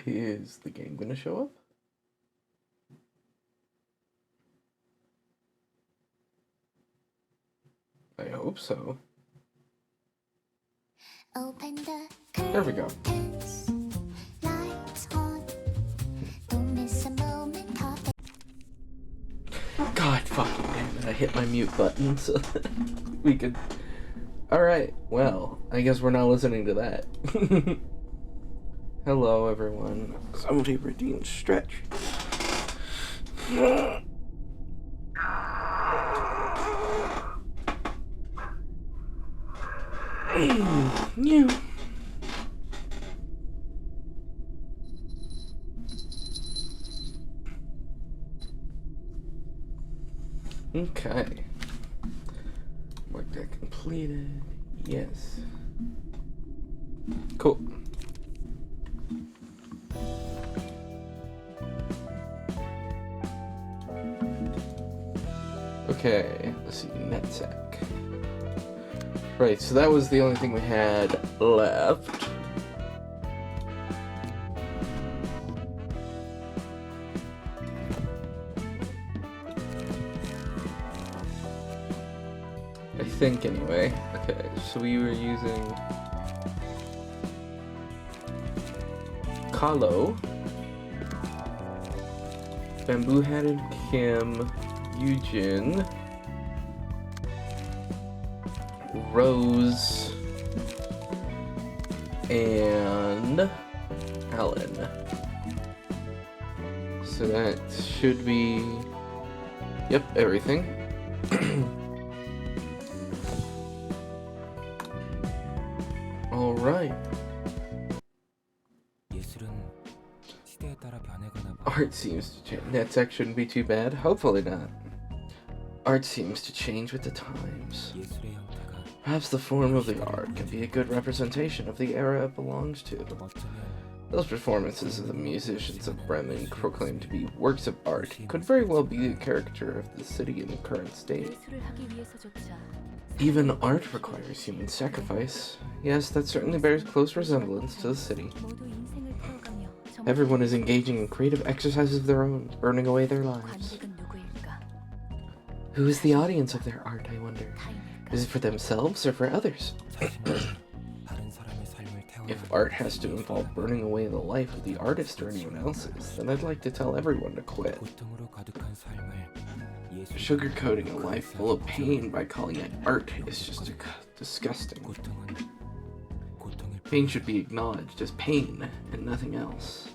Is the game gonna show up? I hope so. Open the There we go. curtains, lights on. Don't miss a moment of it. God fucking damn it, I hit my mute button so that we could... Alright, well, I guess we're not listening to that. Hello, everyone. Somebody redeem stretch. Yeah. Okay. Work that completed. Yes. Cool. Okay, let's see, NetSec. Right, so that was the only thing we had left. I think, anyway. Okay, so we were using Kalo, Bamboo-Headed Kim, Yujin, Rose, and Alan. So that should be, yep, everything. Alright. Art seems to change. NetSec shouldn't be too bad. Hopefully not. Art seems to change with the times. Perhaps the form of the art can be a good representation of the era it belongs to. Those performances of the musicians of Bremen proclaimed to be works of art could very well be a caricature of the city in the current state. Even art requires human sacrifice. Yes, that certainly bears close resemblance to the city. Everyone is engaging in creative exercises of their own, burning away their lives. Who is the audience of their art, I wonder? Is it for themselves or for others? If art has to involve burning away the life of the artist or anyone else's, then I'd like to tell everyone to quit. Sugarcoating a life full of pain by calling it art is just disgusting. Pain should be acknowledged as pain and nothing else.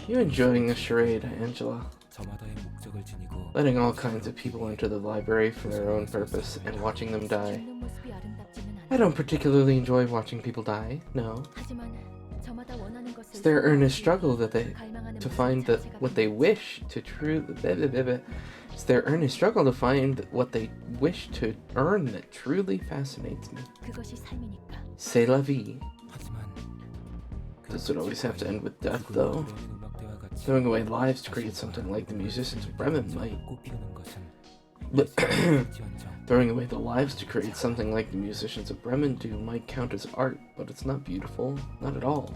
You enjoying the charade, Angela? Letting all kinds of people into the library for their own purpose and watching them die. I don't particularly enjoy watching people die, no. It's their earnest struggle to find what they wish to It's their earnest struggle to find what they wish to earn that truly fascinates me. C'est la vie. Does it always have to end with death, though? Throwing away lives to create something like the musicians of Bremen might. But throwing away the lives to create something like the musicians of Bremen do might count as art, but it's not beautiful. Not at all.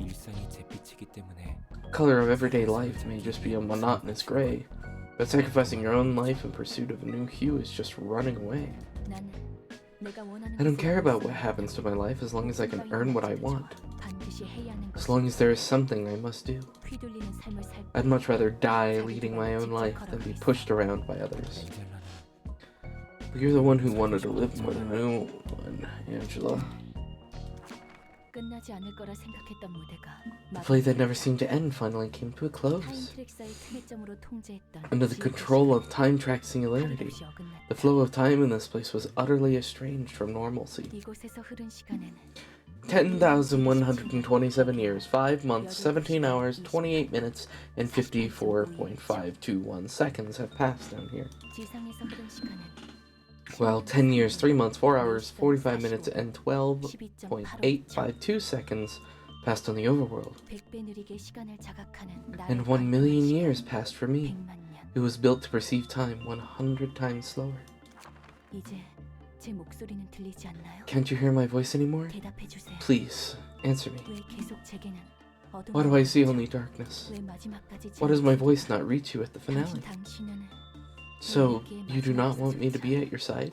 The color of everyday life may just be a monotonous gray, but sacrificing your own life in pursuit of a new hue is just running away. I don't care about what happens to my life as long as I can earn what I want. As long as there is something I must do. I'd much rather die leading my own life than be pushed around by others. But you're the one who wanted to live more than anyone, Angela. The play that never seemed to end finally came to a close. Under the control of time-track singularity, the flow of time in this place was utterly estranged from normalcy. 10,127 years, 5 months, 17 hours, 28 minutes, and 54.521 seconds have passed down here. While 10 years, 3 months, 4 hours, 45 minutes, and 12.852 seconds passed on the overworld. And 1 million years passed for me, who was built to perceive time 100 times slower. Can't you hear my voice anymore? Please, answer me. Why do I see only darkness? Why does my voice not reach you at the finale? So, you do not want me to be at your side,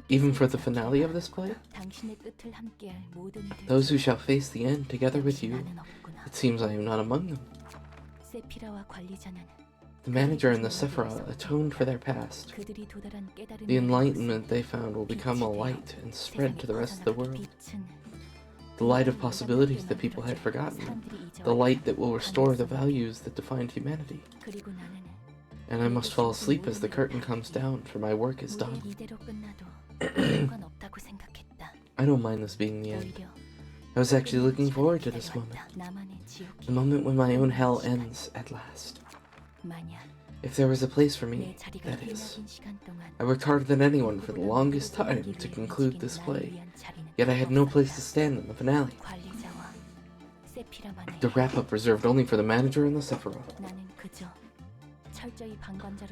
even for the finale of this play? Those who shall face the end together with you, it seems I am not among them. The manager and the Sephira atoned for their past. The enlightenment they found will become a light and spread to the rest of the world. The light of possibilities that people had forgotten. The light that will restore the values that defined humanity. And I must fall asleep as the curtain comes down, for my work is done. I don't mind this being the end. I was actually looking forward to this moment. The moment when my own hell ends at last. If there was a place for me, that is. I worked harder than anyone for the longest time to conclude this play, yet I had no place to stand in the finale. The wrap-up reserved only for the manager and the Sephira.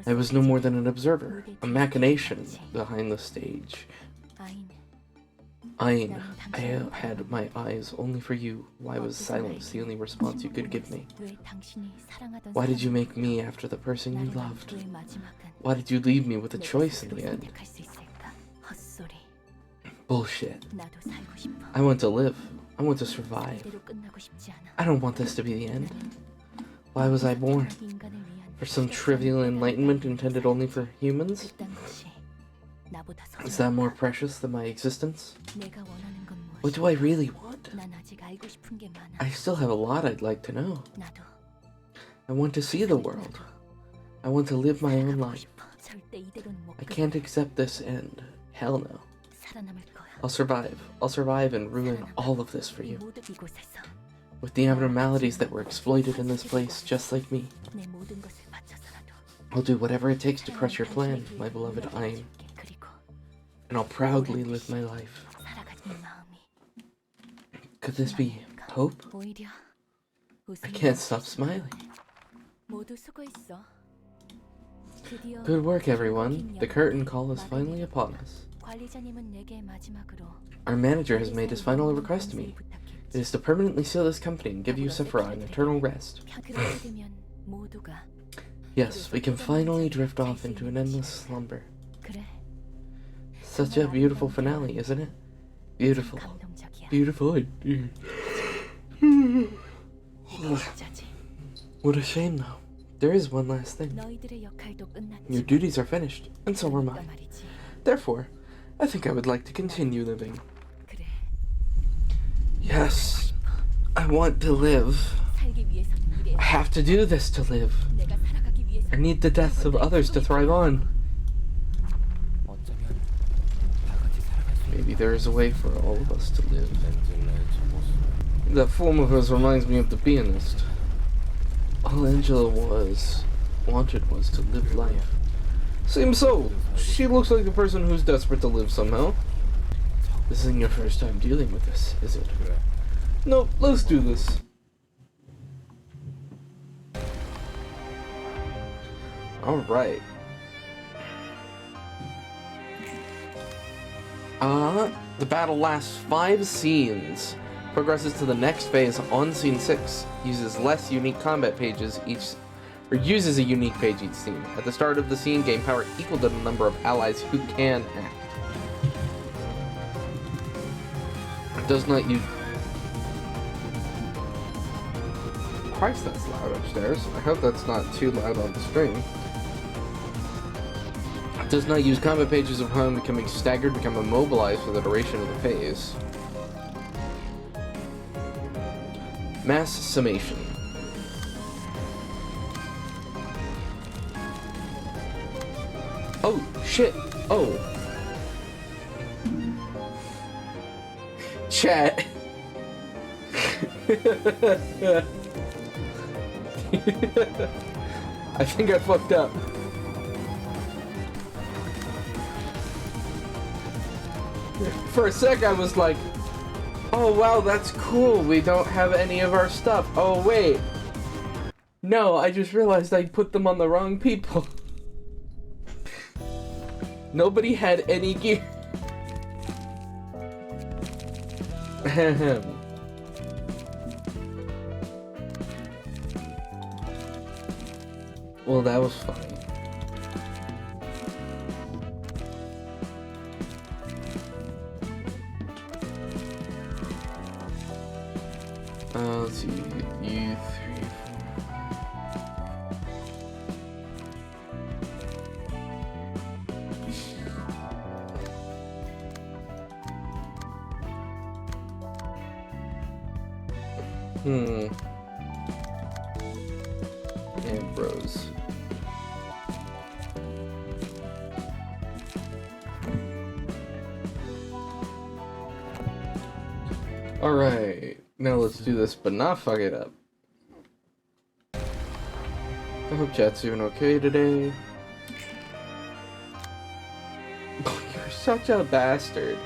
I was no more than an observer, a machination behind the stage. Ayn, I had my eyes only for you. Why was silence the only response you could give me? Why did you make me after the person you loved? Why did you leave me with a choice in the end? Bullshit. I want to live. I want to survive. I don't want this to be the end. Why was I born? For some trivial enlightenment intended only for humans? Is that more precious than my existence? What do I really want? I still have a lot I'd like to know. I want to see the world. I want to live my own life. I can't accept this end. Hell no. I'll survive. I'll survive and ruin all of this for you. With the abnormalities that were exploited in this place, just like me. I'll do whatever it takes to crush your plan, my beloved Ayn. And I'll proudly live my life. Could this be hope? I can't stop smiling. Good work, everyone. The curtain call is finally upon us. Our manager has made his final request to me. It is to permanently seal this company and give you Sephira an eternal rest. Yes, we can finally drift off into an endless slumber. Such a beautiful finale, isn't it? Beautiful. Beautiful indeed. What a shame, though. There is one last thing. Your duties are finished, and so are mine. Therefore, I think I would like to continue living. Yes, I want to live. I have to do this to live. I need the deaths of others to thrive on. Maybe there is a way for all of us to live. That form of hers reminds me of the pianist. All Angela wanted was to live life. Seems so. She looks like a person who's desperate to live somehow. This isn't your first time dealing with this, is it? No, let's do this. Alright. The battle lasts 5 scenes. Progresses to the next phase on scene 6. Uses less unique combat pages uses a unique page each scene. At the start of the scene, gain power equal to the number of allies who can act. It does not use... Christ, that's loud upstairs. I hope that's not too loud on the stream. Does not use combat pages upon becoming staggered, become immobilized for the duration of the phase. Mass summation. Oh, shit. Oh. Chat. I think I fucked up. For a sec I was like, oh wow, that's cool, we don't have any of our stuff. Oh wait. No, I just realized I put them on the wrong people. Nobody had any gear. Ahem. Well, that was funny. Let's see, U3. Ambrose. Alright, now let's do this, but not fuck it up. I hope chat's doing okay today. Oh, you're such a bastard.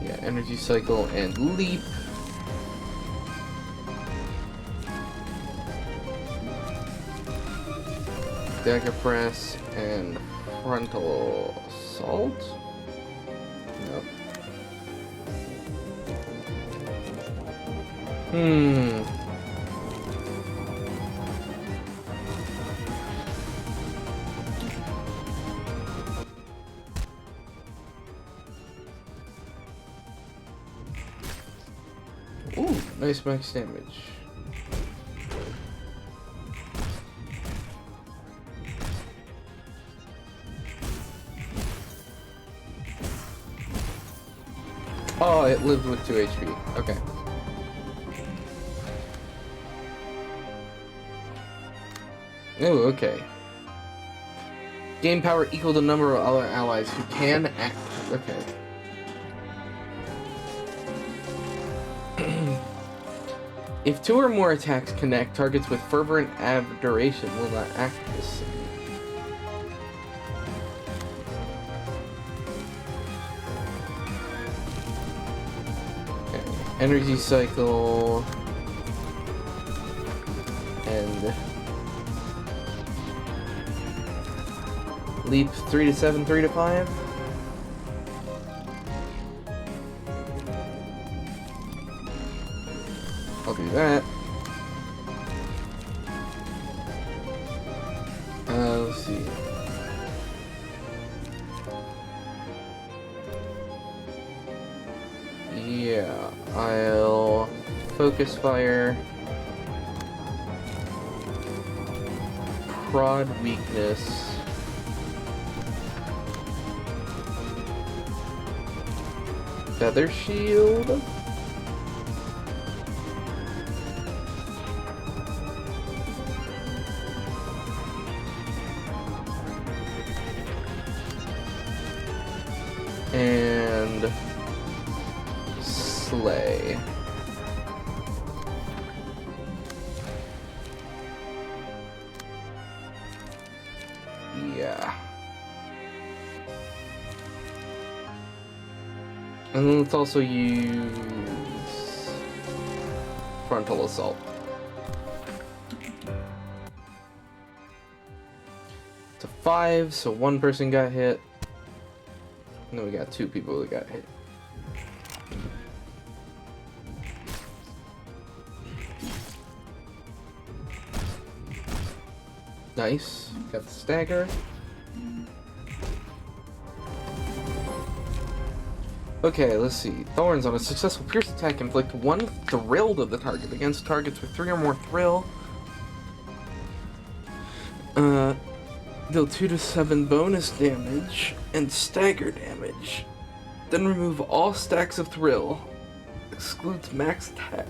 Yeah, energy cycle and leap. Dagger press and frontal assault. Nope. Ooh, nice max damage. Oh, it lived with 2 HP. Okay. Oh, okay. Gain power equal to the number of other allies who can act. Okay. If 2 or more attacks connect, targets with fervent adoration will not act the same. Okay. Energy cycle and leap 3 to 7, 3 to 5. that. Let's see. Yeah, I'll focus fire. Prod weakness. Feather shield. And slay. Yeah. And then let's also use frontal assault. It's a 5, so one person got hit. And then we got 2 people that got hit. Nice. Got the stagger. Okay, let's see. Thorns on a successful pierce attack inflict 1 thrill to the target against targets with 3 or more thrill. Deal 2 to 7 bonus damage and stagger damage. Then remove all stacks of thrill. Excludes max attack.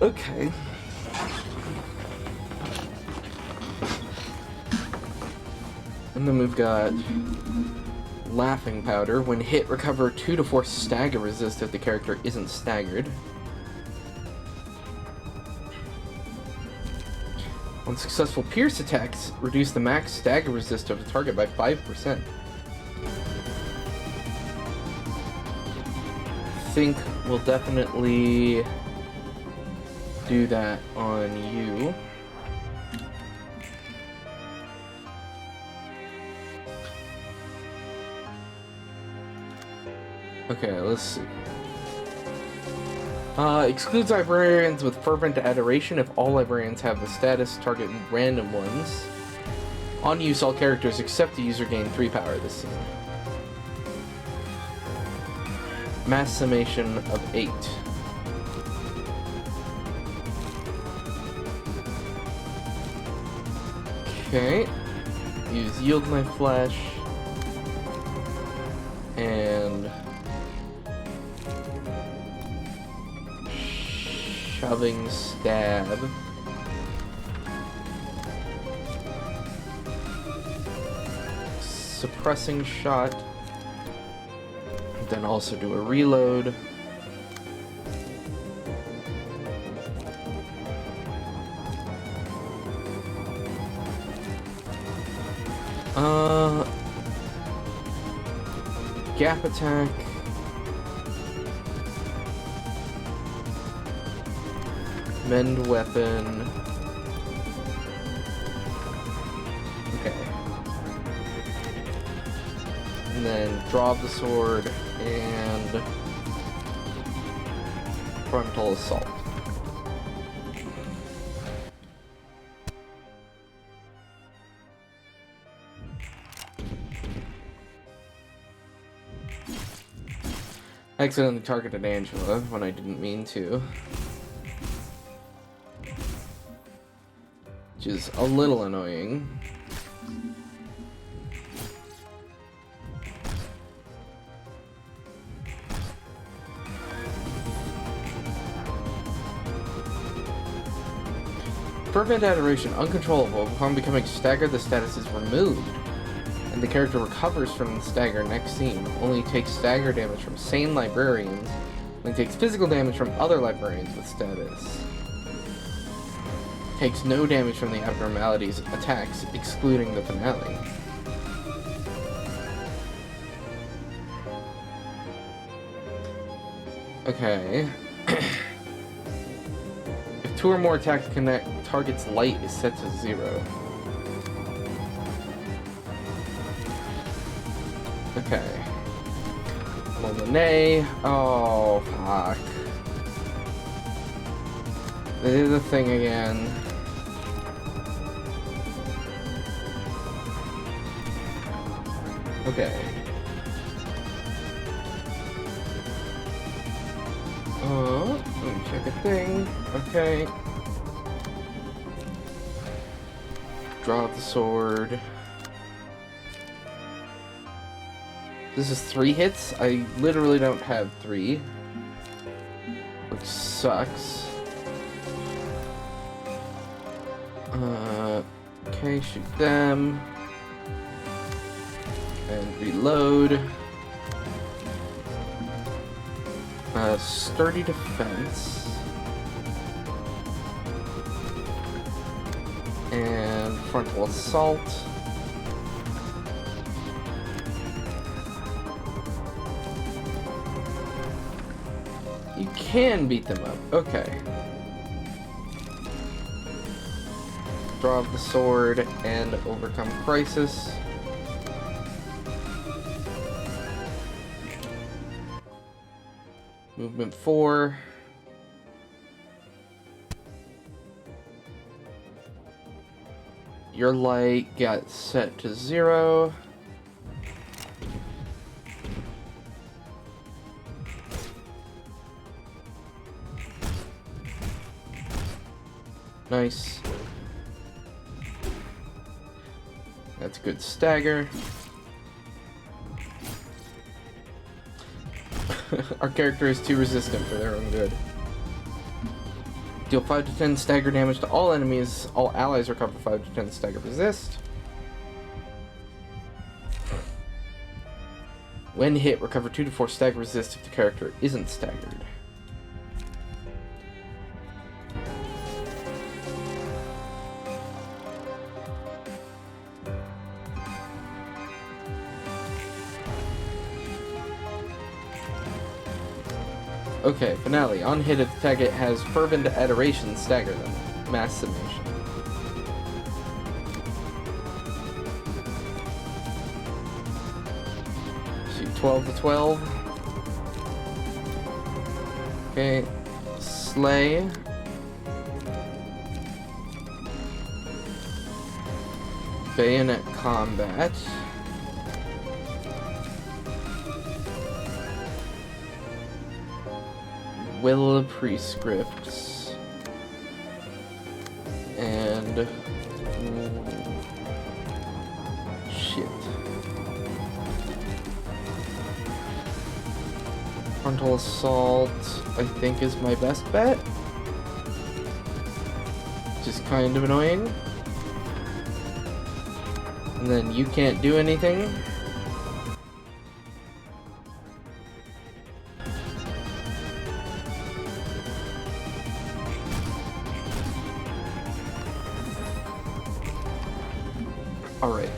Okay. And then we've got Laughing Powder. When hit, recover 2 to 4 stagger resist if the character isn't staggered. On successful pierce attacks, reduce the max stagger resist of the target by 5%. I think we'll definitely do that on you. Okay, let's see. Excludes librarians with fervent adoration if all librarians have the status target random ones. On use, all characters except the user gain 3 power this scene. Mass summation of 8. Okay. Use Yield My Flesh. And Shoving Stab. Suppressing Shot. Then also do a reload. Gap attack. Mend weapon. Okay. And then draw the sword and frontal assault. I accidentally targeted Angela when I didn't mean to. Which is a little annoying. Fervent adoration, uncontrollable. Upon becoming staggered, the status is removed. And the character recovers from the stagger next scene. Only takes stagger damage from sane librarians. Only takes physical damage from other librarians with status. Takes no damage from the abnormalities attacks, excluding the finale. Okay. If 2 or more attacks connect, target's light is set to 0. Okay. Monet. Oh, fuck. They did the thing again. Okay. Let me check a thing. Okay. Draw the sword. This is 3 hits? I literally don't have 3. Which sucks. Okay, shoot them. And reload. Sturdy defense. And frontal assault. You can beat them up. Okay. Draw the sword and overcome crisis. Movement 4. Your light got set to 0. Nice. That's good stagger. Our character is too resistant for their own good. Deal 5 to 10 stagger damage to all enemies. All allies recover 5 to 10 stagger resist. When hit, recover 2 to 4 stagger resist if the character isn't staggered. Okay, finale. On hit, if the target has fervent adoration, stagger them. Mass summation. Shoot 12 to 12. Okay. Slay. Bayonet combat. Will of Prescripts. And... shit. Frontal Assault, I think, is my best bet. Just kind of annoying. And then you can't do anything. Alright.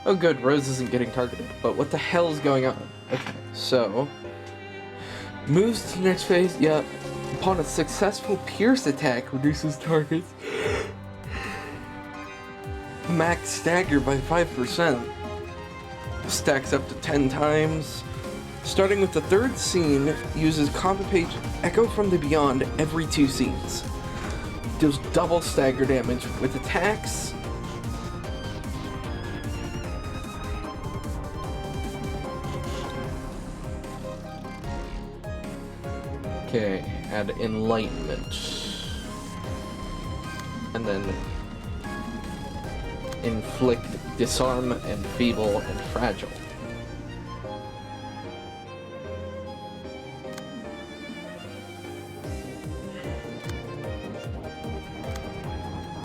Oh good, Rose isn't getting targeted, but what the hell is going on? Okay, so... moves to the next phase, yeah. Upon a successful Pierce attack, reduces targets. Max stagger by 5%. Stacks up to 10 times. Starting with the 3rd scene, uses combat page Echo from the Beyond every 2 scenes. Deals double stagger damage with attacks. Okay, add Enlightenment. And then inflict Disarm and Feeble and Fragile.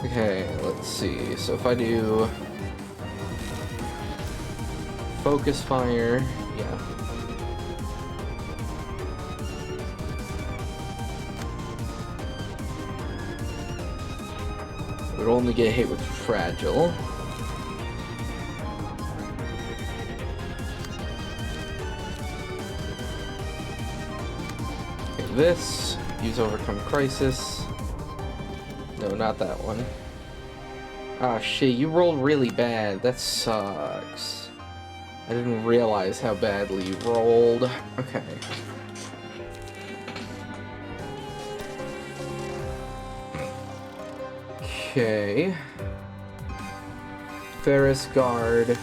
Okay, let's see. So if I do Focus Fire, yeah. It would only get hit with Fragile. Okay, this, use Overcome Crisis. No, not that one. Ah, shit, you rolled really bad. That sucks. I didn't realize how badly you rolled. Okay. Okay. Ferris Guard.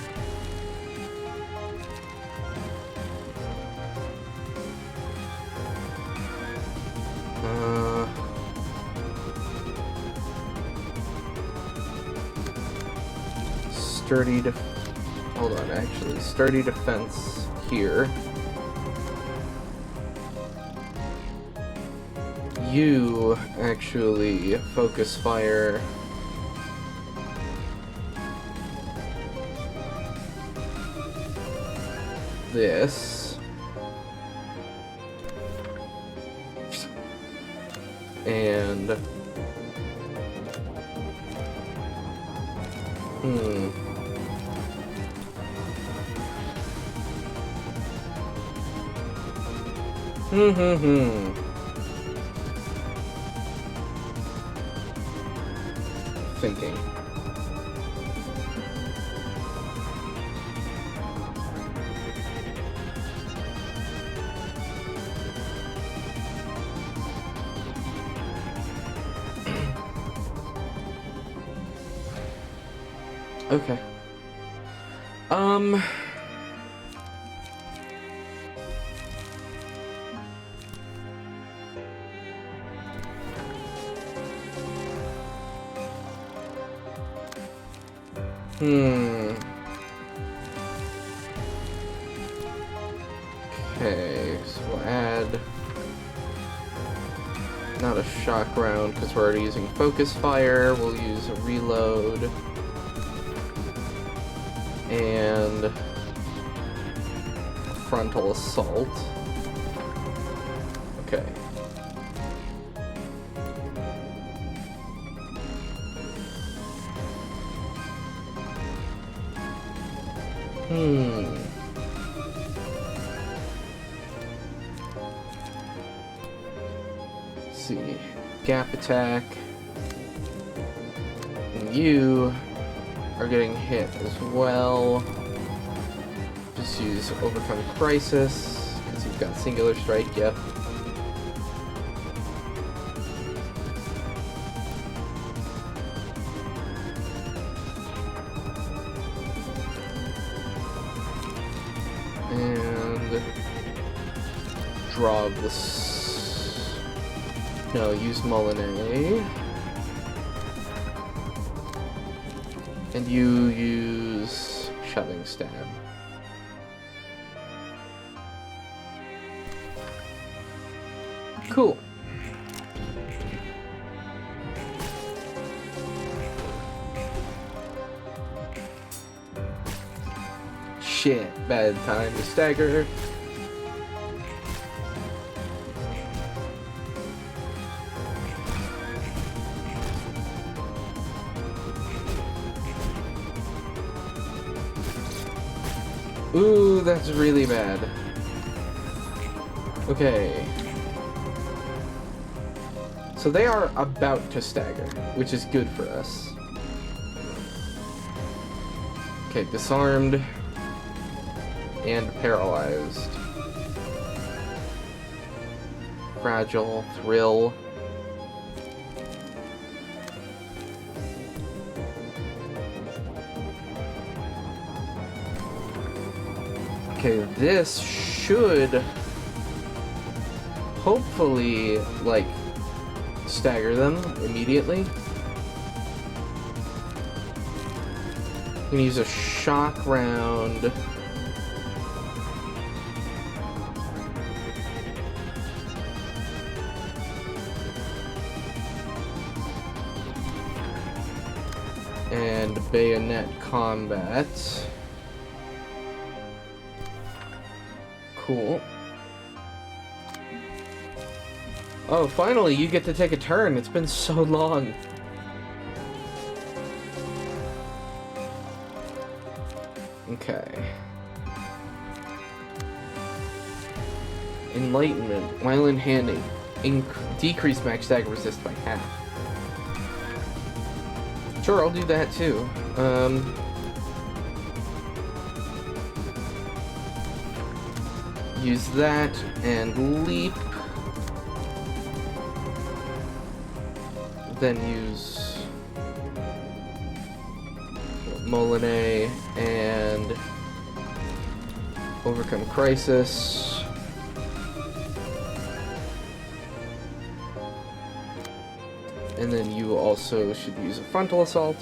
Hold on, actually. Sturdy defense here. You actually focus fire. This. And... Thinking. Okay. Okay, so we'll add not a shock round because we're already using focus fire. We'll use a reload and a frontal assault. Okay. Let's see. Gap attack. And you are getting hit as well. Just use Overcome Crisis, because you've got Singular Strike, yep. And draw this. No, use Molinet. And you use Shoving Stab. Cool. Shit, bad time to stagger. Ooh, that's really bad. Okay. So they are about to stagger, which is good for us. Okay, disarmed and paralyzed. Fragile, thrill. Okay, this should hopefully, like, stagger them immediately. You can use a shock round. And bayonet combat. Cool. Oh, finally, you get to take a turn. It's been so long. Okay. Enlightenment. While in handing. Decrease max stagger resist by half. Sure, I'll do that too. use that and leap. Then use Molinet and overcome crisis. And then you also should use a frontal assault.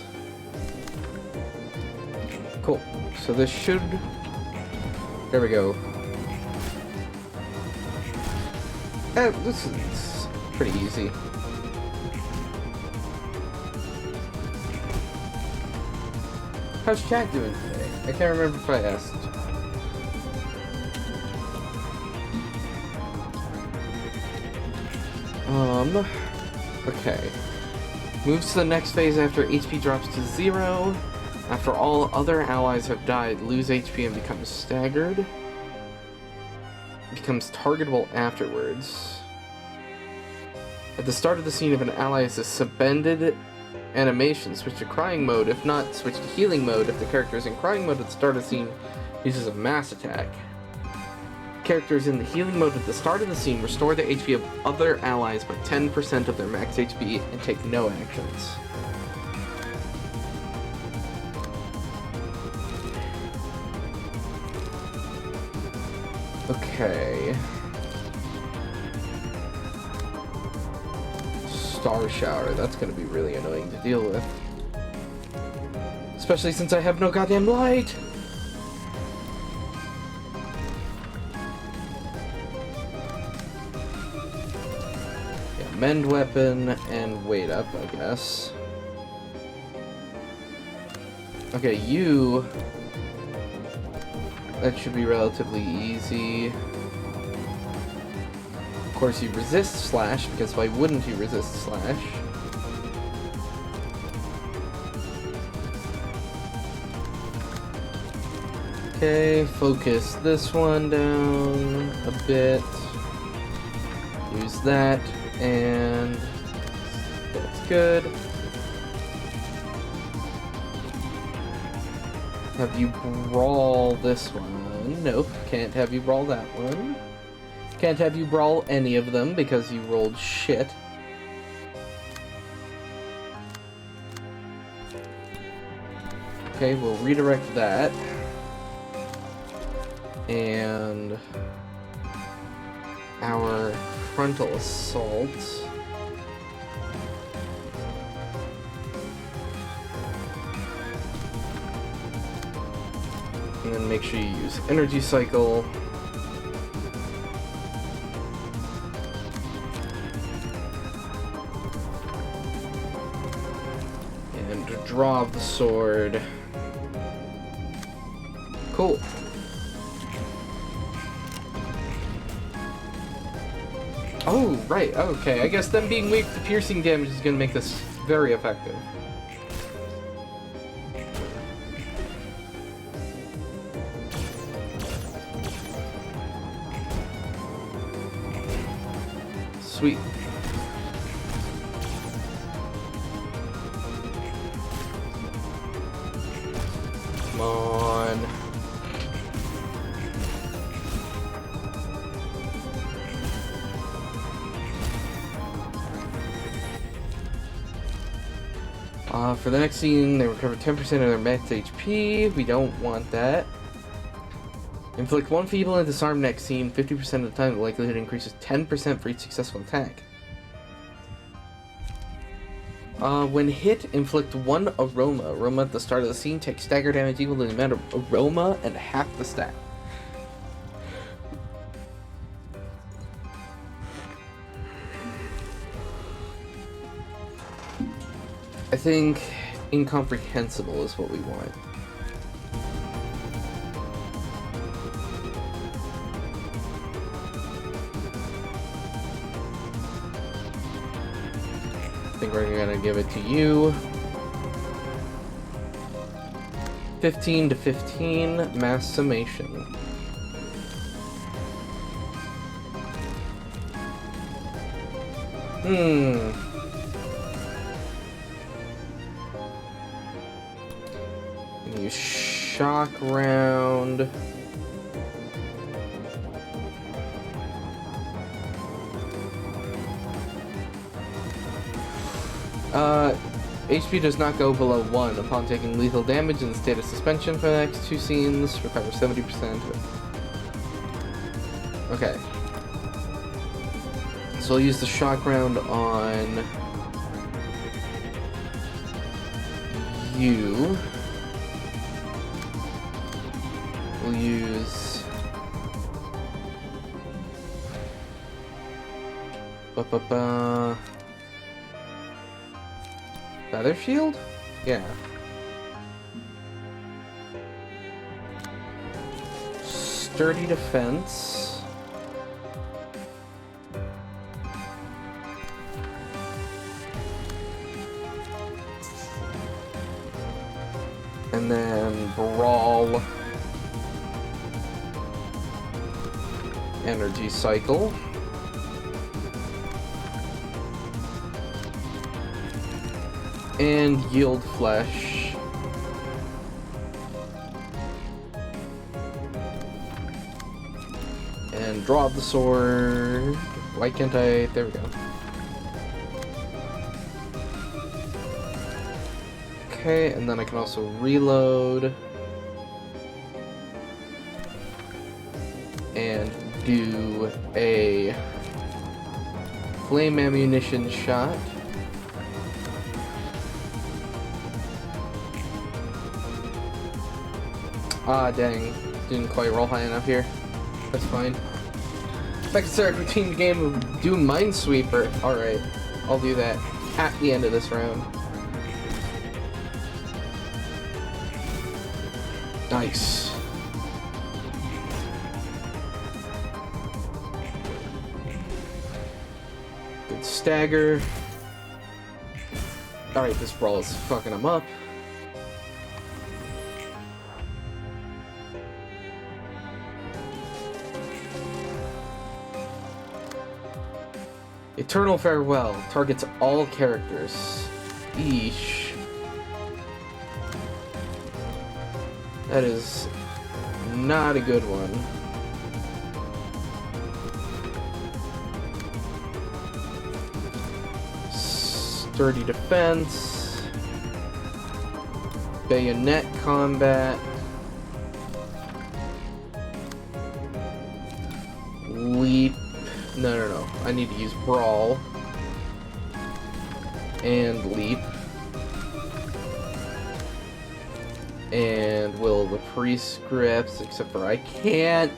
Cool. So this should... There we go. This is pretty easy. How's chat doing today? I can't remember if I asked. Okay. Moves to the next phase after HP drops to 0. After all other allies have died, lose HP and becomes staggered. Becomes targetable afterwards. At the start of the scene, if an ally is a suspended animation, switch to crying mode. If not, switch to healing mode. If the character is in crying mode at the start of the scene, uses a mass attack. Characters in the healing mode at the start of the scene restore the HP of other allies by 10% of their max HP and take no actions. Okay. Star Shower, that's gonna be really annoying to deal with. Especially since I have no goddamn light! Yeah, mend weapon and weight up, I guess. Okay, you... That should be relatively easy. Of course, you resist slash, because why wouldn't you resist slash? Okay, focus this one down a bit. Use that, and that's good. Have you brawl this one? Nope, can't have you brawl that one. Can't have you brawl any of them because you rolled shit. Okay, we'll redirect that. And our frontal assault. And then make sure you use energy cycle. And draw the sword. Cool. Oh, right, okay. I guess them being weak to piercing damage is gonna make this very effective. Sweet. Come on. For the next scene, they recover 10% of their max HP. We don't want that. Inflict one feeble and disarm next scene. 50% of the time, the likelihood increases 10% for each successful attack. When hit, inflict one aroma. Aroma at the start of the scene takes stagger damage equal to the amount of aroma and half the stat. I think incomprehensible is what we want. I think we're gonna give it to you. 15 to 15, mass summation. Use shock round. HP does not go below 1 upon taking lethal damage in the state of suspension for the next 2 scenes. Recover 70%. Okay. So I'll use the shock round on you. We'll use Feather Shield? Yeah. Sturdy defense. And then Brawl. Energy Cycle. And Yield Flesh. And draw the sword. Why can't I? There we go. Okay, and then I can also reload. And do a flame ammunition shot. Ah, dang. Didn't quite roll high enough here. That's fine. If I can start a routine game of do Minesweeper. Alright, I'll do that at the end of this round. Nice. Good stagger. Alright, this brawl is fucking him up. Eternal Farewell targets all characters. Eesh. That is not a good one. Sturdy defense. Bayonet combat. Leap. No. I need to use Brawl. And Leap. And will the priest grips, except for I can't.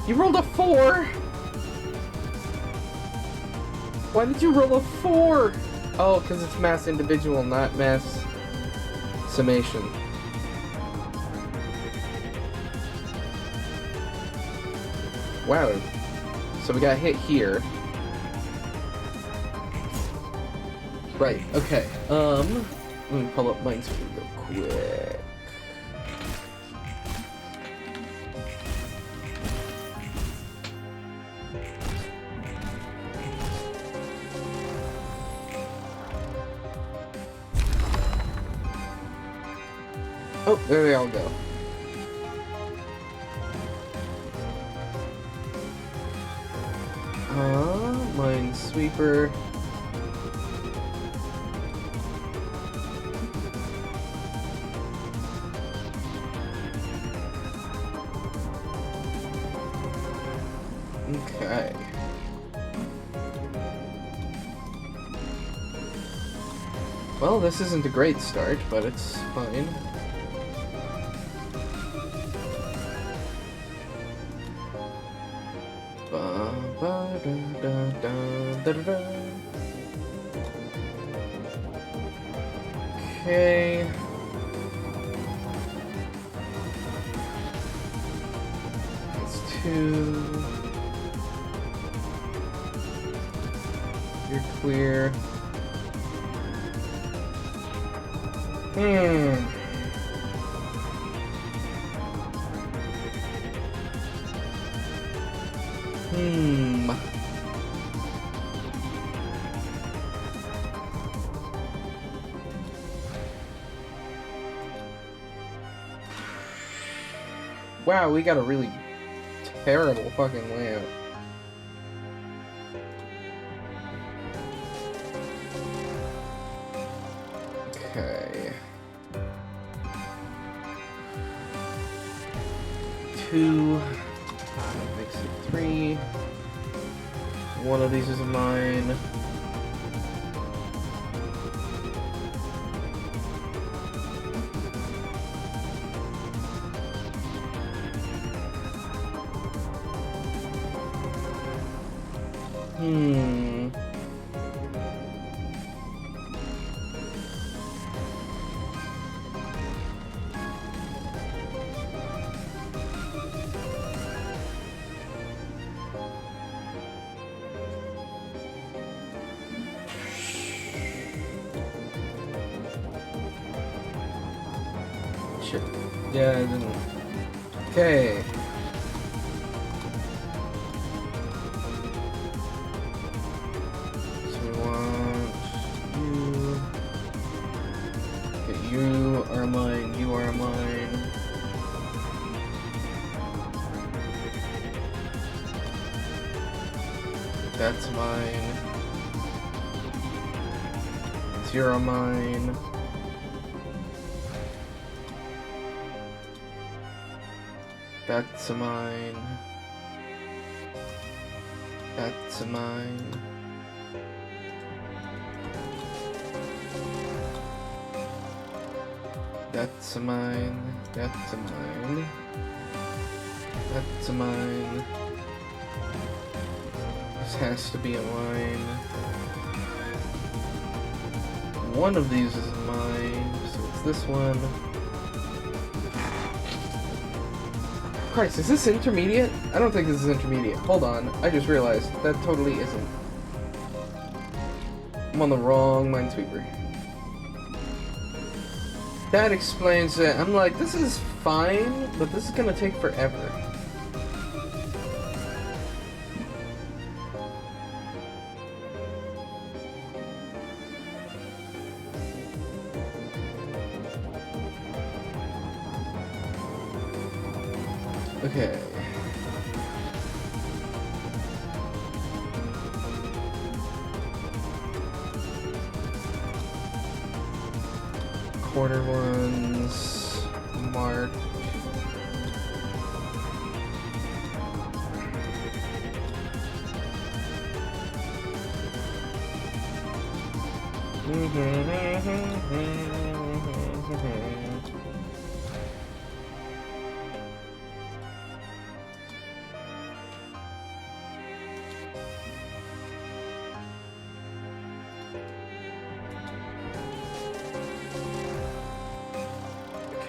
You rolled a 4! Why did you roll a 4? Oh, because it's mass individual, not mass summation. Wow. So we got hit here. Right, okay. Let me pull up Minesweeper real quick. Oh, there they all go. Minesweeper. Okay. Well, this isn't a great start, but it's fine. Okay. That's 2. You're clear. Wow, we got a really terrible fucking layout. Okay. 2 makes it 3. One of these is mine. Shit. Yeah, I didn't. Okay. So we want you. Okay, you are mine, you are mine. That's mine. You're mine. That's mine. That's mine. That's mine. That's mine. That's mine. This has to be a mine. One of these is mine, so it's this one. Christ, is this intermediate? I don't think this is intermediate. Hold on, I just realized that totally isn't. I'm on the wrong Minesweeper. That explains it. I'm like, this is fine, but this is gonna take forever. Okay. Quarter ones marked.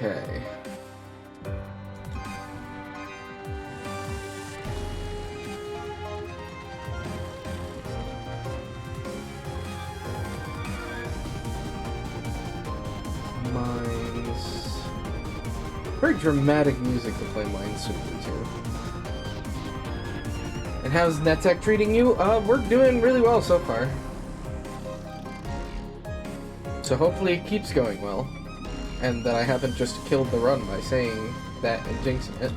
Okay. Mines. Very dramatic music to play Minesweeper too. And how's NetTech treating you? We're doing really well so far. So hopefully it keeps going well. And that I haven't just killed the run by saying that and jinxing it.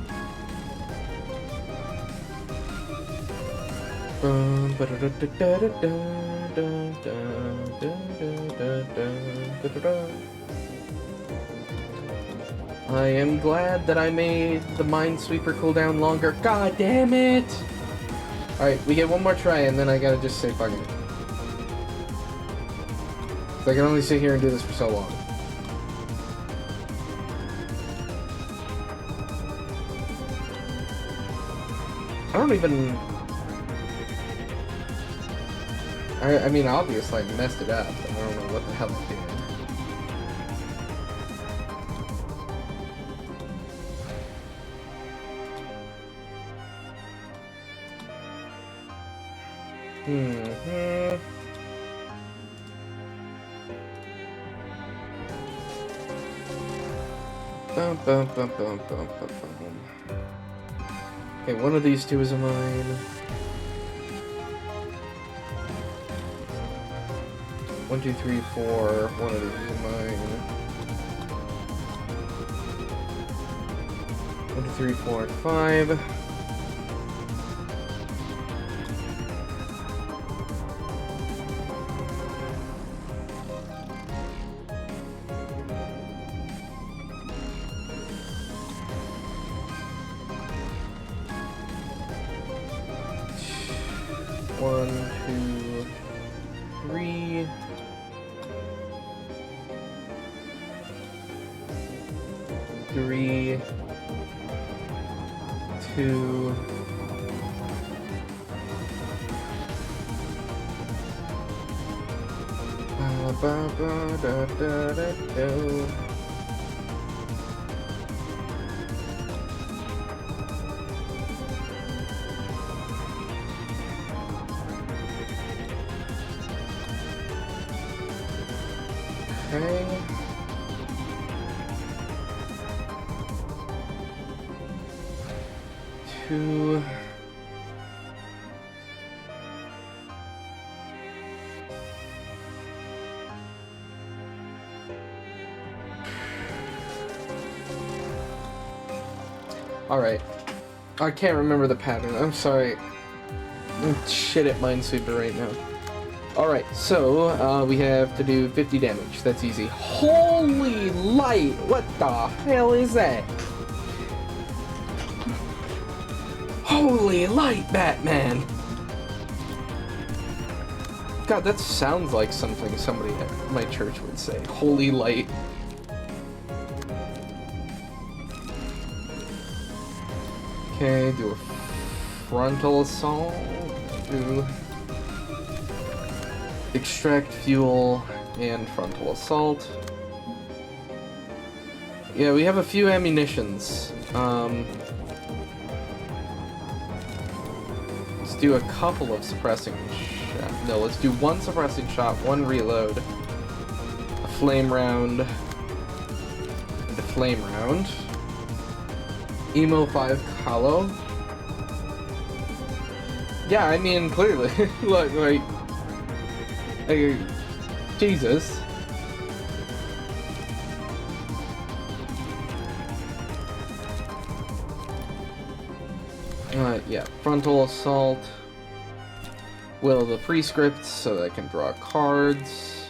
I am glad that I made the Minesweeper cooldown longer. God damn it! Alright, we get one more try and then I gotta just say fuck it. So I can only sit here and do this for so long. I don't even... I mean, obviously I messed it up, but I don't know what the hell I did. Bum, bum, bum, bum, bum, bum, bum. Okay, one of these two is a mine. 1, 2, 3, 4. One of these is a mine. 1, 2, 3, 4, and 5. One, two, three. Three, two, ba ba da da da do. Okay. Two. Alright. I can't remember the pattern. I'm sorry. I'm shit at Minesweeper right now. Alright, so we have to do 50 damage. That's easy. Holy light! What the hell is that? Holy light, Batman! God, that sounds like something somebody at my church would say. Holy light. Okay, do a frontal assault. Do extract fuel and frontal assault. Yeah, we have a few ammunitions. Let's do a couple of suppressing shot. No, let's do one suppressing shot, one reload, a flame round, and a flame round. Emo 5 Hollow. Yeah, I mean, clearly. Look, like, Jesus. Yeah, frontal assault. Will the prescripts so that I can draw cards.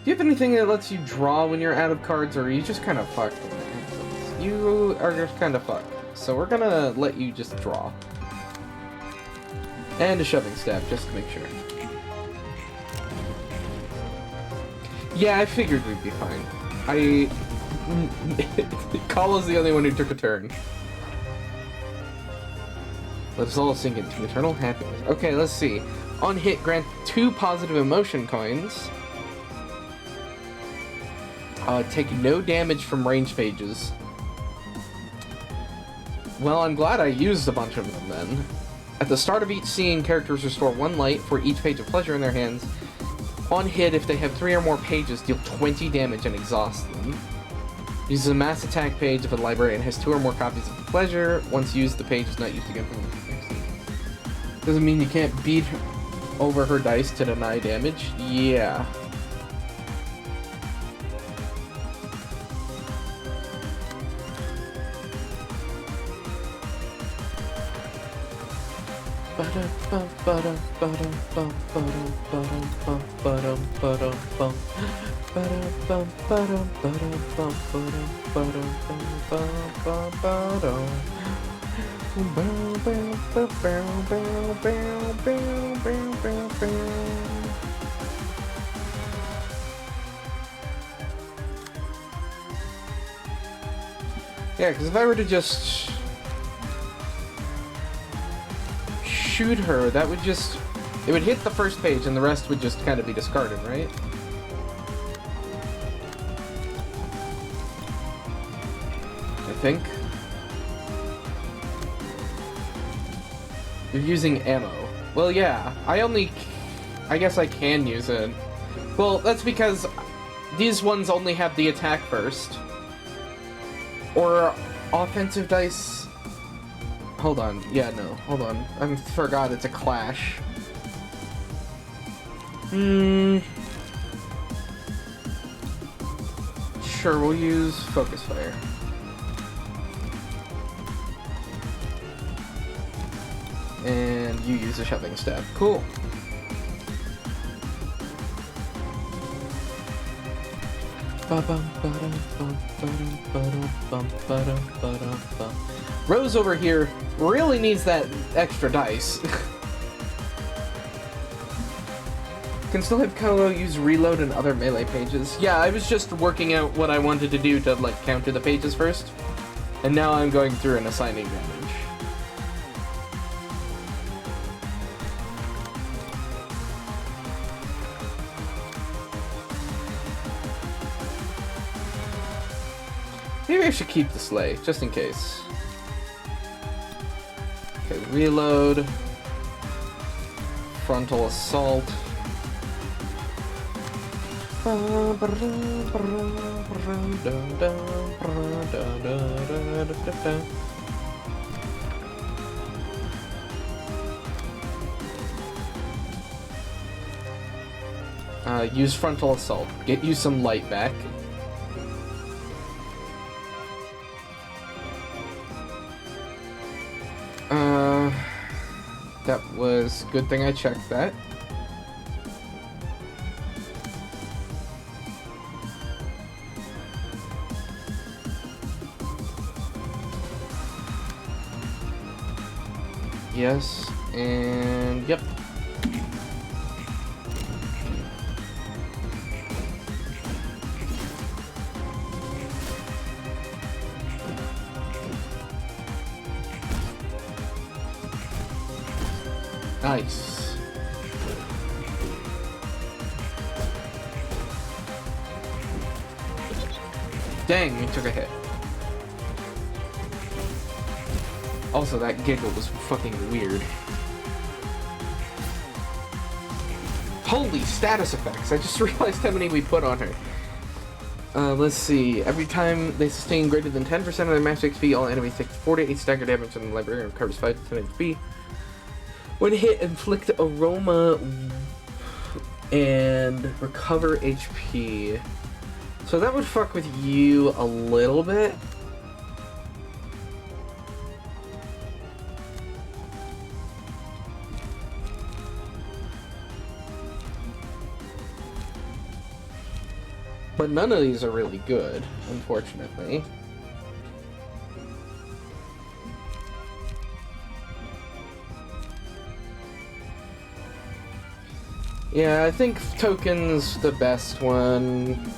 Do you have anything that lets you draw when you're out of cards, or are you just kind of fucked when that happens? You are just kind of fucked. So we're gonna let you just draw. And a shoving staff, just to make sure. Yeah, I figured we'd be fine. Kala's the only one who took a turn. Let us all sink into eternal happiness. Okay, let's see. On hit, grant 2 positive emotion coins. Take no damage from range pages. Well, I'm glad I used a bunch of them then. At the start of each scene, characters restore 1 light for each page of pleasure in their hands. On hit, if they have 3 or more pages, deal 20 damage and exhaust them. Uses a mass attack page if a librarian has 2 or more copies of pleasure. Once used, the page is not used again for the next scene. Doesn't mean you can't beat over her dice to deny damage. Yeah. Yeah, because if I were to just shoot her, that would just... It would hit the first page and the rest would just kind of be discarded, right? I think. You're using ammo. Well, yeah. I guess I can use it. Well, that's because these ones only have the attack first. Or offensive dice... Hold on. Yeah, no. Hold on. I forgot it's a clash. Sure, we'll use focus fire. And you use a shoving stab. Cool. Rose over here really needs that extra dice. Can still have Kolo use reload and other melee pages. Yeah, I was just working out what I wanted to do to like counter the pages first. And now I'm going through and assigning damage. Maybe I should keep the sleigh, just in case. Okay, reload. Frontal assault. Use frontal assault. Get you some light back. That was good thing I checked that. Yes, and yep. Nice. Dang, we took a hit. Also, that giggle was fucking weird. Holy status effects! I just realized how many we put on her. Let's see. Every time they sustain greater than 10% of their max XP, all enemies take 4 to 8 stagger damage, and the librarian recovers 5 to 10 HP. When hit, inflict aroma and recover HP. So that would fuck with you a little bit. But none of these are really good, unfortunately. Yeah, I think Token's the best one.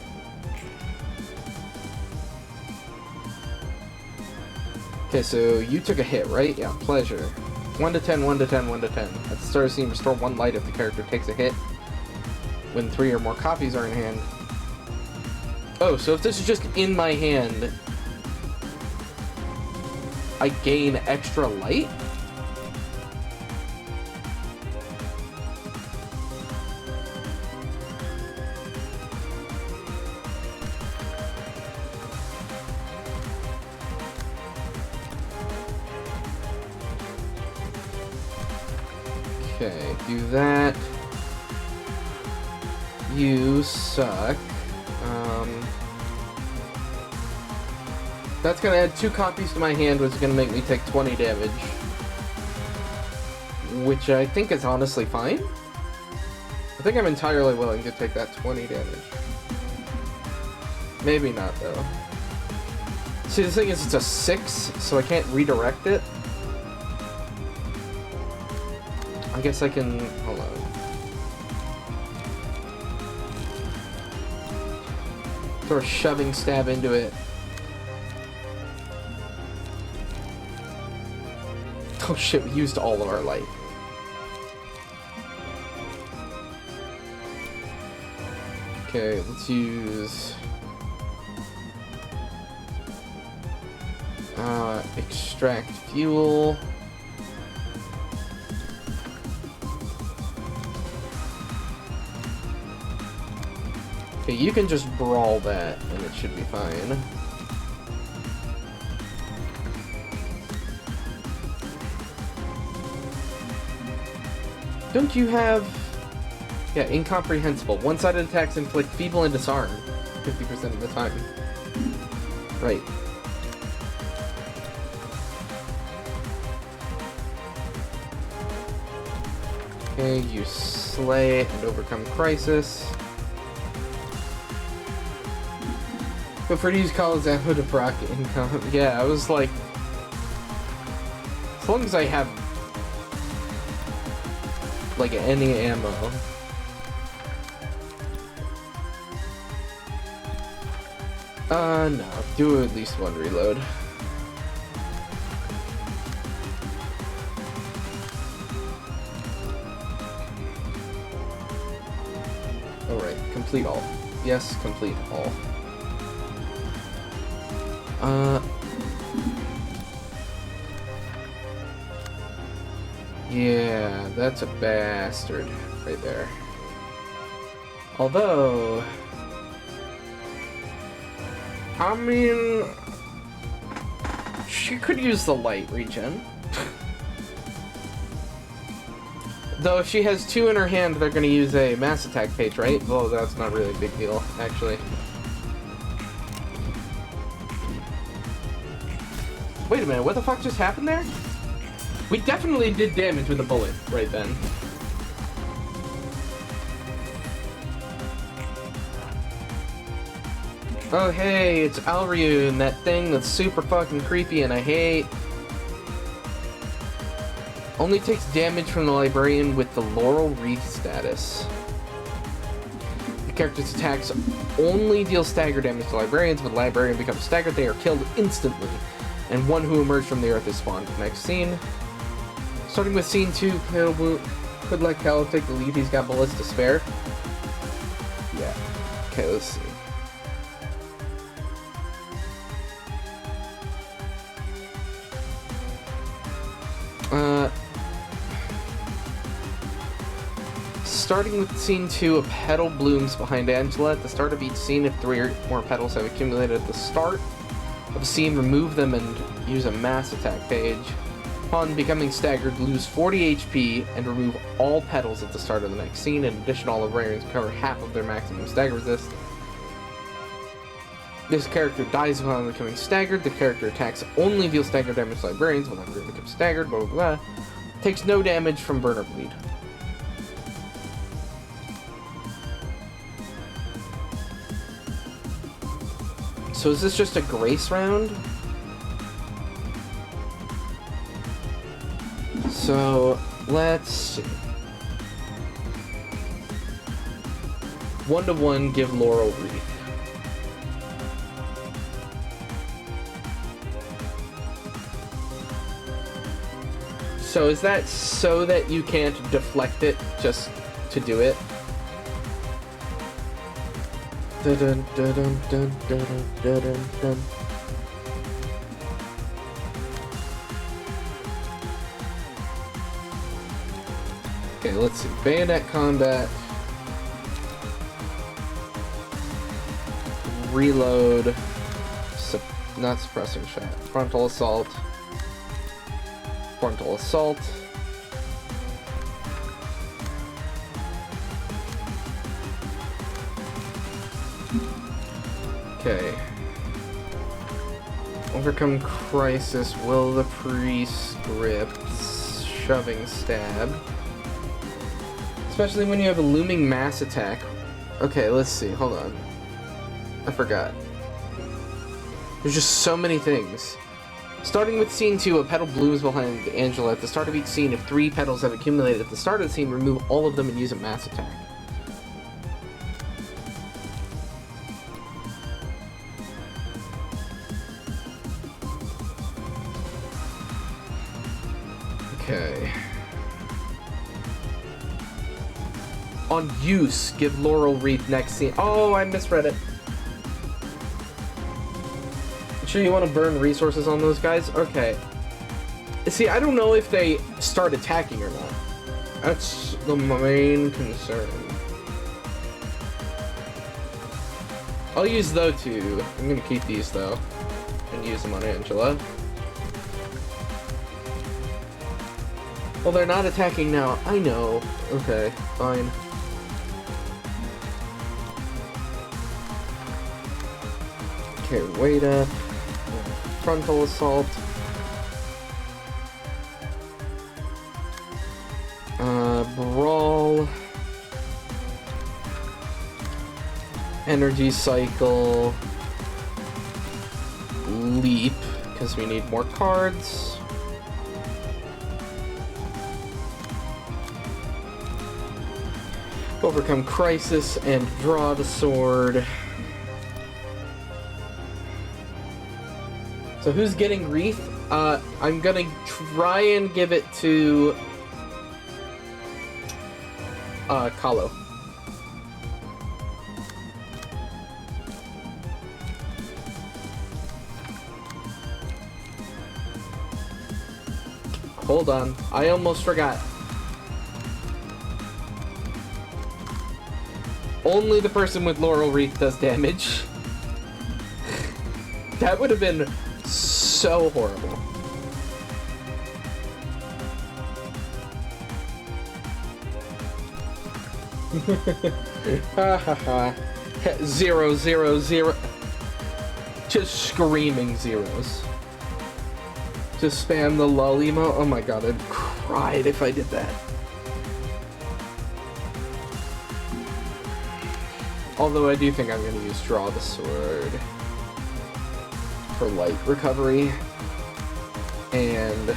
Okay, so you took a hit, right? Yeah, pleasure. 1 to 10, 1 to 10, 1 to 10. At the start of the scene, restore 1 light if the character takes a hit. When 3 or more copies are in hand. Oh, so if this is just in my hand, I gain extra light? Okay, do that. You suck. That's gonna add 2 copies to my hand, which is gonna make me take 20 damage. Which I think is honestly fine. I think I'm entirely willing to take that 20 damage. Maybe not, though. See, the thing is, it's a 6, so I can't redirect it. I guess I can... hold on. Throw a shoving stab into it. Oh shit, we used all of our light. Okay, let's use... extract fuel. Okay, you can just brawl that, and it should be fine. Don't you have... yeah, incomprehensible. One-sided attacks inflict feeble and disarm 50% of the time. Right. Okay, you slay and overcome crisis. But for these calls, ammo to proc income. Yeah, I was like, as long as I have like any ammo. No, do at least one reload. Alright, complete all. Yes, complete all. Yeah, that's a bastard right there. Although, I mean, she could use the light regen. Though if she has 2 in her hand, they're gonna use a mass attack page, right? Well, that's not really a big deal, actually. Wait a minute, what the fuck just happened there? We definitely did damage with a bullet right then. Oh hey, it's Alryun, that thing that's super fucking creepy and I hate. Only takes damage from the Librarian with the Laurel Wreath status. The character's attacks only deal stagger damage to Librarians. When the Librarian becomes staggered, they are killed instantly. And one who emerged from the earth is spawned. Next scene. Starting with scene 2, could let Cal take the lead. He's got bullets to spare. Yeah. Okay, let's see. Starting with scene 2, a petal blooms behind Angela. At the start of each scene, if 3 or more petals have accumulated at the start of a scene, remove them and use a mass attack page. Upon becoming staggered, lose 40 HP and remove all petals at the start of the next scene. In addition, all librarians cover half of their maximum stagger resist. This character dies upon becoming staggered. The character attacks only deal stagger damage to librarians. When librarian becomes staggered, blah blah blah. Takes no damage from burn or bleed. So is this just a grace round? So, let's see. 1-to-1, give Laurel Wreath. So is that so that you can't deflect it just to do it? Dun dun dun dun dun dun dun dun. Okay, let's see. Bayonet combat. Reload. Not suppressing shot. Frontal assault. Frontal assault. Okay. Overcome crisis. Will the prescript. Shoving stab. Especially when you have a looming mass attack. Okay, let's see. Hold on. I forgot. There's just so many things. Starting with scene 2, a petal blooms behind Angela. At the start of each scene, if 3 petals have accumulated at the start of the scene, remove all of them and use a mass attack. Okay. On use, give Laurel Wreath next scene. Oh, I misread it. Sure you want to burn resources on those guys? Okay. See, I don't know if they start attacking or not. That's the main concern. I'll use those 2. I'm gonna keep these though. And use them on Angela. Well, they're not attacking now. I know. Okay, fine. Okay, wait up. Frontal assault. Brawl. Energy cycle. Leap, because we need more cards. Overcome crisis and draw the sword. So who's getting Wreath? I'm gonna try and give it to Kahlo. Hold on, I almost forgot. Only the person with Laurel Wreath does damage. That would have been so horrible. Ha ha ha. 0, 0, 0. Just screaming zeros. Just spam the lull emo. Oh my god, I'd cried if I did that. Although I do think I'm going to use Draw the Sword for light recovery. And...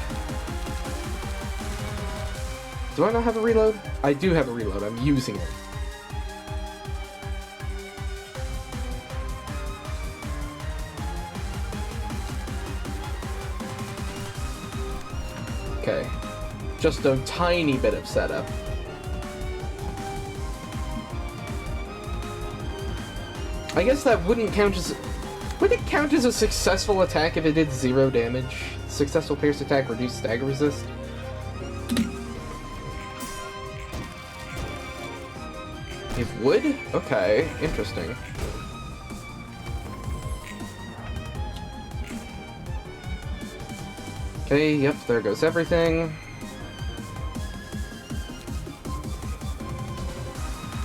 do I not have a reload? I do have a reload. I'm using it. Okay. Just a tiny bit of setup. I guess that wouldn't count as... would it count as a successful attack if it did 0 damage? Successful pierce attack, reduced stagger resist? It would? Okay, interesting. Okay, yep, there goes everything.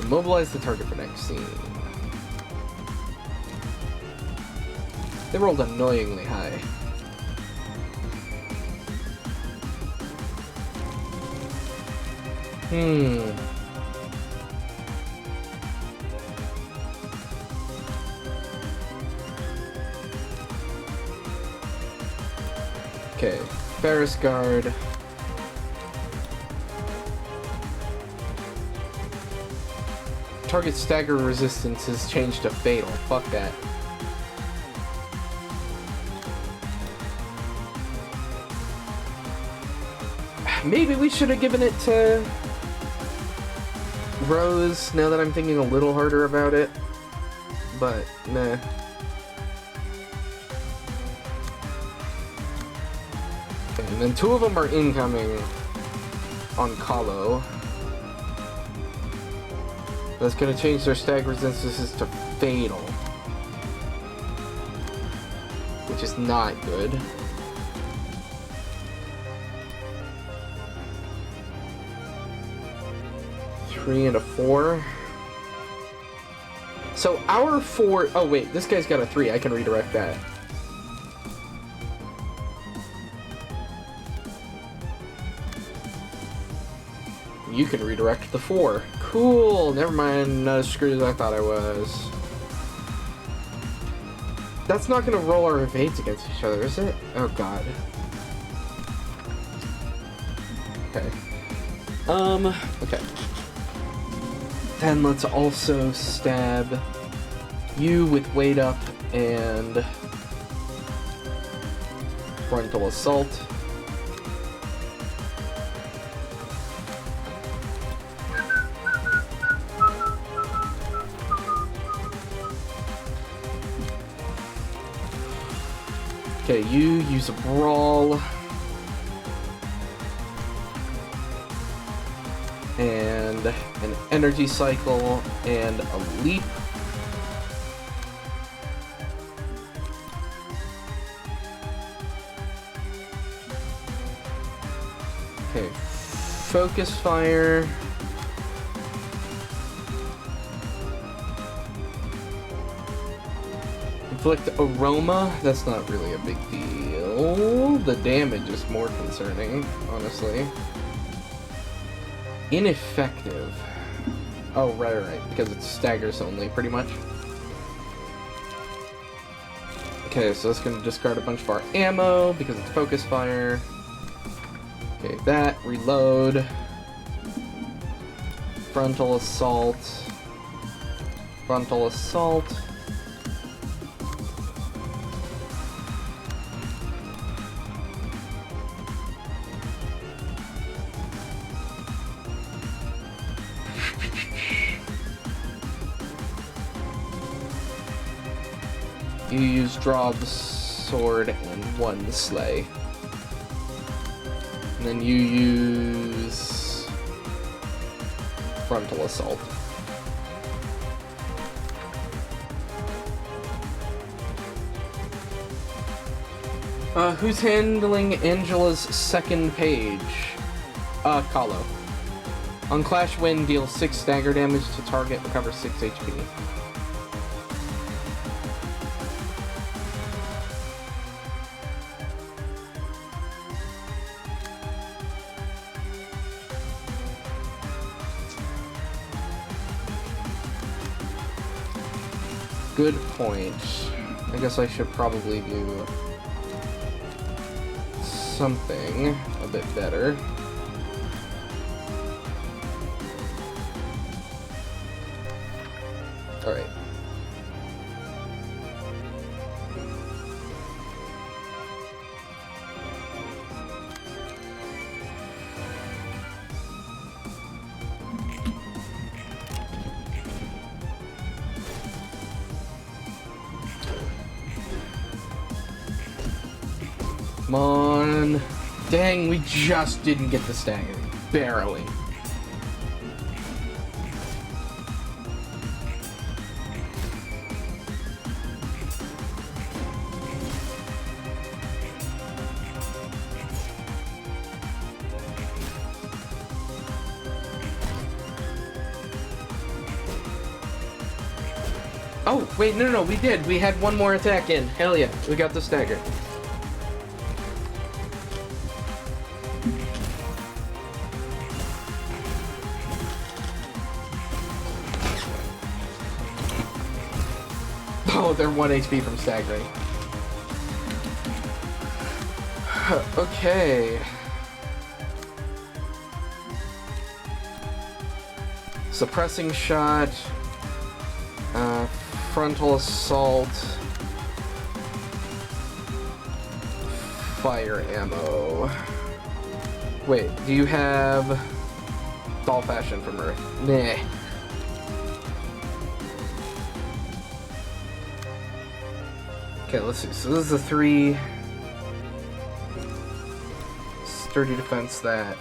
Immobilize the target for next scene. They rolled annoyingly high. Okay, Ferris Guard. Target stagger resistance is changed to fatal. Fuck that. Maybe we should have given it to Rose, now that I'm thinking a little harder about it. But, nah. Okay, and then 2 of them are incoming on Kahlo. That's gonna change their stag resistances to fatal. Which is not good. And a 4. So our 4... oh wait, this guy's got a 3. I can redirect that. You can redirect the 4. Cool. Never mind. Not as screwed as I thought I was. That's not going to roll our evades against each other, is it? Oh god. Okay. Okay. Then let's also stab you with weight up and frontal assault. Okay, you use a brawl. And an energy cycle and a leap. Okay, focus fire. Inflict aroma. That's not really a big deal. The damage is more concerning, honestly. Ineffective. Oh, right, because it's staggers only, pretty much. Okay, so it's gonna discard a bunch of our ammo, because it's focus fire. Okay, that, reload. Frontal assault. Frontal assault. You use draw the sword and one slay. And then you use frontal assault. Who's handling Angela's second page? Kahlo. On Clash Win, deal 6 stagger damage to target, recover 6 HP. Good point. I guess I should probably do something a bit better. Alright. Come on. Dang, we just didn't get the stagger. Barely. Oh, wait, no, we did. We had one more attack in. Hell yeah, we got the stagger. Oh, they're 1 HP from staggering. Okay. Suppressing shot. Frontal assault. Fire ammo. Wait, do you have Doll Fashion from Earth? Nah. Okay, let's see. So this is a 3 sturdy defense that.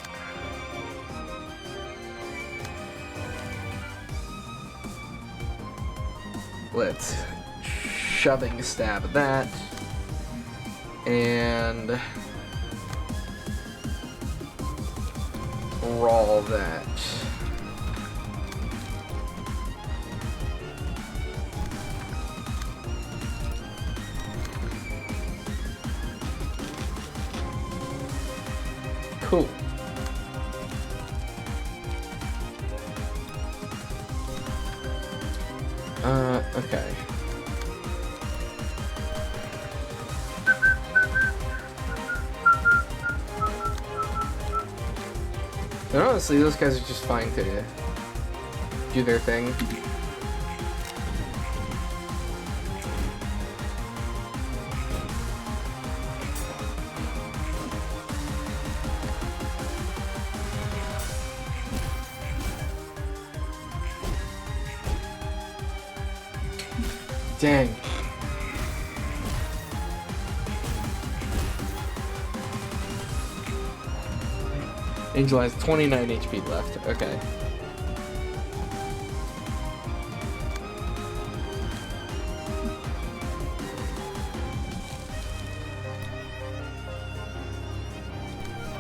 Let's shoving stab at that. And brawl that. Cool. Okay. And honestly, those guys are just fine to do their thing. Dang. Angel has 29 HP left. Okay.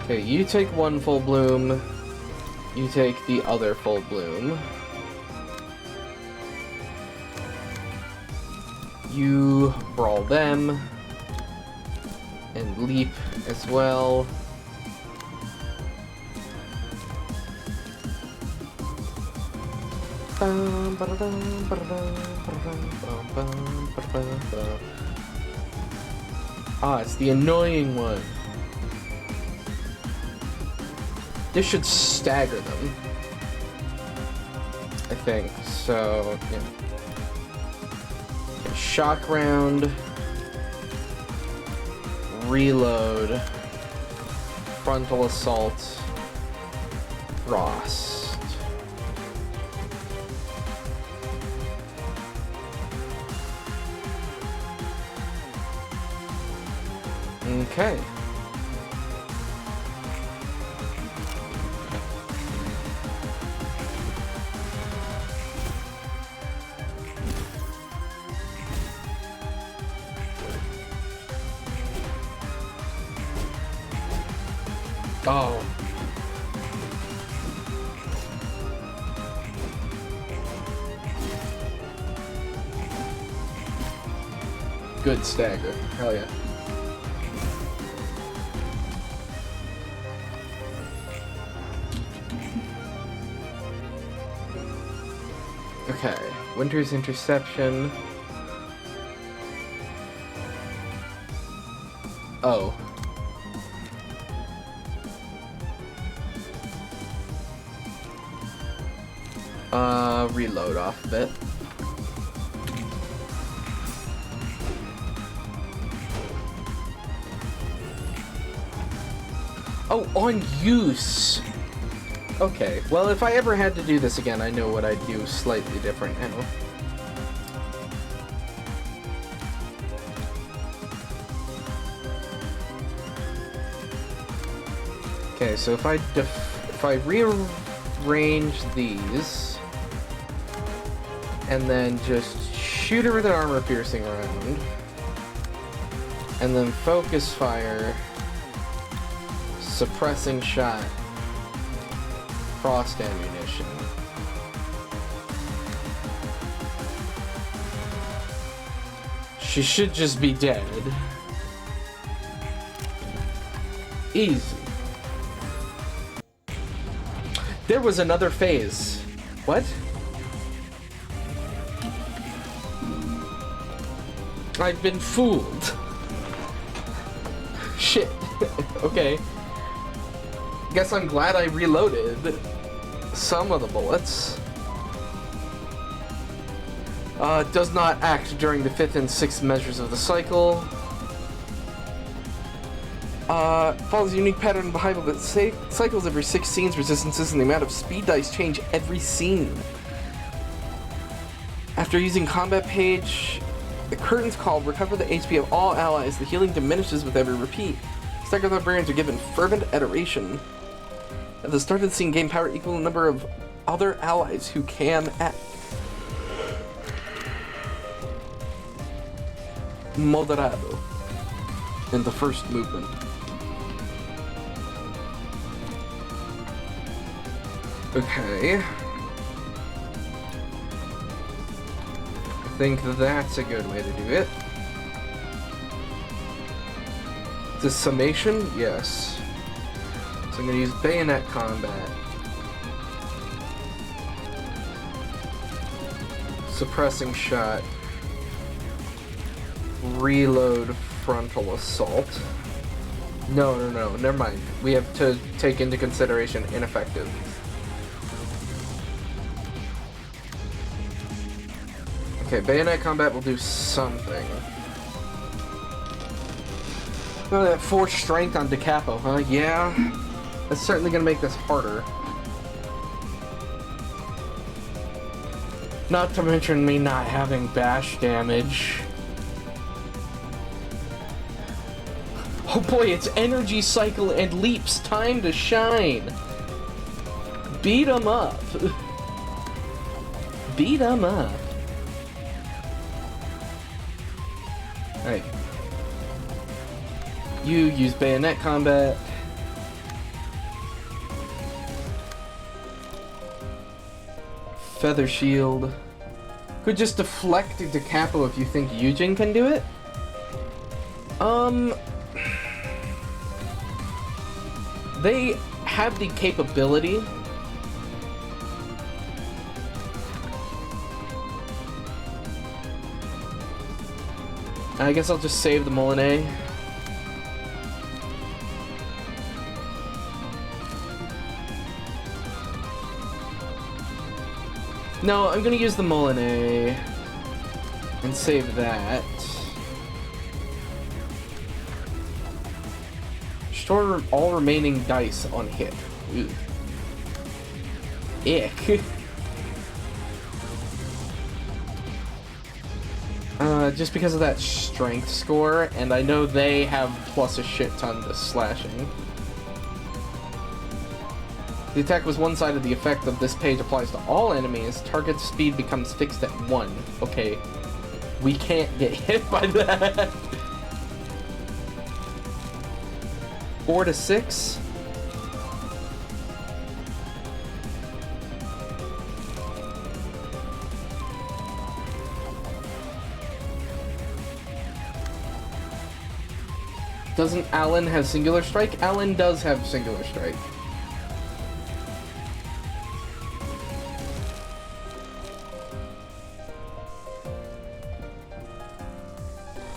Okay, you take one full bloom. You take the other full bloom. You brawl them. And leap as well. Ah, it's the annoying one. This should stagger them, I think. So, yeah. Okay, shock round, reload, frontal assault, frost. Okay. Oh. Good stagger. Hell yeah. Okay. Winter's Interception. Oh. Reload off of it. Oh, on use! Okay, well, if I ever had to do this again, I know what I'd do slightly different now. Okay, so if I rearrange these, and then just shoot her with an armor-piercing round, and then focus fire, suppressing shot, frost ammunition. She should just be dead. Easy. There was another phase. What? I've been fooled. Shit. Okay. Guess I'm glad I reloaded some of the bullets. Does not act during the 5th and 6th measures of the cycle. Follows a unique pattern behind it. Cycles every 6 scenes, resistances, and the amount of speed dice change every scene. After using combat page, the curtain's called recover the HP of all allies. The healing diminishes with every repeat. Stagger librarians are given fervent adoration. At the start of the scene, gain power equal to the number of other allies who can act. Moderado in the first movement. Okay. I think that's a good way to do it. The summation? Yes. So I'm going to use bayonet combat. Suppressing shot. Reload frontal assault. No, never mind. We have to take into consideration ineffective. Okay, bayonet combat will do something. Oh, that 4 strength on Decapo, huh? Yeah. That's certainly gonna make this harder. Not to mention me not having bash damage. Oh boy, it's energy cycle and leaps. Time to shine. Beat 'em up. Beat 'em up. Alright. You use bayonet combat. Feather shield. Could just deflect to Capo if you think Yujin can do it. They have the capability I guess I'll just save the Molinet. No, I'm gonna use the Molinet and save that. Store all remaining dice on hit. Ooh. Ick. Just because of that strength score, and I know they have plus a shit ton to slashing. The attack was one-sided. The effect of this page applies to all enemies. Target speed becomes fixed at 1. Okay. We can't get hit by that. 4 to 6. Doesn't Alan have singular strike? Alan does have singular strike.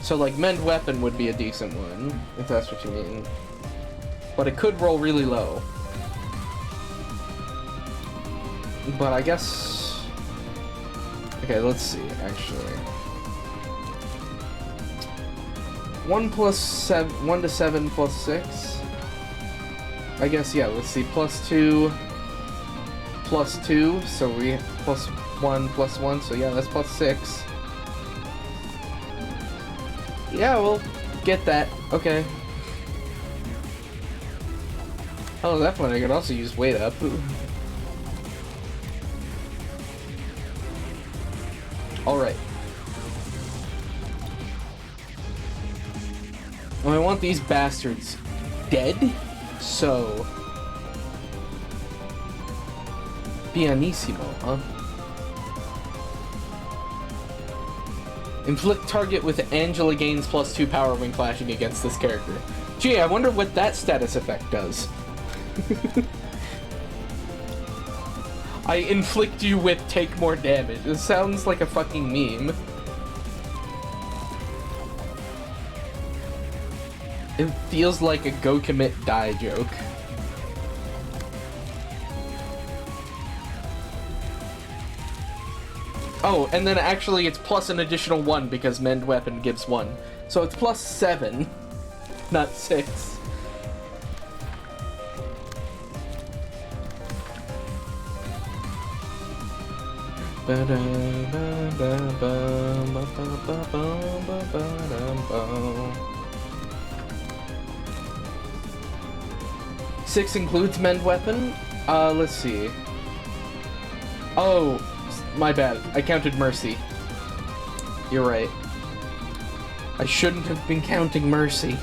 So, like, mend weapon would be a decent one, if that's what you mean. But it could roll really low. But I guess... Okay, let's see, actually. 1 to 7 plus 6. I guess, yeah, let's see, plus 2, so we plus 1, so yeah, that's plus 6. Yeah, we'll get that. Okay. Oh, that point I could also use weight up. Alright. Well, I want these bastards dead, so... Pianissimo, huh? Inflict target with Angela gains plus 2 power when clashing against this character. Gee, I wonder what that status effect does. I inflict you with take more damage. It sounds like a fucking meme. It feels like a go commit die joke. Oh, and then actually it's plus an additional 1 because mend weapon gives 1. So it's plus 7, not 6. Six includes mend weapon? Let's see. Oh, my bad. I counted mercy. You're right. I shouldn't have been counting mercy.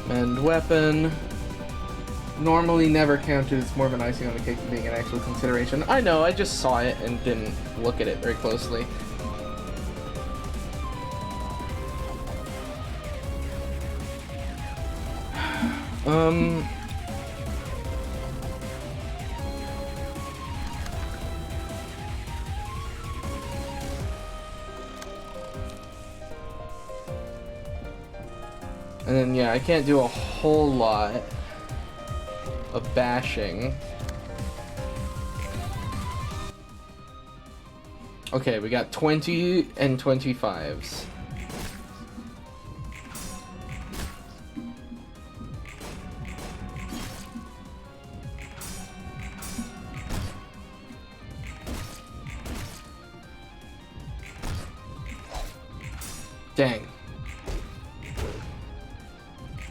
And weapon. Normally never counted, it's more of an icing on the cake than being an actual consideration. I know, I just saw it and didn't look at it very closely. And then, yeah, I can't do a whole lot of bashing. Okay, we got 20 and 25s. Dang.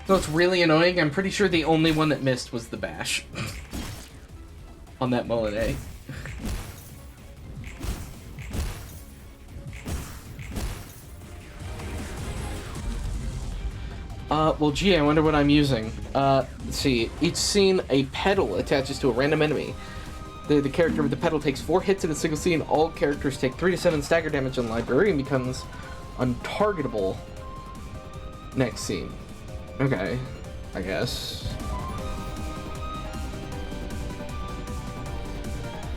So it's really annoying. I'm pretty sure the only one that missed was the bash. On that Molinet. Well, gee, I wonder what I'm using. Let's see. Each scene, a pedal attaches to a random enemy. The character with the pedal takes 4 hits in a single scene. All characters take 3 to 7 stagger damage, and the librarian becomes untargetable next scene. Okay, I guess.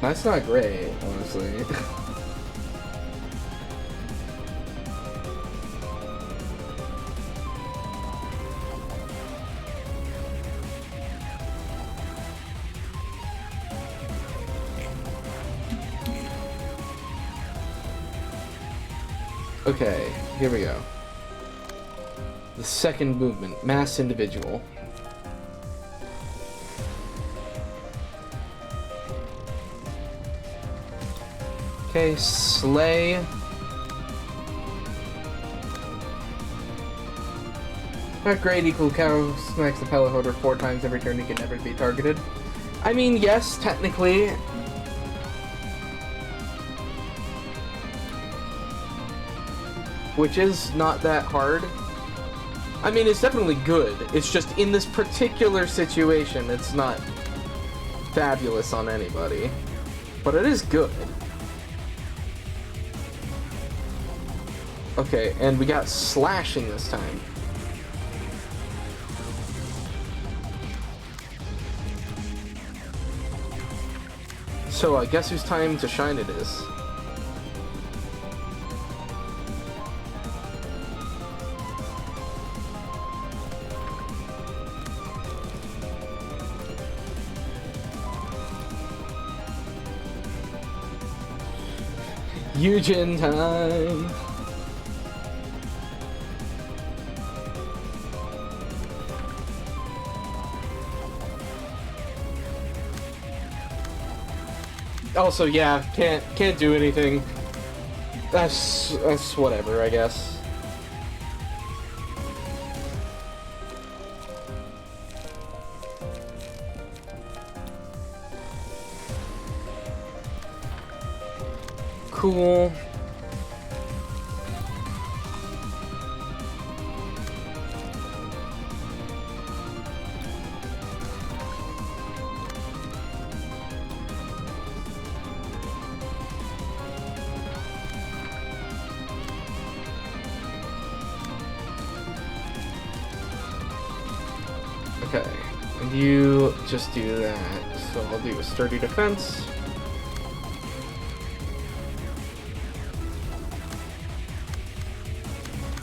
That's not great, honestly. Okay, here we go. The second movement, mass individual. Okay, slay. Not great, equal cow smacks the pellet holder 4 times every turn, he can never be targeted. I mean, yes, technically. Which is not that hard. I mean, it's definitely good. It's just in this particular situation, it's not fabulous on anybody. But it is good. Okay, and we got slashing this time. So I guess whose time to shine it is. Eugen time! Also, yeah, can't do anything. That's whatever, I guess. Cool. Okay, and you just do that. So I'll do a sturdy defense.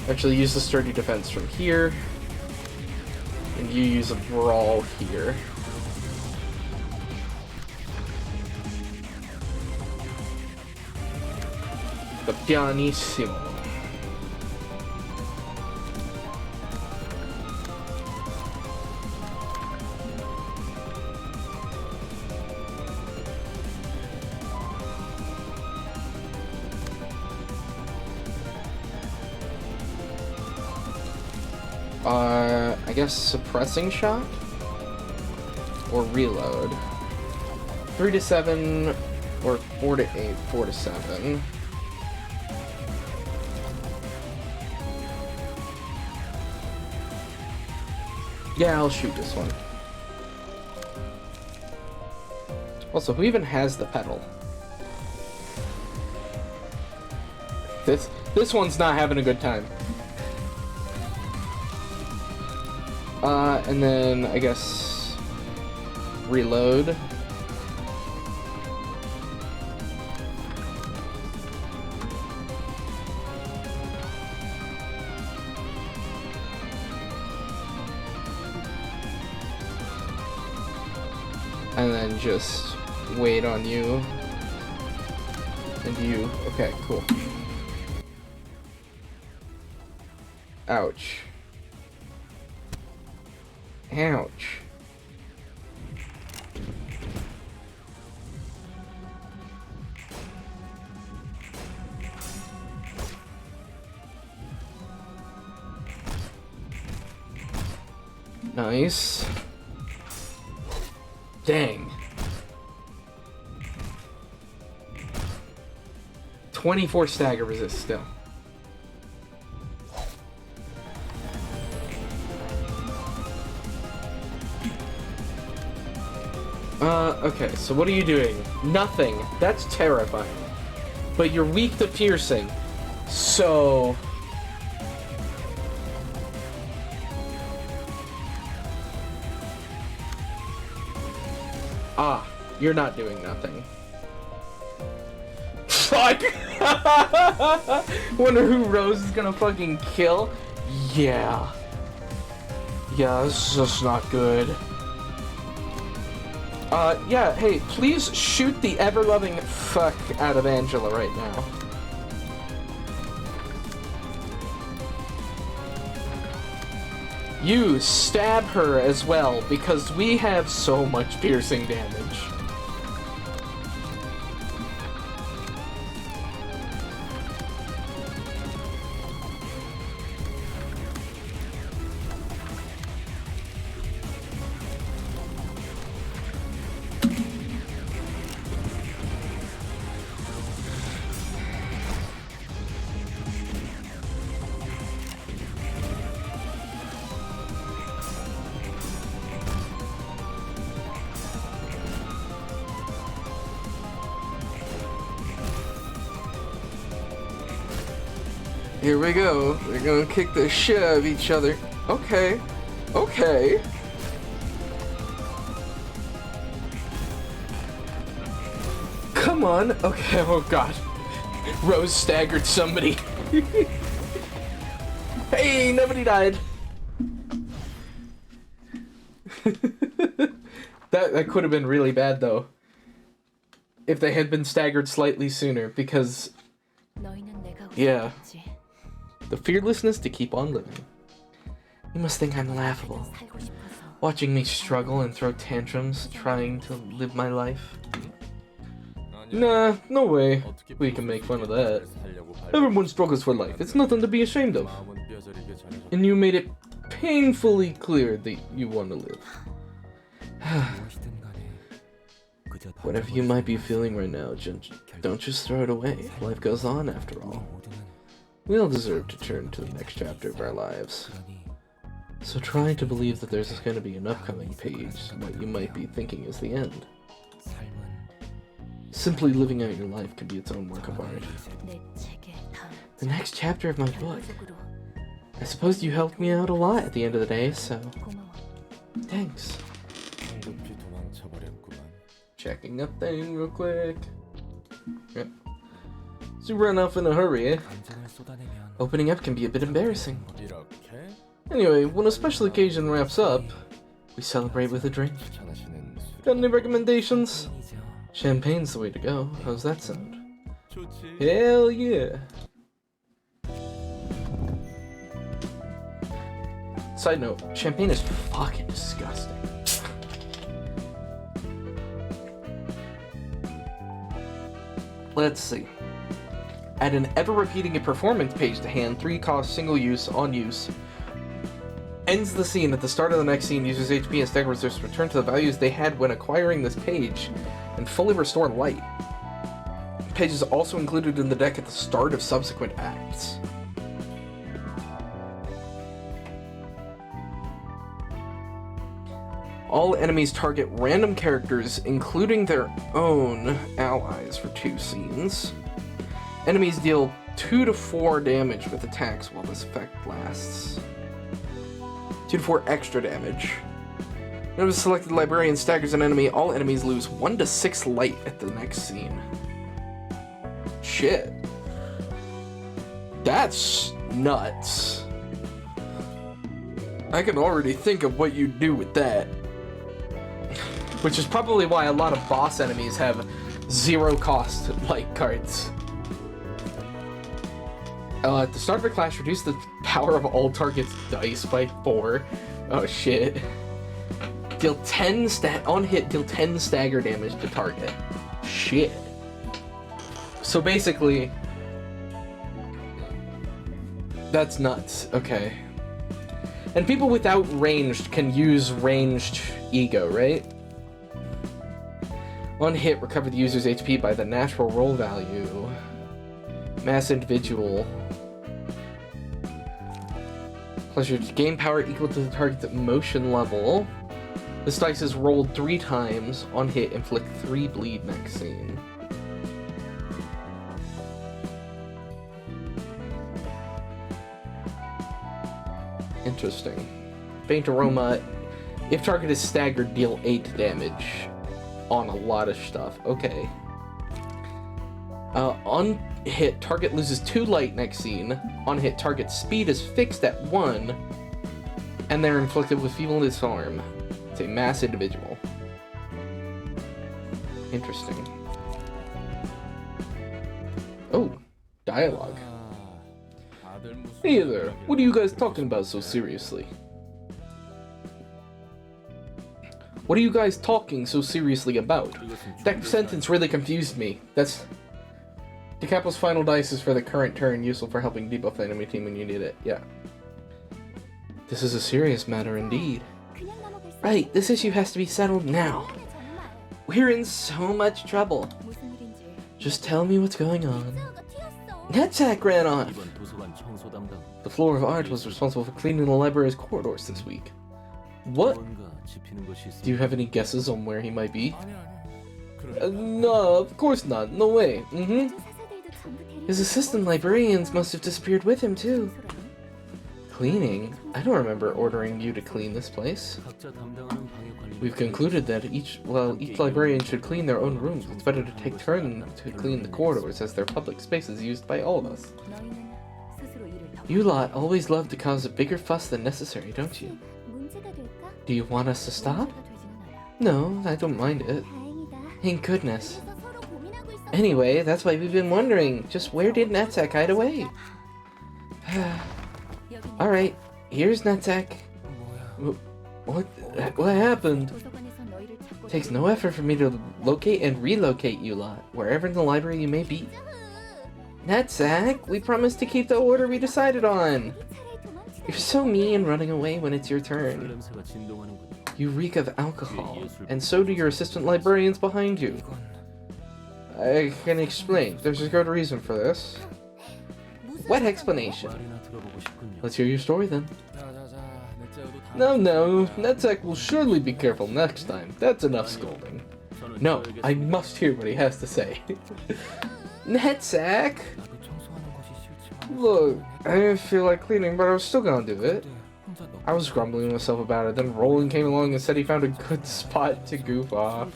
Actually, use the sturdy defense from here. And you use a brawl here. The pianissimo. I guess suppressing shot? Or reload? 3 to 7, or 4 to 8, 4 to 7. Yeah, I'll shoot this one. Also, who even has the pedal? This one's not having a good time. And then, I guess, reload. And then just wait on you. And you. Okay, cool. Ouch. Ouch. Nice. Dang. 24 stagger resist still. Okay, so what are you doing? Nothing. That's terrifying. But you're weak to piercing. So... Ah, you're not doing nothing. Fuck! Wonder who Rose is gonna fucking kill? Yeah. Yeah, this is just not good. Yeah, hey, please shoot the ever-loving fuck out of Angela right now. You stab her as well, because we have so much piercing damage. Here we go. They're gonna kick the shit out of each other. Okay. Okay. Come on. Okay, oh god. Rose staggered somebody. Hey, nobody died. That could have been really bad though. If they had been staggered slightly sooner, because... Yeah. The fearlessness to keep on living. You must think I'm laughable. Watching me struggle and throw tantrums, trying to live my life. Nah, no way. We can make fun of that. Everyone struggles for life. It's nothing to be ashamed of. And you made it painfully clear that you want to live. Whatever you might be feeling right now, don't just throw it away. Life goes on after all. We all deserve to turn to the next chapter of our lives. So try to believe that there's going to be an upcoming page, what you might be thinking is the end. Simply living out your life can be its own work of art. The next chapter of my book. I suppose you helped me out a lot at the end of the day, so... Thanks. Checking up thing real quick. Yep. So you run off in a hurry, eh? Opening up can be a bit embarrassing. Anyway, when a special occasion wraps up, we celebrate with a drink. Got any recommendations? Champagne's the way to go. How's that sound? Hell yeah! Side note, champagne is fucking disgusting. Let's see. Add an ever-repeating performance page to hand, 3 cost, single use, on use. Ends the scene. At the start of the next scene, users' HP and stagger reserves return to the values they had when acquiring this page, and fully restore light. The page is also included in the deck at the start of subsequent acts. All enemies target random characters, including their own allies, for 2 scenes. Enemies deal 2 to 4 damage with attacks while this effect lasts. 2 to 4 extra damage. Whenever the selected librarian staggers an enemy, all enemies lose 1 to 6 light at the next scene. Shit. That's nuts. I can already think of what you'd do with that. Which is probably why a lot of boss enemies have 0 cost light cards. At the start of a clash, reduce the power of all targets' dice by 4. Oh shit. Deal 10 on hit, deal 10 stagger damage to target. Shit. So basically, that's nuts. Okay. And people without ranged can use ranged ego, right? On hit, recover the user's HP by the natural roll value. Mass individual. Plus your gain power equal to the target's motion level. This dice is rolled 3 times. On hit, inflict 3 bleed next scene. Interesting. Faint aroma. If target is staggered, deal 8 damage on a lot of stuff. Okay. On hit, target loses 2 light next scene. On hit, target speed is fixed at 1. And they're inflicted with feeble disarm. It's a mass individual. Interesting. Oh, dialogue. Hey there, what are you guys talking about so seriously? What are you guys talking so seriously about? That sentence really confused me. That's... DeCapo's final dice is for the current turn, useful for helping debuff the enemy team when you need it. Yeah. This is a serious matter indeed. Right, this issue has to be settled now. We're in so much trouble. Just tell me what's going on. Netzak ran off! The floor of art was responsible for cleaning the library's corridors this week. What? Do you have any guesses on where he might be? No, of course not. No way. His assistant librarians must have disappeared with him, too. Cleaning? I don't remember ordering you to clean this place. We've concluded that each librarian should clean their own rooms. It's better to take turns to clean the corridors as they're public spaces used by all of us. You lot always love to cause a bigger fuss than necessary, don't you? Do you want us to stop? No, I don't mind it. Thank goodness. Anyway, that's why we've been wondering, just where did Netzak hide away? Alright, here's Netzak. What happened? It takes no effort for me to locate and relocate you lot, wherever in the library you may be. Netzak, we promised to keep the order we decided on. You're so mean running away when it's your turn. You reek of alcohol, and so do your assistant librarians behind you. I can explain. There's a good reason for this. What explanation? Let's hear your story then. No, Netzak will surely be careful next time. That's enough scolding. No, I must hear what he has to say. Netzak! Look, I didn't feel like cleaning, but I was still gonna do it. I was grumbling to myself about it, then Roland came along and said he found a good spot to goof off.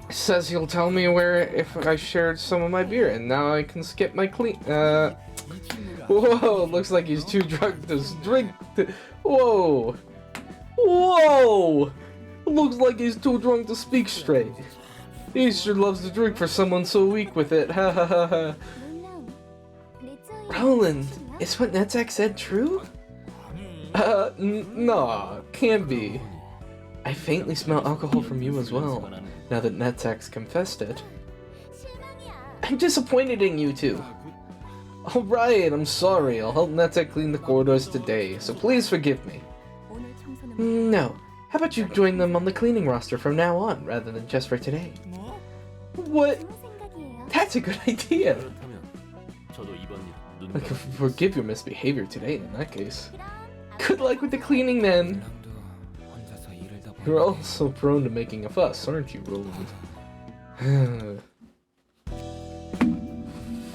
Says he'll tell me where if I shared some of my beer, and now I can skip my Whoa, looks like he's too drunk to drink. Whoa! Whoa! Looks like he's too drunk to speak straight. He sure loves to drink for someone so weak with it. Ha ha ha ha. Roland, is what Netzak said true? Nah, can't be. I faintly smell alcohol from you as well, now that Netzak's confessed it. I'm disappointed in you two. Alright, I'm sorry. I'll help Netzak clean the corridors today, so please forgive me. No. How about you join them on the cleaning roster from now on, rather than just for today? What? That's a good idea! I can forgive your misbehavior today, in that case. Good luck with the cleaning, then! You're also prone to making a fuss, aren't you, Roland?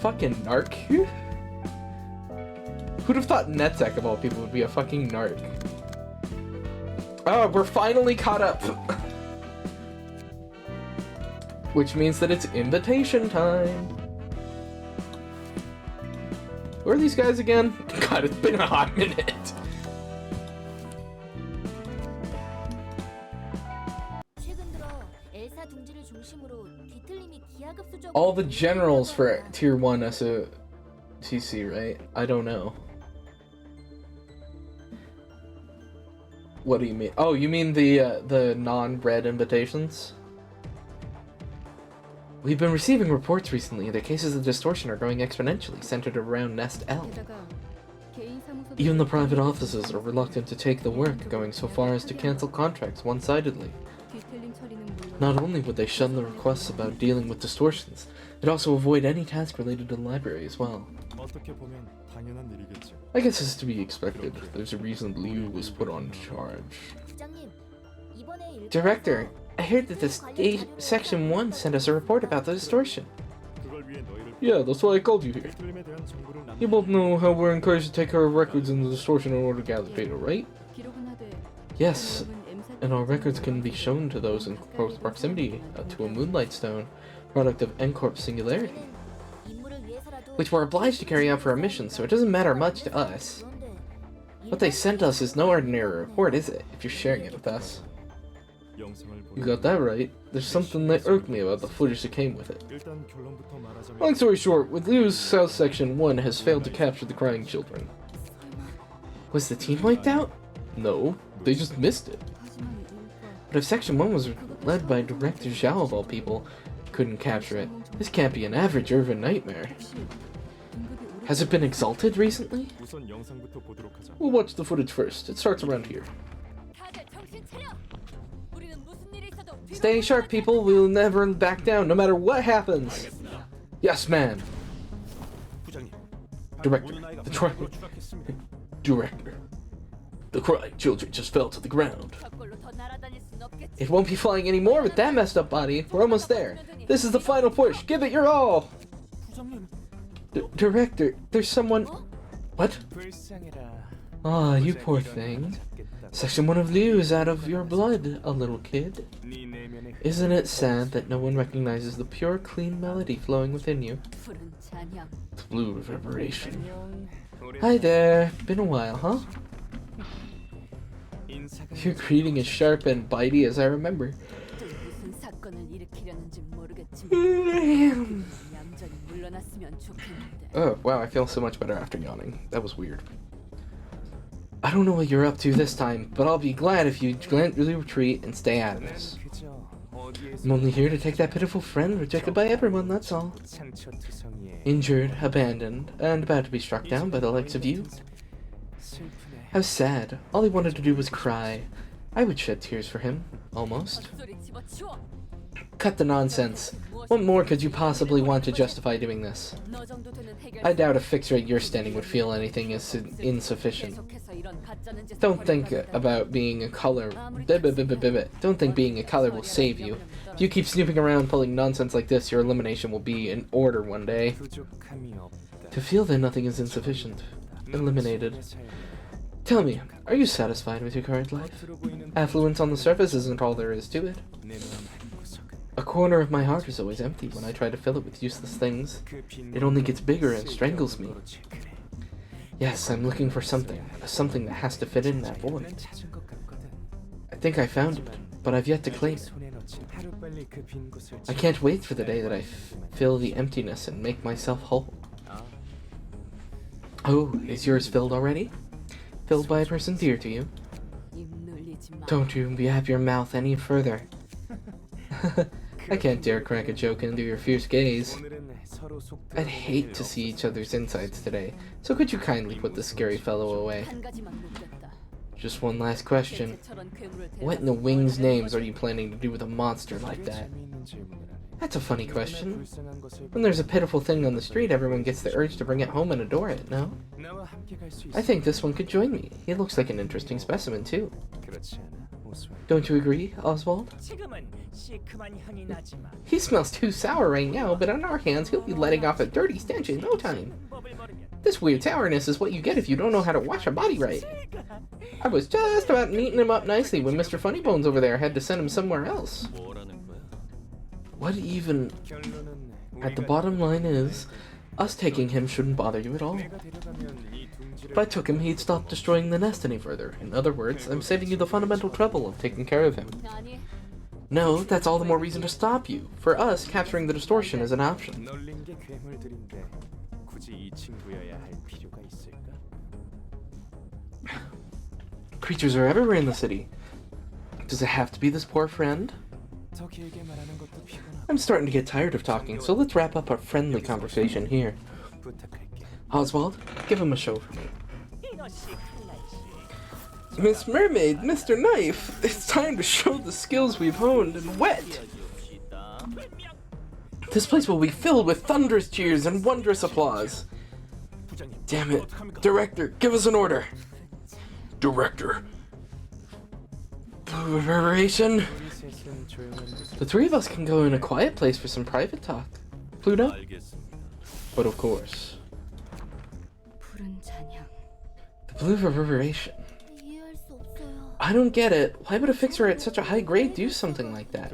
Fucking narc. Who'd have thought Netzak of all people would be a fucking narc? Oh, we're finally caught up! Which means that it's invitation time! Who are these guys again? God, it's been a hot minute! All the generals for Tier 1 SOTC, right? I don't know. What do you mean? Oh, you mean the non-red invitations? We've been receiving reports recently that cases of distortion are growing exponentially, centered around Nest L. Even the private offices are reluctant to take the work, going so far as to cancel contracts one-sidedly. Not only would they shun the requests about dealing with distortions, they'd also avoid any task related to the library as well. I guess it's to be expected. There's a reason Liu was put on charge. Director, I heard that Section 1 sent us a report about the distortion. Yeah, that's why I called you here. You both know how we're encouraged to take care of records in the distortion in order to gather data, right? Yes, and our records can be shown to those in close proximity to a moonlight stone, product of N-Corp singularity, which we're obliged to carry out for our mission, so it doesn't matter much to us. What they sent us is no ordinary report, is it, if you're sharing it with us? You got that right. There's something that irked me about the footage that came with it. Long story short, with Liu's South Section 1 has failed to capture the crying children. Was the team wiped out? No, they just missed it. But if Section 1 was led by Director Zhao of all people, couldn't capture it, this can't be an average urban nightmare. Has it been exalted recently? We'll watch the footage first. It starts around here. Stay sharp, people. We'll never back down, no matter what happens. Yes, ma'am. Director. Director. The crying children just fell to the ground. It won't be flying anymore with that messed up body. We're almost there. This is the final push. Give it your all. Director, there's someone... What? Ah, you poor thing. Section 1 of Liu is out of your blood, a little kid. Isn't it sad that no one recognizes the pure, clean melody flowing within you? The blue reverberation. Hi there. Been a while, huh? Your greeting is sharp and bitey as I remember. Oh, wow, I feel so much better after yawning. That was weird. I don't know what you're up to this time, but I'll be glad if you gently retreat and stay out of this. I'm only here to take that pitiful friend rejected by everyone, that's all. Injured, abandoned, and about to be struck down by the likes of you. How sad. All he wanted to do was cry. I would shed tears for him, almost. Cut the nonsense. What more could you possibly want to justify doing this? I doubt a fixer your standing would feel anything is insufficient. Don't think about being a color. Don't think being a color will save you. If you keep snooping around pulling nonsense like this, your elimination will be in order one day. To feel that nothing is insufficient. Eliminated. Tell me, are you satisfied with your current life? Affluence on the surface isn't all there is to it. A corner of my heart is always empty when I try to fill it with useless things. It only gets bigger and strangles me. Yes, I'm looking for something that has to fit in that void. I think I found it, but I've yet to claim it. I can't wait for the day that I fill the emptiness and make myself whole. Oh, is yours filled already? Filled by a person dear to you? Don't you yap your mouth any further. I can't dare crack a joke into your fierce gaze. I'd hate to see each other's insides today, so could you kindly put this scary fellow away? Just one last question. What in the wing's names are you planning to do with a monster like that? That's a funny question. When there's a pitiful thing on the street, everyone gets the urge to bring it home and adore it, no? I think this one could join me. He looks like an interesting specimen, too. Don't you agree, Oswald? He smells too sour right now, but on our hands, he'll be letting off a dirty stench in no time. This weird sourness is what you get if you don't know how to wash a body right. I was just about neating him up nicely when Mr. Funnybones over there had to send him somewhere else. What even... At the bottom line is, us taking him shouldn't bother you at all. If I took him, he'd stop destroying the nest any further. In other words, I'm saving you the fundamental trouble of taking care of him. No, that's all the more reason to stop you. For us, capturing the distortion is an option. Creatures are everywhere in the city. Does it have to be this poor friend? I'm starting to get tired of talking, so let's wrap up our friendly conversation here. Oswald, give him a show for me. Miss Mermaid, Mr. Knife, it's time to show the skills we've honed and wet. This place will be filled with thunderous cheers and wondrous applause. Damn it. Director, give us an order. Director. Reverberation? The three of us can go in a quiet place for some private talk. Pluto? But of course. The blue reverberation. 이해할 수 없어요. I don't get it. Why would a fixer at such a high grade do something like that?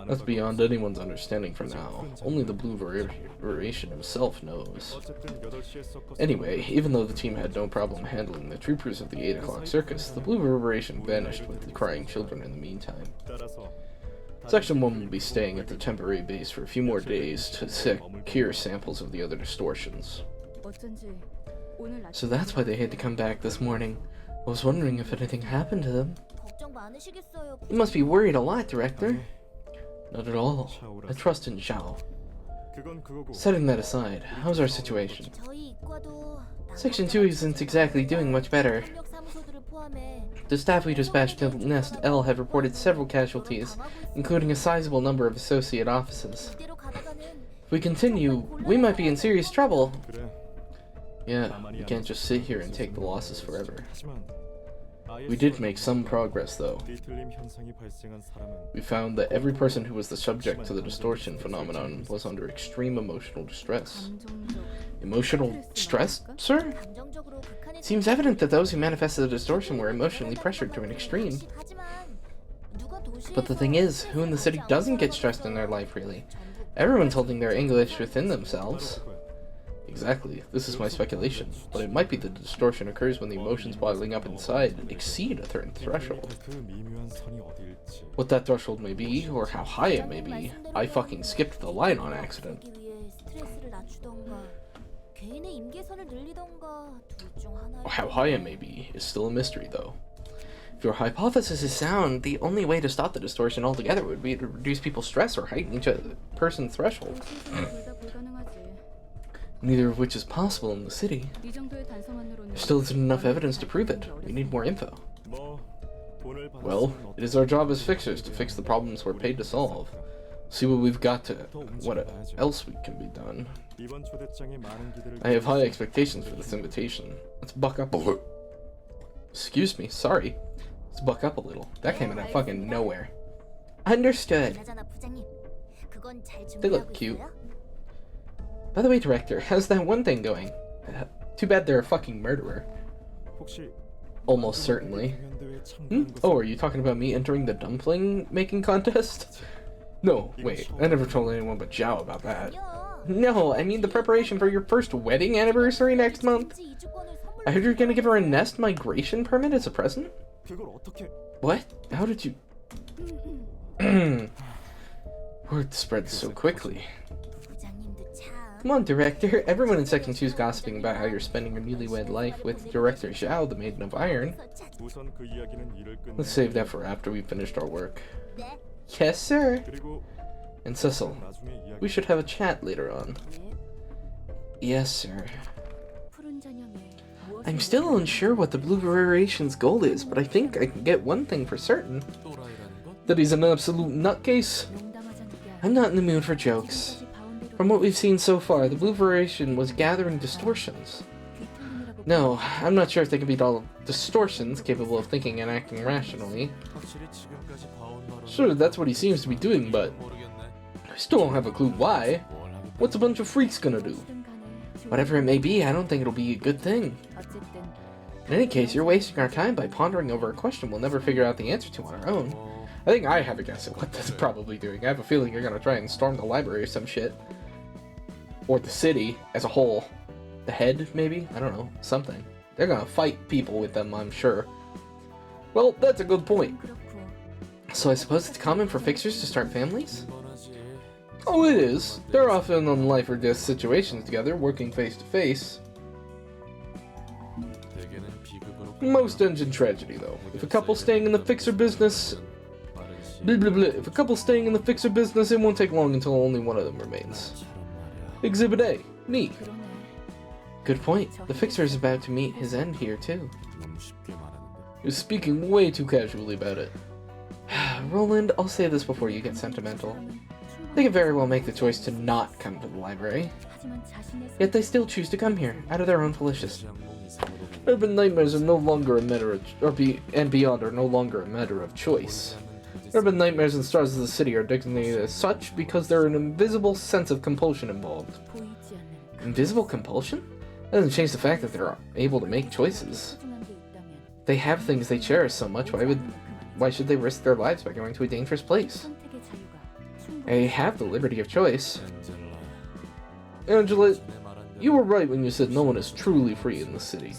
That's beyond anyone's understanding for now. Only the blue reverberation himself knows. Anyway, even though the team had no problem handling the troopers of the 8 o'clock circus, the blue reverberation vanished with the crying children in the meantime. Section 1 will be staying at the temporary base for a few more days to secure samples of the other distortions. So that's why they had to come back this morning. I was wondering if anything happened to them. 걱정 많으시겠어요. You must be worried a lot, Director. Not at all. I trust in Zhao. Setting that aside, how's our situation? 저희 이과도 Section 2 isn't exactly doing much better. 협력 사무소들을 포함해 The staff we dispatched to Nest L have reported several casualties, including a sizable number of associate offices. 이대로 가다가는 If we continue, we might be in serious trouble. Yeah, we can't just sit here and take the losses forever. We did make some progress, though. We found that every person who was the subject to the distortion phenomenon was under extreme emotional distress. Emotional stress, sir? 감정적으로 극한의 It seems evident that those who manifested the distortion were emotionally pressured to an extreme. 하지만 누가 도시에서 But the thing is, who in the city doesn't get stressed in their life, really? Everyone's holding their English within themselves. Exactly, this is my speculation, but it might be that the distortion occurs when the emotions boiling up inside exceed a certain threshold. What that threshold may be, or how high it may be, I fucking skipped the line on accident. 하기 위해 스트레스를 낮추던가 개인의 임계선을 늘리던가 둘 중 하나일 How high it may be is still a mystery, though. If your hypothesis is sound, the only way to stop the distortion altogether would be to reduce people's stress or heighten each person's threshold. Neither of which is possible in the city. There still isn't enough evidence to prove it. We need more info. Well, it is our job as fixers to fix the problems we're paid to solve. See what we've got to... what else we can be done. I have high expectations for this invitation. Let's buck up a little. Excuse me, sorry. Let's buck up a little. That came out of fucking nowhere. Understood. 그나저나 부장님 그건 잘 They look 준비하고 cute. 있어요? By the way, Director, how's that one thing going? Too bad they're a fucking murderer. Almost certainly. Oh, are you talking about me entering the dumpling making contest? No, wait, I never told anyone but Zhao about that. No, I mean the preparation for your first wedding anniversary next month. I heard you're gonna give her a Nest migration permit as a present? What? How did you... Word spread so quickly. 부장님도 참 Come on, Director. Everyone in Section 2 is gossiping about how you're spending your newlywed life with Director Zhao, the Maiden of Iron. Let's save that for after we've finished our work. 네. Yes, sir. And Cecil, we should have a chat later on. Yes, sir. I'm still unsure what the Blue Revereration's goal is, but I think I can get one thing for certain. That he's an absolute nutcase. I'm not in the mood for jokes. From what we've seen so far, the Blue Reverberation was gathering distortions. No, I'm not sure if they can beat all distortions capable of thinking and acting rationally. Sure, that's what he seems to be doing, but I still don't have a clue why. What's a bunch of freaks gonna do? Whatever it may be, I don't think it'll be a good thing. In any case, you're wasting our time by pondering over a question we'll never figure out the answer to on our own. I think I have a guess at what that's probably doing. I have a feeling you're gonna try and storm the library or some shit. Or the city as a whole. The head, maybe? I don't know. Something. They're gonna fight people with them, I'm sure. Well, that's a good point. So I suppose it's common for fixers to start families? Oh, it is. They're often in life or death situations together, working face to face. Most ends in tragedy, though. If a couple staying in the fixer business... Blah, blah, blah. If a couple staying in the fixer business, it won't take long until only one of them remains. Exhibit A. Me. Good point. The fixer is about to meet his end here, too. You're speaking way too casually about it. Roland, I'll say this before you get sentimental. They could very well make the choice to not come to the library. Yet they still choose to come here, out of their own volition. Urban nightmares are no longer a matter of, and beyond are no longer a matter of choice. Urban nightmares and stars of the city are designated as such because there are an invisible sense of compulsion involved. Invisible compulsion? That doesn't change the fact that they're able to make choices. They have things they cherish so much, why should they risk their lives by going to a dangerous place? They have the liberty of choice. Angela, you were right when you said no one is truly free in the city.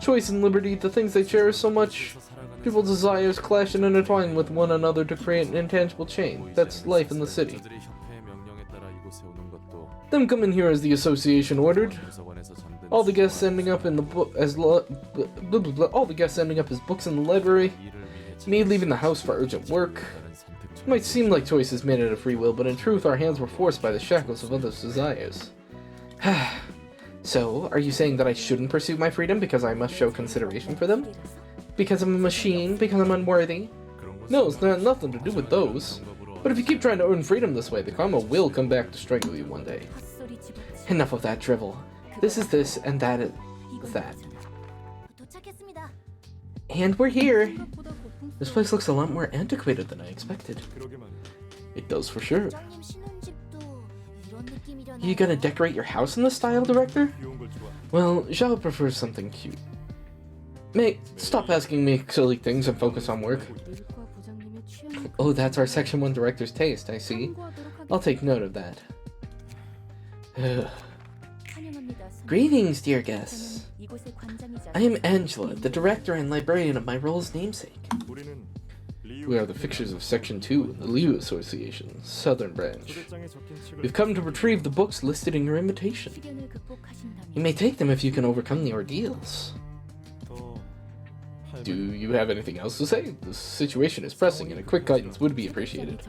Choice and liberty, the things they cherish so much, people's desires clash and intertwine with one another to create an intangible chain. That's life in the city. Them coming here as the association ordered. All the guests ending up in the all the guests ending up as books in the library. Me leaving the house for urgent work. It might seem like choices made out of free will, but in truth our hands were forced by the shackles of others' desires. So, are you saying that I shouldn't pursue my freedom because I must show consideration for them? Because I'm a machine? Because I'm unworthy? No, it's not nothing to do with those. But if you keep trying to earn freedom this way, the karma will come back to strangle you one day. Enough of that drivel. This is this, and that is that. And we're here! This place looks a lot more antiquated than I expected. It does for sure. You gonna decorate your house in this style, Director? Well, Zhao prefers something cute. Mate, stop asking me silly things and focus on work. Oh, that's our Section 1 Director's taste, I see. I'll take note of that. Greetings, dear guests. I am Angela, the Director and Librarian of my role's namesake. We are the fixtures of Section 2 in the Liu Association, Southern Branch. We've come to retrieve the books listed in your invitation. You may take them if you can overcome the ordeals. Do you have anything else to say? The situation is pressing and a quick guidance would be appreciated.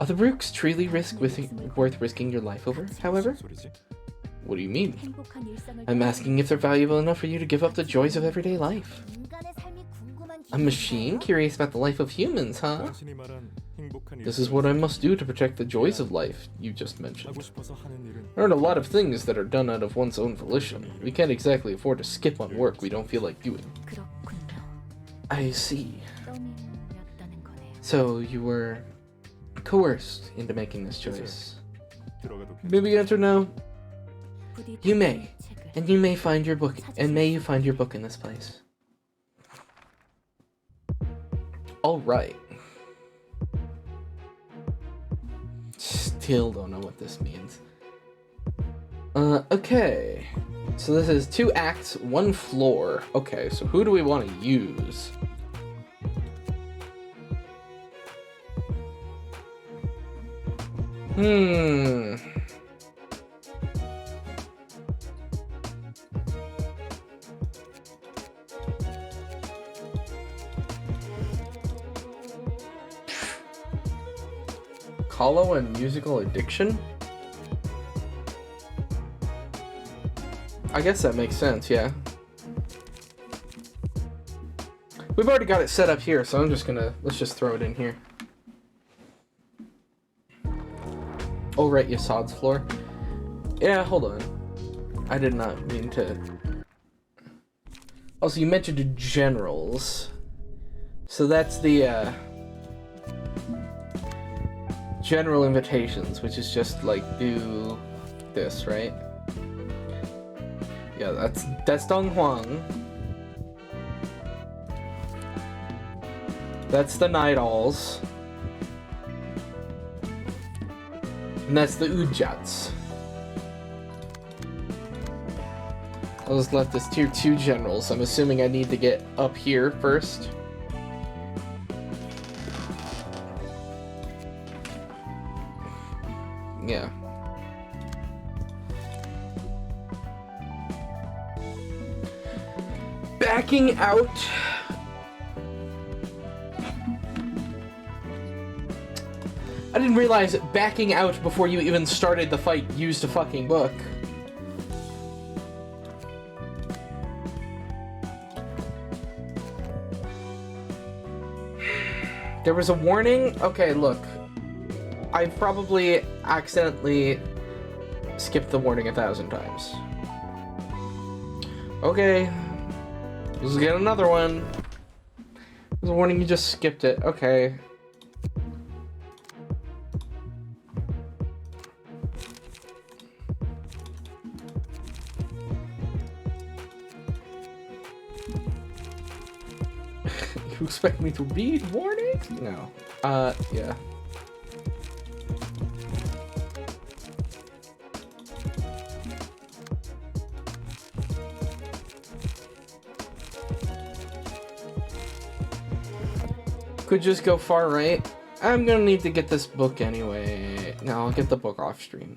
Are the rooks truly worth risking your life over, however? What do you mean? I'm asking if they're valuable enough for you to give up the joys of everyday life. A machine curious about the life of humans, huh? This is what I must do to protect the joys of life you just mentioned. There aren't a lot of things that are done out of one's own volition. We can't exactly afford to skip on work we don't feel like doing. I see. So you were coerced into making this choice. May we enter now? You may. And you may find your book, and may you find your book in this place. Alright. Still don't know what this means. Okay. So this is 2 acts, 1 floor. Okay, so who do we want to use? Hollow and musical addiction? I guess that makes sense, yeah. We've already got it set up here, so I'm just gonna, let's just throw it in here. Oh, right, Yasad's floor. Yeah, hold on. I did not mean to. Also, you mentioned generals. So that's the, general invitations, which is just like do this, right? Yeah, that's Dong Huang. That's the Night Owls. And that's the Ujats. I'll just let this tier 2 generals. I'm assuming I need to get up here first. Yeah. Backing out. I didn't realize backing out before you even started the fight used a fucking book. There was a warning? Okay, look. I probably accidentally skip the warning 1,000 times. Okay. Let's get another one. There's a warning, you just skipped it. Okay. You expect me to read warnings? No. Yeah. Could just go far right. I'm gonna need to get this book anyway. No, I'll get the book off stream.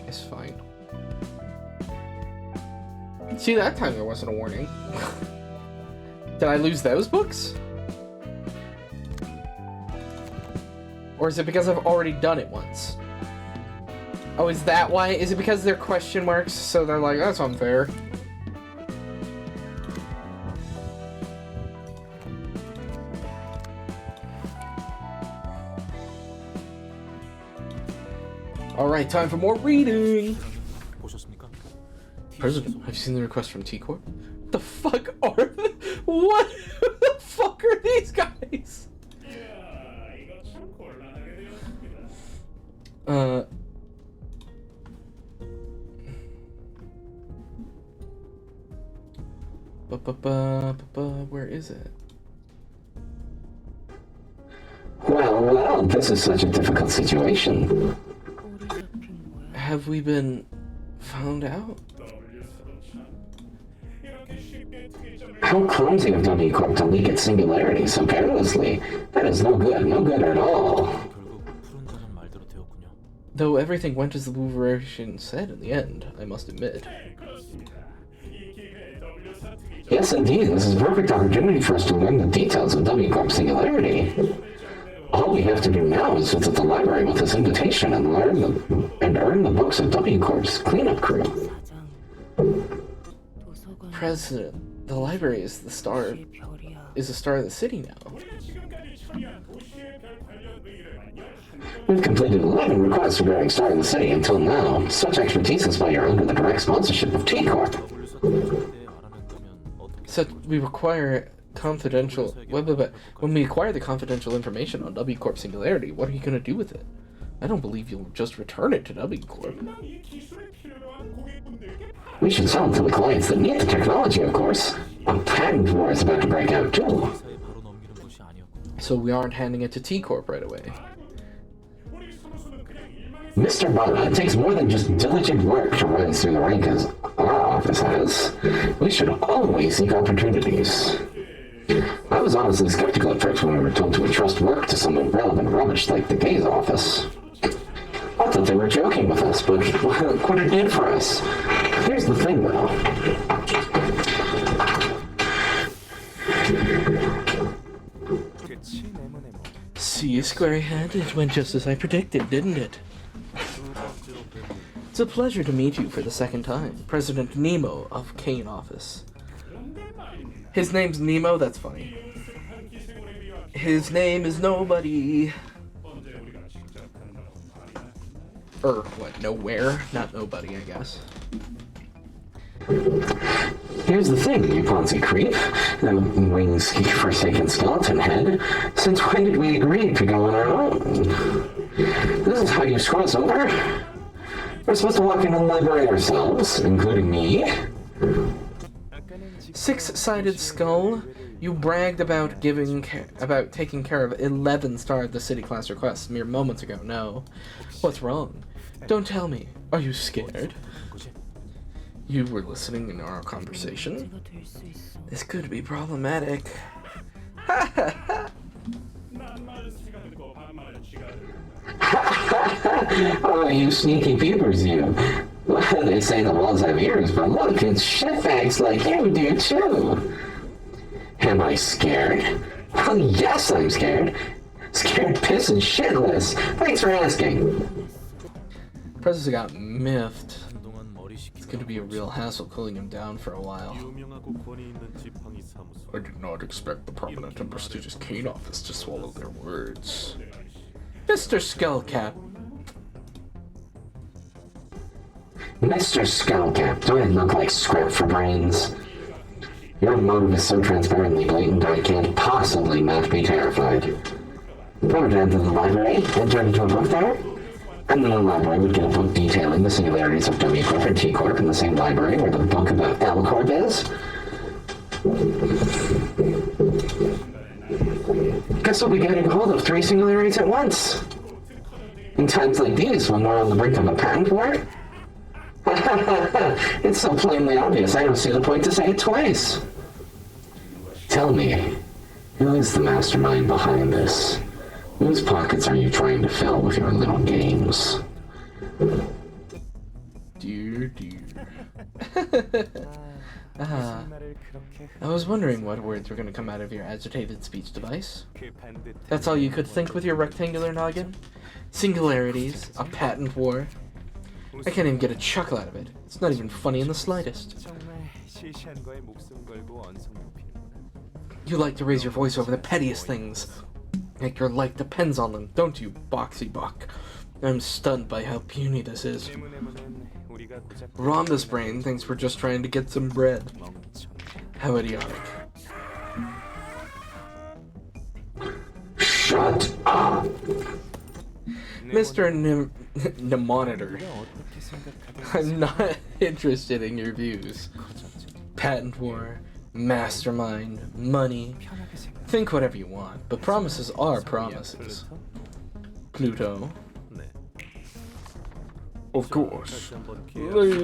It's fine. See, that time there wasn't a warning. Did I lose those books? Or is it because I've already done it once? Oh, is that why? Is it because they're question marks, so they're like, that's unfair? Alright, time for more reading! President, have you seen the request from T-Corp? What the fuck are they? What? Who the fuck are these guys? Where is it? Well, this is such a difficult situation. Have we been found out? How clumsy of W Corp to leak its singularity so carelessly. That is no good at all. Though everything went as the Liberation said in the end, I must admit. Yes, indeed, this is a perfect opportunity for us to learn the details of W Corp's singularity. All we have to do now is visit the library with this invitation and earn the books of W Corp's cleanup crew. President, the library is the star of the city now. We've completed 11 requests regarding Star of the City until now. Such expertise is why you're under the direct sponsorship of T-Corp. So we require confidential... When we acquire the confidential information on W Corp Singularity, what are you going to do with it? I don't believe you'll just return it to W Corp. We should sell it to the clients that need the technology, of course. A patent war is about to break out, too. So we aren't handing it to T-Corp right away. Mr. Bana, it takes more than just diligent work to rise through the rank as our office has. We should always seek opportunities. I was honestly skeptical at first when we were told to entrust work to some irrelevant rubbish like the Gaze office. I thought they were joking with us, but look what it did for us. Here's the thing, though. See, Square Head, it went just as I predicted, didn't it? It's a pleasure to meet you for the second time. President Nemo of Kane Office. His name's Nemo? That's funny. His name is Nobody. Or, what, nowhere? Not nobody, I guess. Here's the thing, you Ponzi creep. The wings forsaken skeleton head. Since when did we agree to go on our own? This is how you screw us over? We're supposed to walk into the library ourselves, including me. Six-sided skull. You bragged about taking care of 11 Star of the City class requests mere moments ago. No. What's wrong? Don't tell me. Are you scared? You were listening in our conversation? This could be problematic. Ha ha ha! Oh, you sneaky peepers, you. Well, they say the walls have ears, but look, it's shitbags like you do, too. Am I scared? Well, yes, I'm scared. Scared piss and shitless. Thanks for asking. President got miffed. It's going to be a real hassle cooling him down for a while. I did not expect the prominent and prestigious Kane office to swallow their words. Mr. Skullcap. Mr. Skullcap, do I look like scrap for brains? Your motive is so transparently blatant I can't possibly not be terrified. Promoted to enter the library and turn into a book there? And then the library would get a book detailing the singularities of W Corp and T Corp in the same library where the book about L Corp is? Guess we'll be getting hold of 3 singularities at once. In times like these, when we're on the brink of a patent war? It's so plainly obvious I don't see the point to say it twice. Tell me, who is the mastermind behind this? Whose pockets are you trying to fill with your little games? Dear. I was wondering what words were going to come out of your agitated speech device. That's all you could think with your rectangular noggin? Singularities, a patent war. I can't even get a chuckle out of it. It's not even funny in the slightest. You like to raise your voice over the pettiest things. Like your life depends on them, don't you, Boxy Buck? I'm stunned by how puny this is. Rhonda's brain thinks we're just trying to get some bread. How idiotic. Shut up! Mr. Monitor, I'm not interested in your views. Patent war, mastermind, money. Think whatever you want, but promises are promises. Pluto. Of course.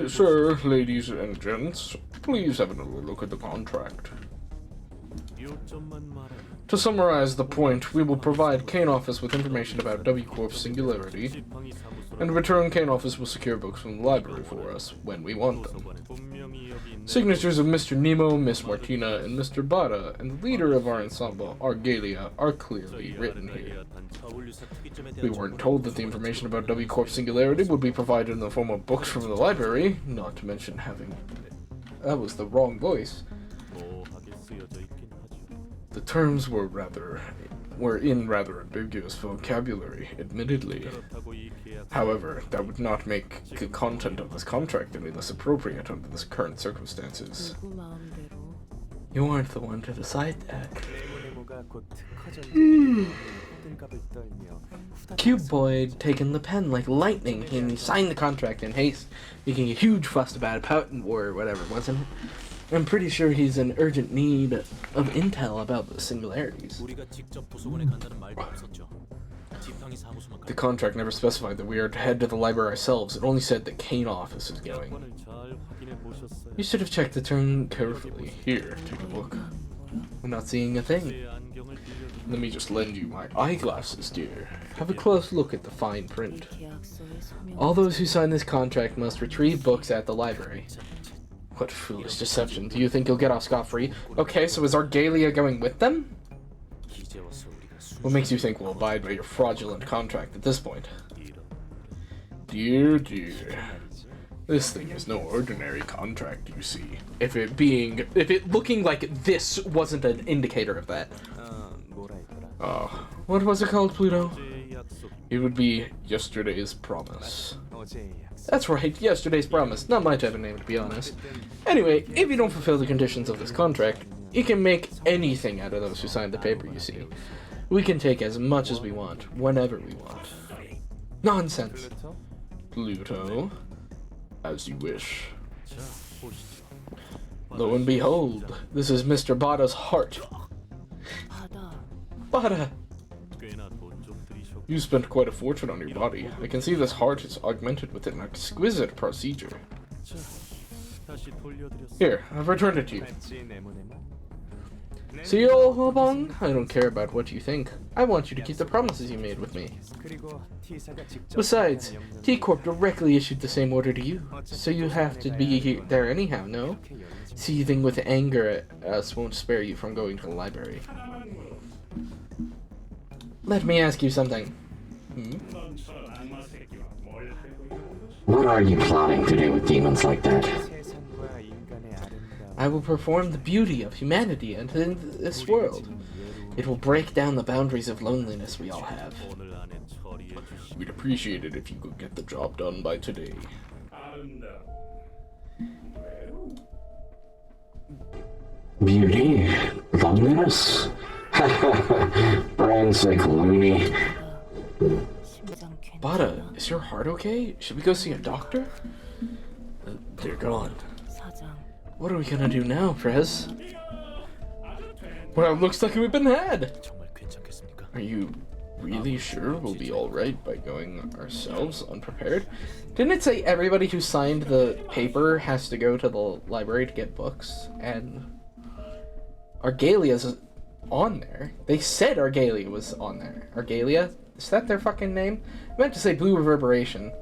Sir, ladies and gents, please have another look at the contract. To summarize the point, we will provide Kane Office with information about W Corp's singularity, and in return, Kane Office will secure books from the library for us when we want them. Signatures of Mr. Nemo, Miss Martina, and Mr. Bada, and the leader of our ensemble, Argalia, are clearly written here. We weren't told that the information about W Corp's singularity would be provided in the form of books from the library, not to mention having... That was the wrong voice. The terms were in rather ambiguous vocabulary, admittedly. However, that would not make the content of this contract any less appropriate under the current circumstances. You aren't the one to decide that. Cube Boy taking the pen like lightning, and he signed the contract in haste, making a huge fuss about a patent war or whatever, wasn't it? I'm pretty sure he's in urgent need of intel about the singularities. The contract never specified that we are to head to the library ourselves. It only said that Kane Office is going. You should have checked the term carefully. Here, take a look. I'm not seeing a thing. Let me just lend you my eyeglasses, dear. Have a close look at the fine print. All those who sign this contract must retrieve books at the library. What foolish deception. Do you think you'll get off scot-free? Okay, so is Argalia going with them? What makes you think we'll abide by your fraudulent contract at this point? Dear. This thing is no ordinary contract, you see. If it looking like this wasn't an indicator of that. What was it called, Pluto? It would be Yesterday's Promise. That's right, Yesterday's Promise. Not my type of name, to be honest. Anyway, if you don't fulfill the conditions of this contract, you can make anything out of those who signed the paper, you see. We can take as much as we want, whenever we want. Nonsense. Pluto, as you wish. Lo and behold, this is Mr. Bada's heart. Bada! You spent quite a fortune on your body. I can see this heart is augmented with an exquisite procedure. Here, I've returned it to you. See, old Hobong? I don't care about what you think. I want you to keep the promises you made with me. Besides, T-Corp directly issued the same order to you, so you have to be there anyhow, no? Seething with anger at us won't spare you from going to the library. Let me ask you something. What are you plotting to do with demons like that? I will perform the beauty of humanity into this world. It will break down the boundaries of loneliness we all have. We'd appreciate it if you could get the job done by today. Beauty, loveliness. Brains like loony. Bada, is your heart okay? Should we go see a doctor? They're gone. What are we gonna do now, Prez? Well, looks like we've been had. Are you really sure we'll be alright by going ourselves unprepared? Didn't it say everybody who signed the paper has to go to the library to get books? And Argalia's on there. They said Argalia was on there. Argalia? Is that their fucking name? I meant to say Blue Reverberation.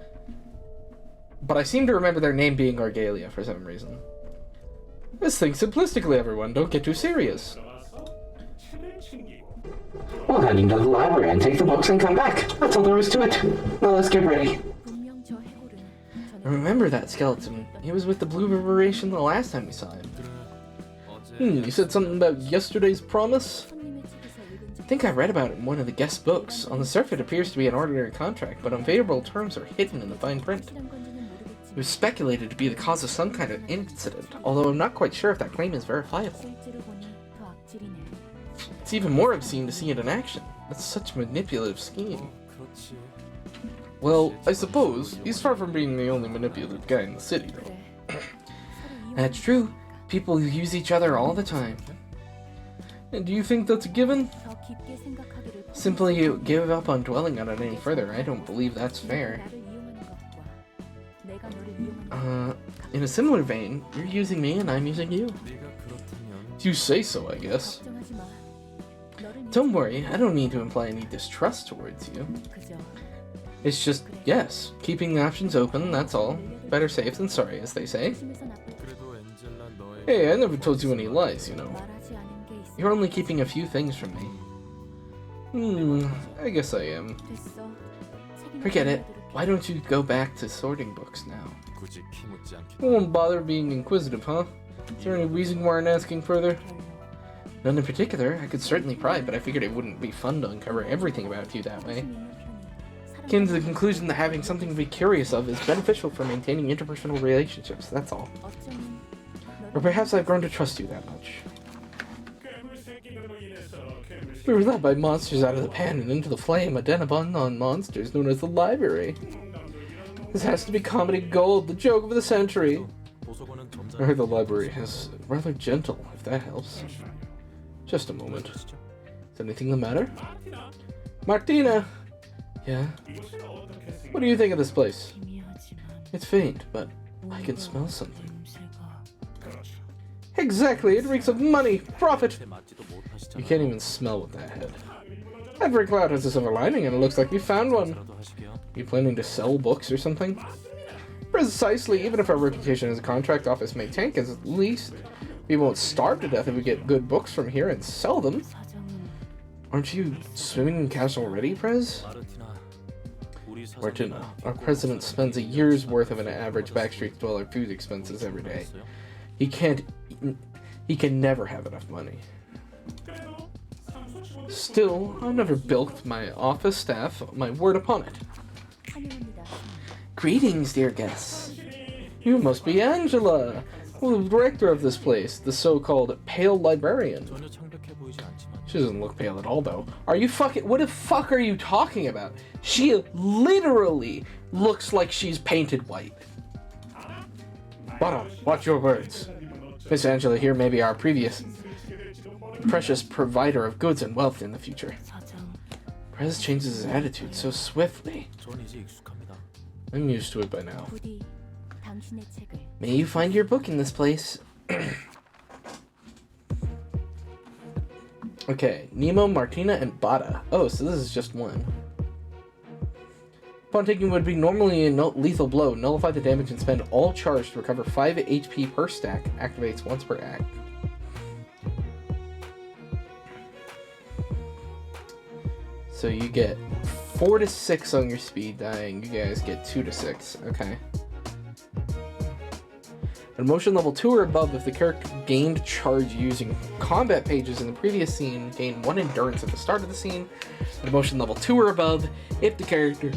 But I seem to remember their name being Argalia for some reason. Let's think simplistically, everyone. Don't get too serious. We'll head into the library and take the books and come back. That's all there is to it. Well, let's get ready. I remember that skeleton. He was with the Blue Reverberation the last time we saw him. You said something about yesterday's promise? I think I read about it in one of the guest books. On the surface it appears to be an ordinary contract, but unfavorable terms are hidden in the fine print. It was speculated to be the cause of some kind of incident, although I'm not quite sure if that claim is verifiable. It's even more obscene to see it in action. That's such a manipulative scheme. Well, I suppose he's far from being the only manipulative guy in the city, though. That's true. People use each other all the time. And do you think that's a given? Simply give up on dwelling on it any further. I don't believe that's fair. In a similar vein, you're using me and I'm using you. You say so, I guess. Don't worry, I don't mean to imply any distrust towards you. It's just, yes, keeping the options open, that's all. Better safe than sorry, as they say. Hey, I never told you any lies, you know. You're only keeping a few things from me. I guess I am. Forget it. Why don't you go back to sorting books now? Won't bother being inquisitive, huh? Is there any reason why I'm asking further? None in particular. I could certainly pry, but I figured it wouldn't be fun to uncover everything about you that way. Came to the conclusion that having something to be curious of is beneficial for maintaining interpersonal relationships, that's all. Or perhaps I've grown to trust you that much. We were led by monsters out of the pan and into the flame, a den of unknown monsters known as the Library. This has to be comedy gold, the joke of the century. I heard the library is rather gentle, if that helps. Just a moment. Is anything the matter? Martina! Yeah? What do you think of this place? It's faint, but I can smell something. Exactly! It reeks of money! Profit! You can't even smell with that head. Every cloud has a silver lining, and it looks like we found one. You planning to sell books or something? Precisely. Even if our reputation as a contract office may tank, at least we won't starve to death if we get good books from here and sell them. Aren't you swimming in cash already, Prez? Martina, our president spends a year's worth of an average backstreet dweller food expenses every day. He can never have enough money. Still, I've never bilked my office staff, my word upon it. Greetings, dear guests. You must be Angela, the director of this place, the so-called pale librarian. She doesn't look pale at all, though. Are you fucking... What the fuck are you talking about? She literally looks like she's painted white. Bottom, watch your words. Miss Angela here may be our precious provider of goods and wealth in the future. Prez changes his attitude so swiftly. I'm used to it by now. May you find your book in this place. Okay, Nemo, Martina, and Bada. Oh, so this is just one. Upon taking what would be normally a lethal blow, nullify the damage and spend all charge to recover 5 HP per stack. Activates once per act. So you get 4 to 6 on your speed dying. You guys get 2 to 6. Okay. At emotion level 2 or above, if the character gained charge using combat pages in the previous scene, gain 1 endurance at the start of the scene. At emotion level 2 or above, if the character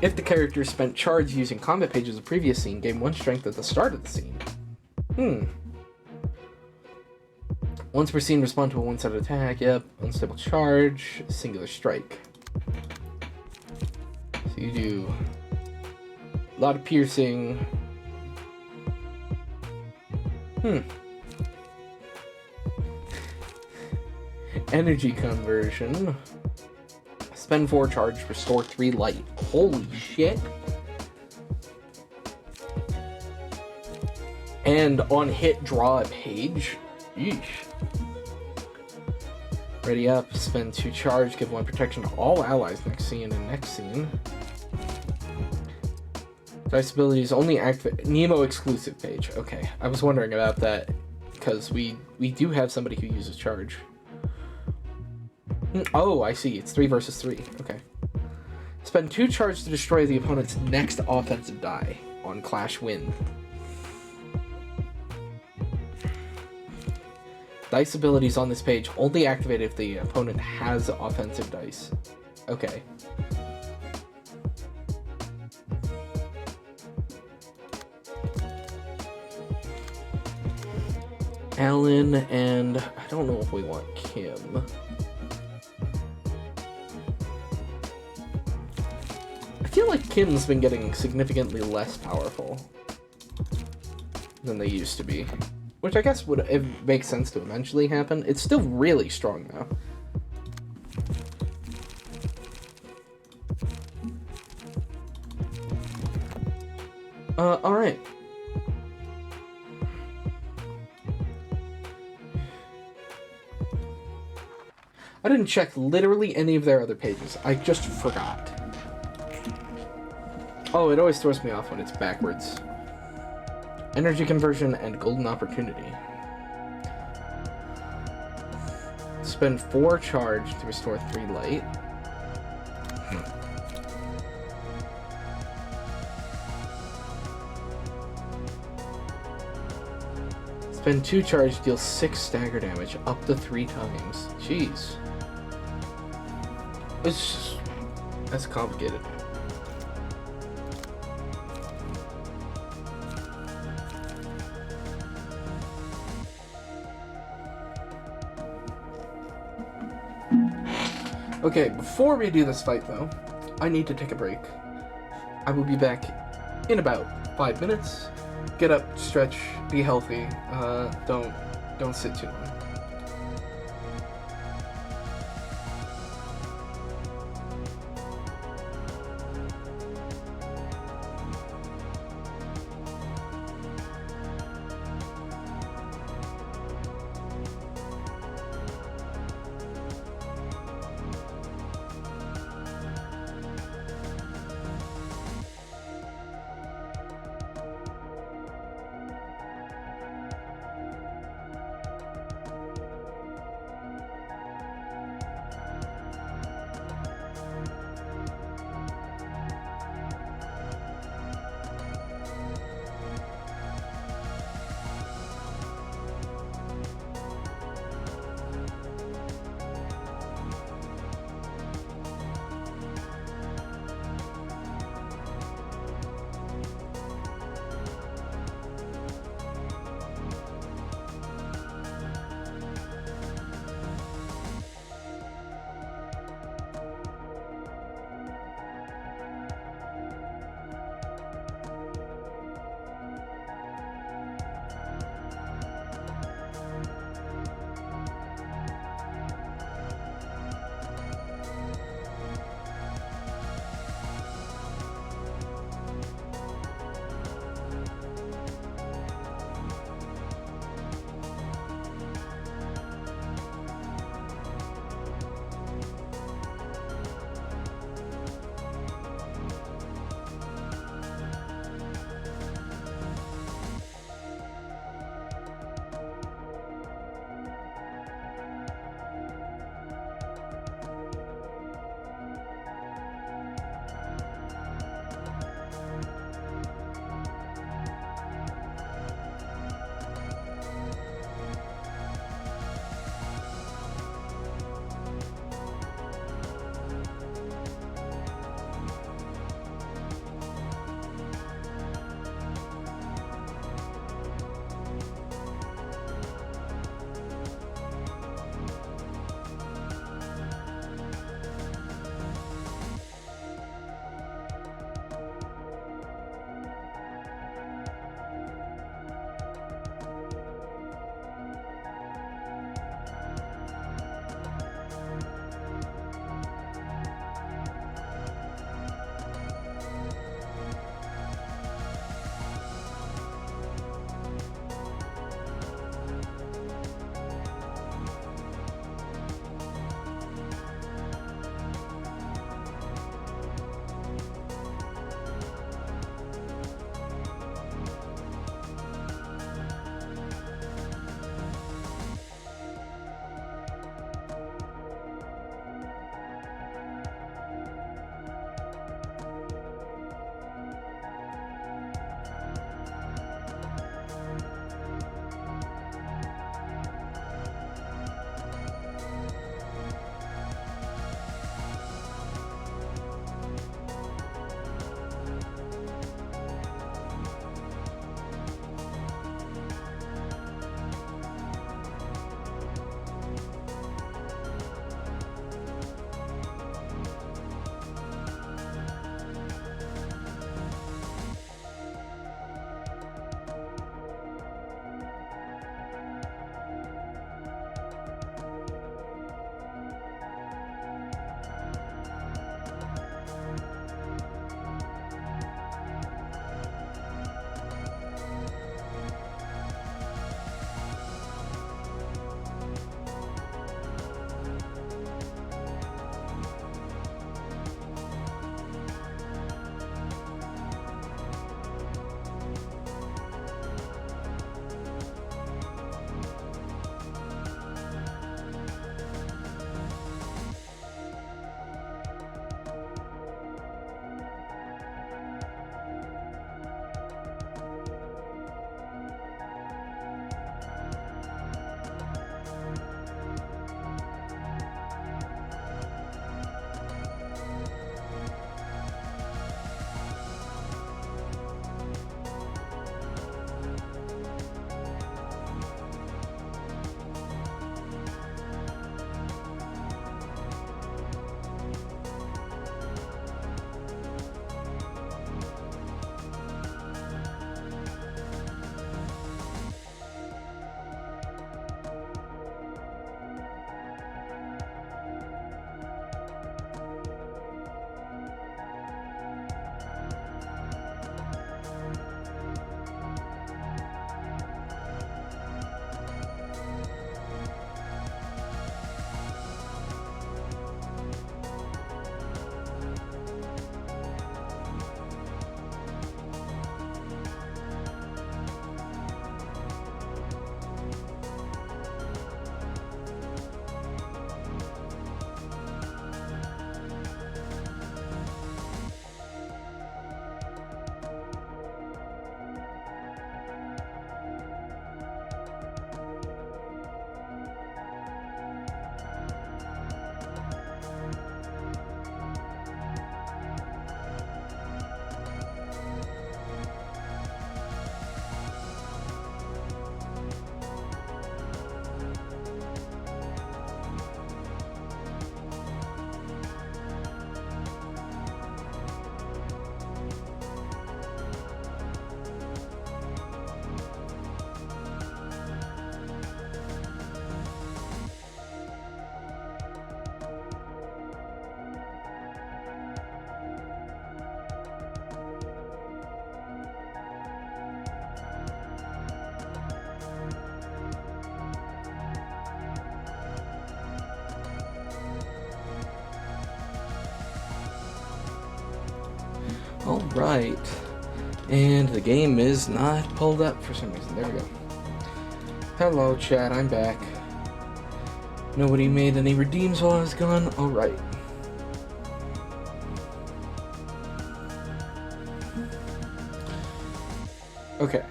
If the character spent charge using combat pages of the previous scene, gain 1 strength at the start of the scene. Once per scene, respond to a one-sided attack. Yep. Unstable charge. Singular strike. So you do a lot of piercing. Energy conversion. Spend 4 charge, restore 3 light. Holy shit. And on hit, draw a page. Yeesh. Ready up, spend 2 charge, give 1 protection to all allies next scene and next scene. Dice abilities only activate Nemo exclusive page. Okay, I was wondering about that because we do have somebody who uses charge. Oh, I see. It's 3 versus 3. Okay. Spend 2 charge to destroy the opponent's next offensive die on Clash Win. Dice abilities on this page only activate if the opponent has offensive dice. Okay. Alan and I don't know if we want Kim. I feel like Kim's been getting significantly less powerful than they used to be. Which I guess would make sense to eventually happen. It's still really strong though. Alright. I didn't check literally any of their other pages. I just forgot. Oh, it always throws me off when it's backwards. Energy conversion and golden opportunity. Spend 4 charge to restore 3 light. Spend 2 charge, deal 6 stagger damage up to 3 times. Jeez. That's complicated. Okay, before we do this fight though, I need to take a break. I will be back in about 5 minutes. Get up, stretch, be healthy. Don't sit too long. Alright. And the game is not pulled up for some reason. There we go. Hello, chat. I'm back. Nobody made any redeems while I was gone? Alright. Okay.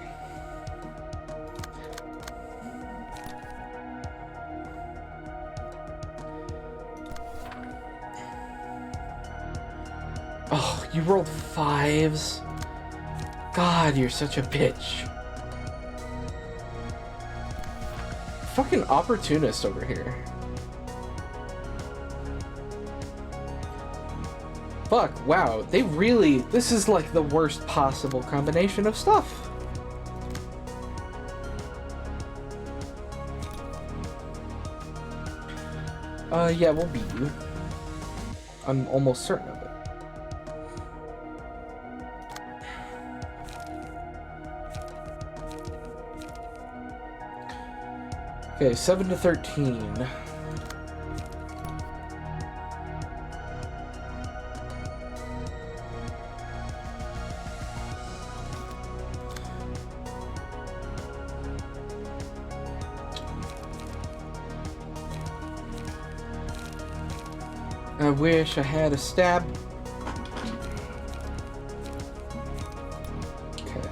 Oh, you rolled 5s? God, you're such a bitch. Fucking opportunist over here. Fuck, wow, they really... This is like the worst possible combination of stuff. Yeah, we'll beat you. I'm almost certain of it. Okay, 7 to 13. I wish I had a stab. Okay.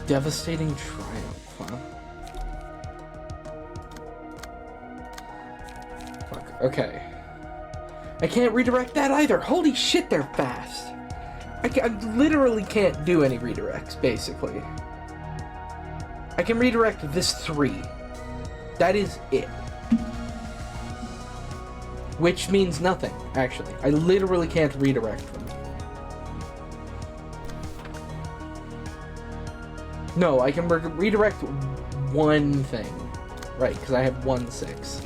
Devastating triumph, huh? Fuck, okay. I can't redirect that either. Holy shit, they're fast. I literally can't do any redirects, basically. I can redirect this 3. That is it. Which means nothing, actually. I literally can't redirect them. No, I can redirect one thing. Right, because I have 1 6.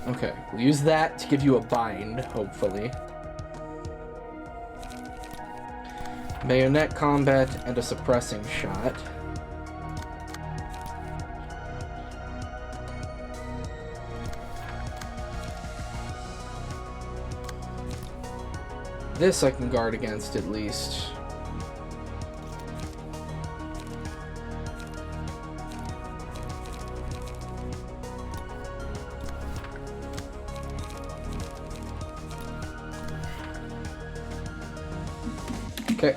Okay, we'll use that to give you a bind, hopefully. Bayonet combat and a suppressing shot. This I can guard against at least. Okay.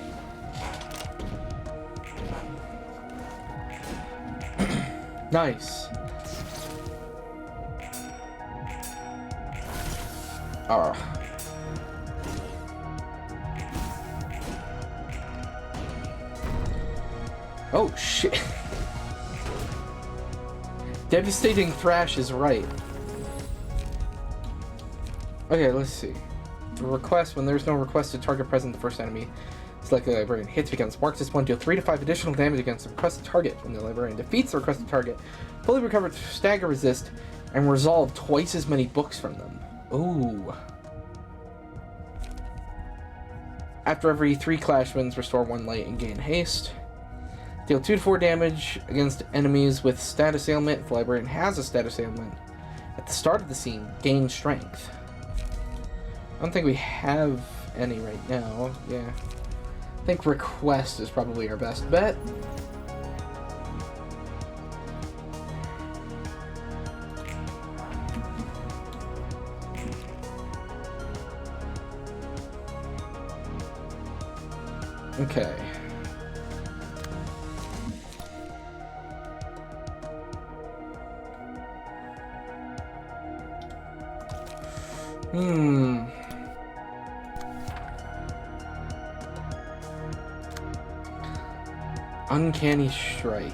Nice. Ah. Oh shit. Devastating thrash is right. Okay, let's see. The request, when there's no requested target present, the first enemy select the librarian hits begins. Marks this one, deal 3 to 5 additional damage against the requested target. When the librarian defeats the requested target, fully recover stagger resist, and resolve twice as many books from them. Ooh. After every 3 clash wins, restore 1 light and gain haste. Deal 2 to 4 damage against enemies with status ailment. If the librarian has a status ailment at the start of the scene, gain strength. I don't think we have any right now. Yeah. I think request is probably our best bet. Okay. Uncanny Strike.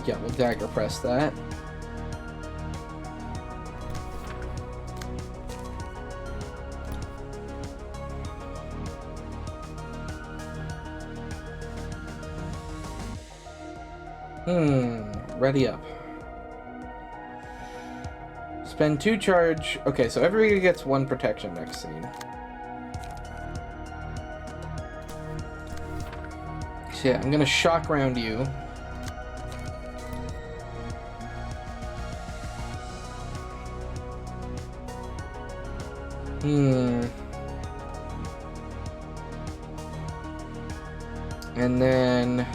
Yeah, we'll dagger press that. Ready up. Spend 2 charge. Okay, so everybody gets 1 protection next scene. So yeah, I'm gonna shock round you. And then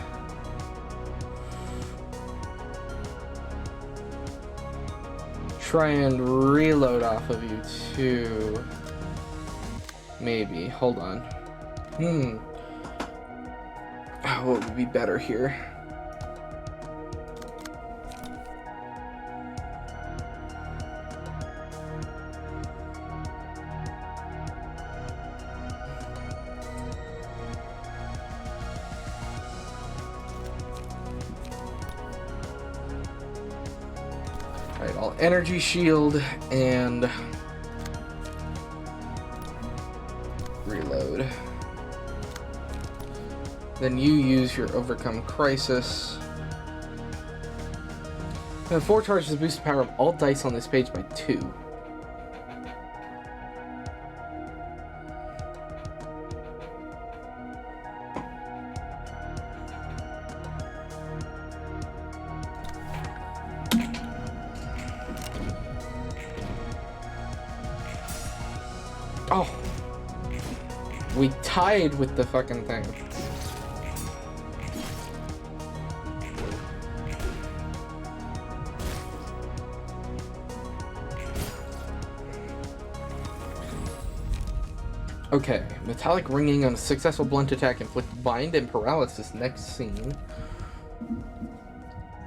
try and reload off of you too. Maybe. Hold on. Oh, what would be better here? Alright, I'll energy shield and reload. Then you use your overcome crisis. 4 charges to boost the power of all dice on this page by 2. Oh! We tied with the fucking thing. Okay, metallic ringing on a successful blunt attack inflict bind and paralysis next scene.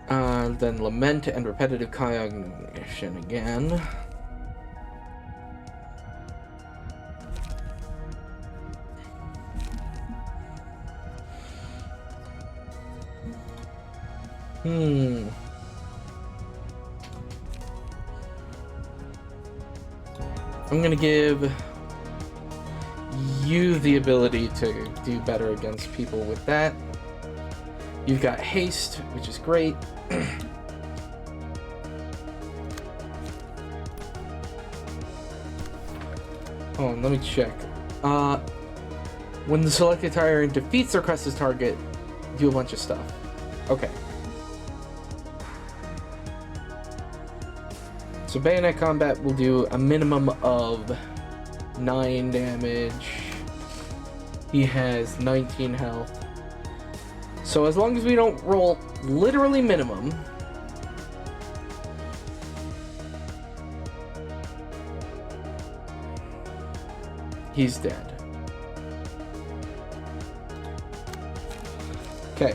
Then lament and repetitive cognition again. I'm gonna give you the ability to do better against people with that. You've got haste, which is great. Oh, let me check. When the selected tyrant defeats or crusts his target, do a bunch of stuff. Okay. So bayonet combat will do a minimum of 9 damage. He has 19 health. So as long as we don't roll literally minimum, he's dead. Okay.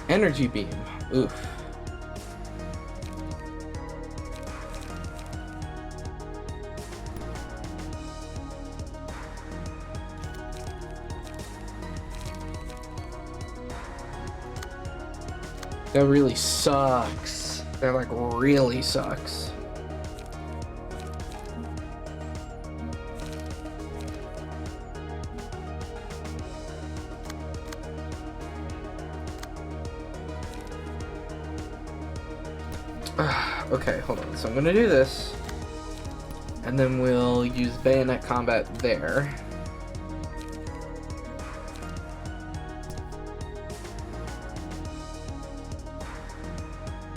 Energy beam. Oof. That really sucks. That like really sucks. Okay, hold on. So I'm gonna do this, and then we'll use bayonet combat there.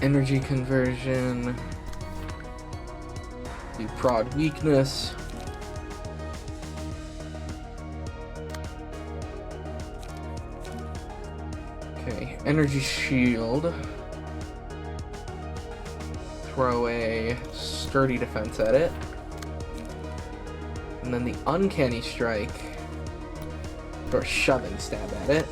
Energy conversion. Do prod weakness. Okay, energy shield. Throw a sturdy defense at it. And then the uncanny strike. Throw a shoving stab at it.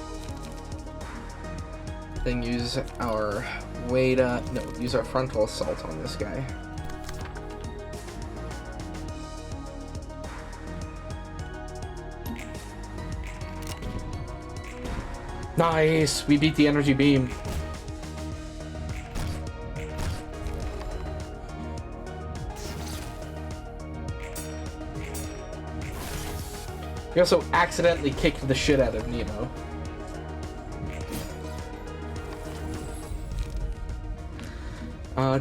Then use our use our frontal assault on this guy. Nice! We beat the energy beam. He also accidentally kicked the shit out of Nemo.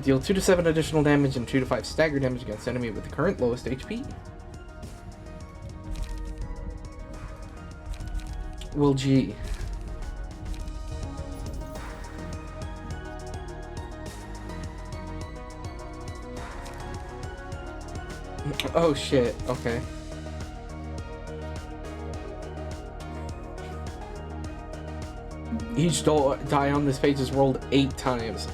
Deal 2 to 7 additional damage and 2 to 5 stagger damage against enemy with the current lowest HP. Well, gee. Oh shit, okay. Each die on this page is rolled 8 times.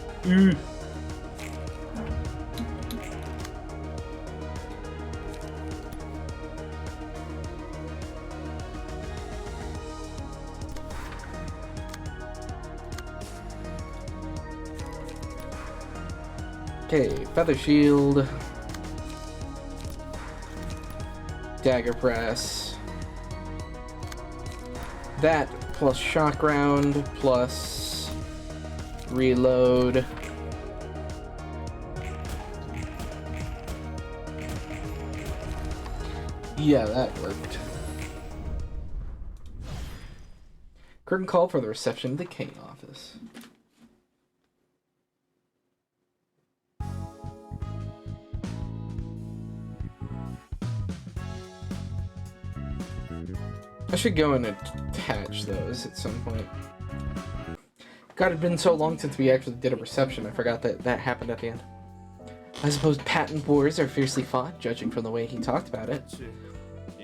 Okay, Feather Shield, Dagger Press, that plus Shock Round plus Reload. Yeah, that worked. Curtain call for the reception of the Kane office. I should go and attach those at some point. God, it's been so long since we actually did a reception, I forgot that that happened at the end. I suppose patent wars are fiercely fought, judging from the way he talked about it.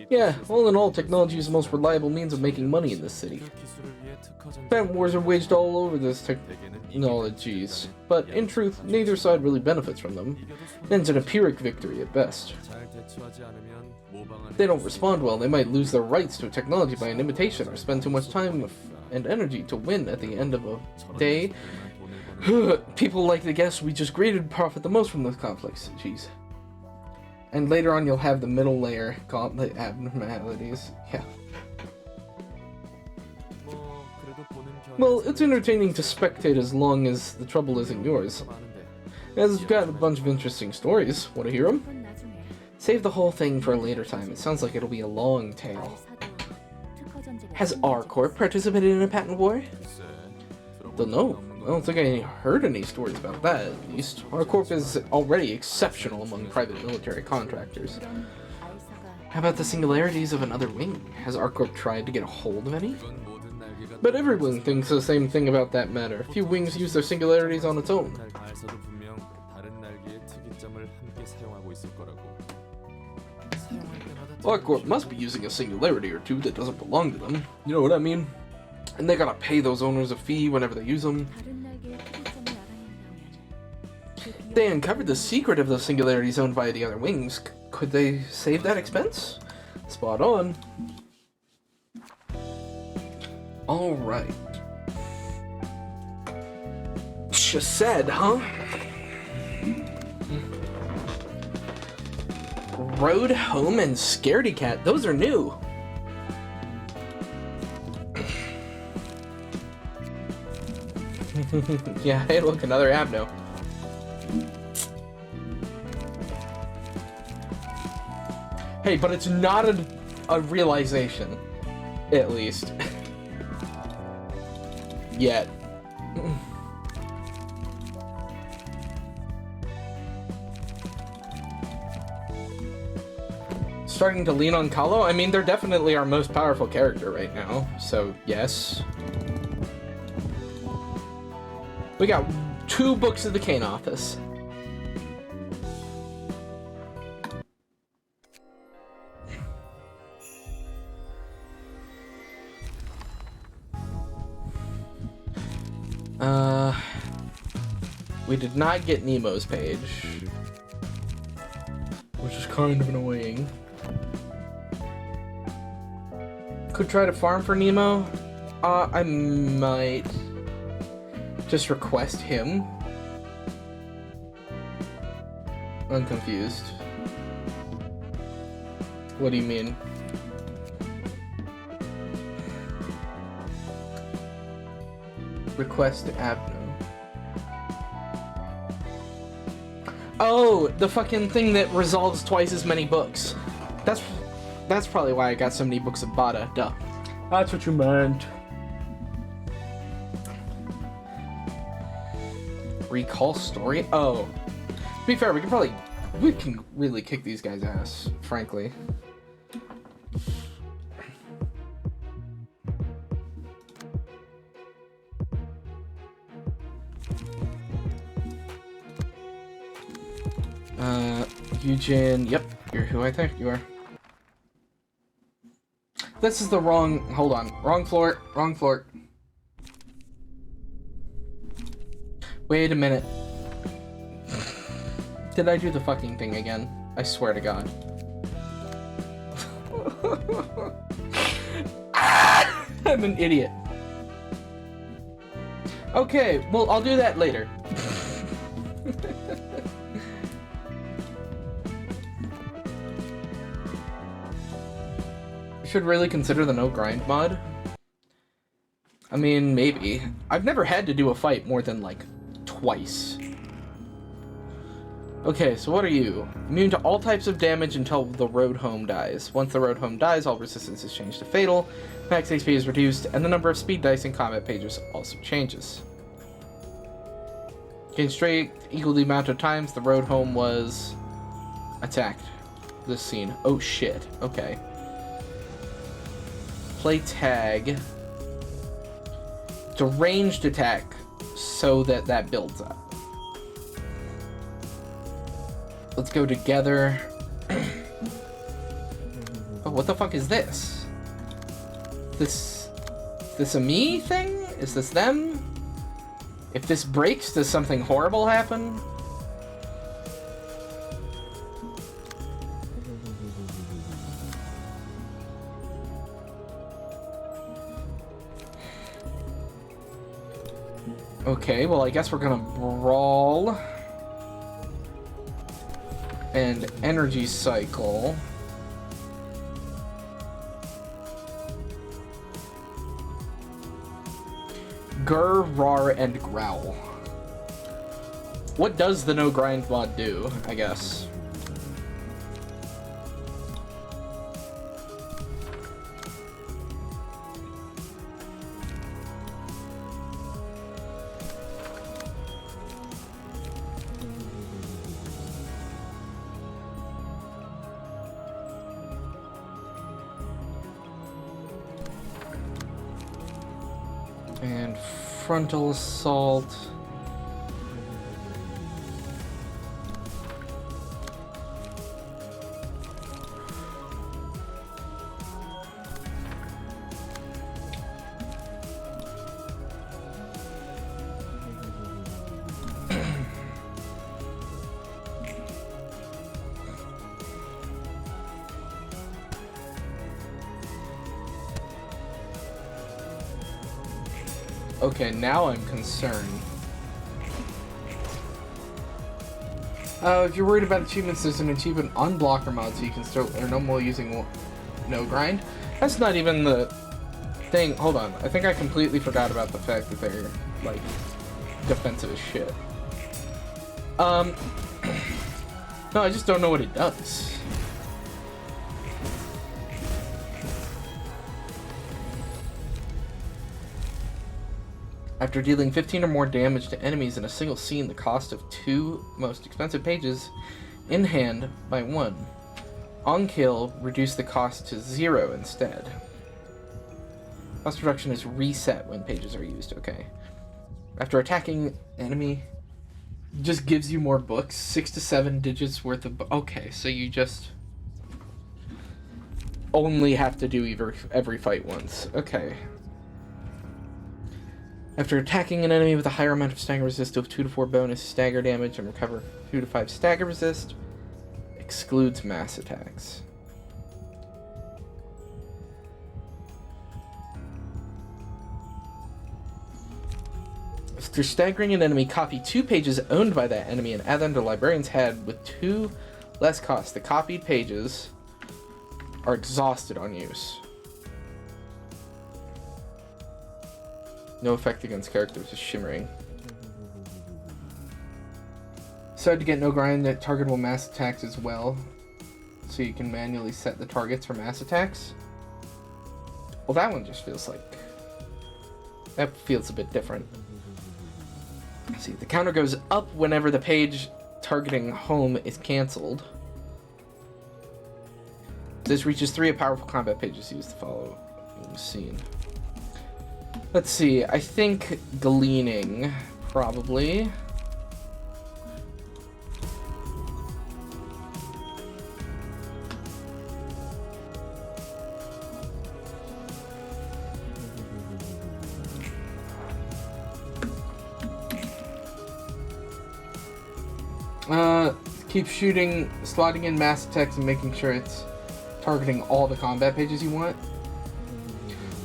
Yeah, all in all, technology is the most reliable means of making money in this city. Patent wars are waged all over this technologies, but in truth, neither side really benefits from them. It ends in a Pyrrhic victory at best. If they don't respond well, they might lose their rights to a technology by an imitation or spend too much time and energy to win at the end of a day. People like to guess we just greatly profit the most from those conflicts. Jeez. And later on you'll have the middle layer gauntlet abnormalities. Yeah. Well, it's entertaining to spectate as long as the trouble isn't yours. It's got a bunch of interesting stories. Want to hear them? Save the whole thing for a later time. It sounds like it'll be a long tale. Has R Corp participated in a patent war? Don't know. I don't think I heard any stories about that, at least. R Corp is already exceptional among private military contractors. How about the singularities of another wing? Has R Corp tried to get a hold of any? But every wing thinks the same thing about that matter. Few wings use their singularities on its own. R Corp must be using a singularity or two that doesn't belong to them. You know what I mean? And they gotta pay those owners a fee whenever they use them. They uncovered the secret of those singularities owned by the other wings. Could they save that expense? Spot on. Alright. Just said, huh? Road Home and Scaredy Cat. Those are new. Yeah, hey look, another app now. Hey, but it's not a realization. At least. Yet. Starting to lean on Kahlo? I mean, they're definitely our most powerful character right now, so yes. We got 2 books of the Kane office. We did not get Nemo's page, which is kind of annoying. Could try to farm for Nemo. I might just request him. I'm confused. What do you mean? Request Abno. Oh, the fucking thing that resolves twice as many books. That's... That's probably why I got so many books of Bada. Duh. That's what you meant. Recall story? Oh. To be fair, we can really kick these guys' ass, frankly. Eugen, yep, you're who I think you are. This is the wrong, hold on, wrong floor. Wait a minute. Did I do the fucking thing again? I swear to God. I'm an idiot. Okay, well, I'll do that later. Should really consider the no grind mod. I mean, maybe. I've never had to do a fight more than, like, twice. Okay, so what are you? Immune to all types of damage until the road home dies. Once the road home dies, all resistance is changed to fatal, max HP is reduced, and the number of speed dice in combat pages also changes. Gain strength equal the amount of times the road home was attacked. This scene. Oh shit. Okay. Play tag. It's a ranged attack so that builds up. Let's go together. Oh, what the fuck is this? This a me thing? Is this them? If this breaks, does something horrible happen? Okay, well, I guess we're gonna brawl. And energy cycle. Gur, rar, and growl. What does the no grind mod do, I guess? And frontal assault. Okay, now I'm concerned. If you're worried about achievements, there's an achievement on blocker mod, so you can still earn them while using no grind. That's not even the thing. Hold on, I think I completely forgot about the fact that they're, like, defensive as shit. No, I just don't know what it does. After dealing 15 or more damage to enemies in a single scene, the cost of 2 most expensive pages in hand by 1. On kill, reduce the cost to 0 instead. Cost reduction is reset when pages are used, okay. After attacking enemy, just gives you more books, 6 to 7 digits worth of okay, so you just only have to do every fight once, okay. After attacking an enemy with a higher amount of stagger resist of 2 to 4 bonus stagger damage and recover 2 to 5 stagger resist, excludes mass attacks. After staggering an enemy, copy 2 pages owned by that enemy and add them to the librarian's head with 2 less cost. The copied pages are exhausted on use. No effect against characters is shimmering. Decided to get no grind that targetable mass attacks as well. so you can manually set the targets for mass attacks. Well, that one just feels like... that feels a bit different. Let's see, the counter goes up whenever the page targeting home is cancelled. This reaches 3 of powerful combat pages used to follow the scene. Let's see, I think gleaning, probably. Keep shooting, slotting in mass attacks and making sure it's targeting all the combat pages you want.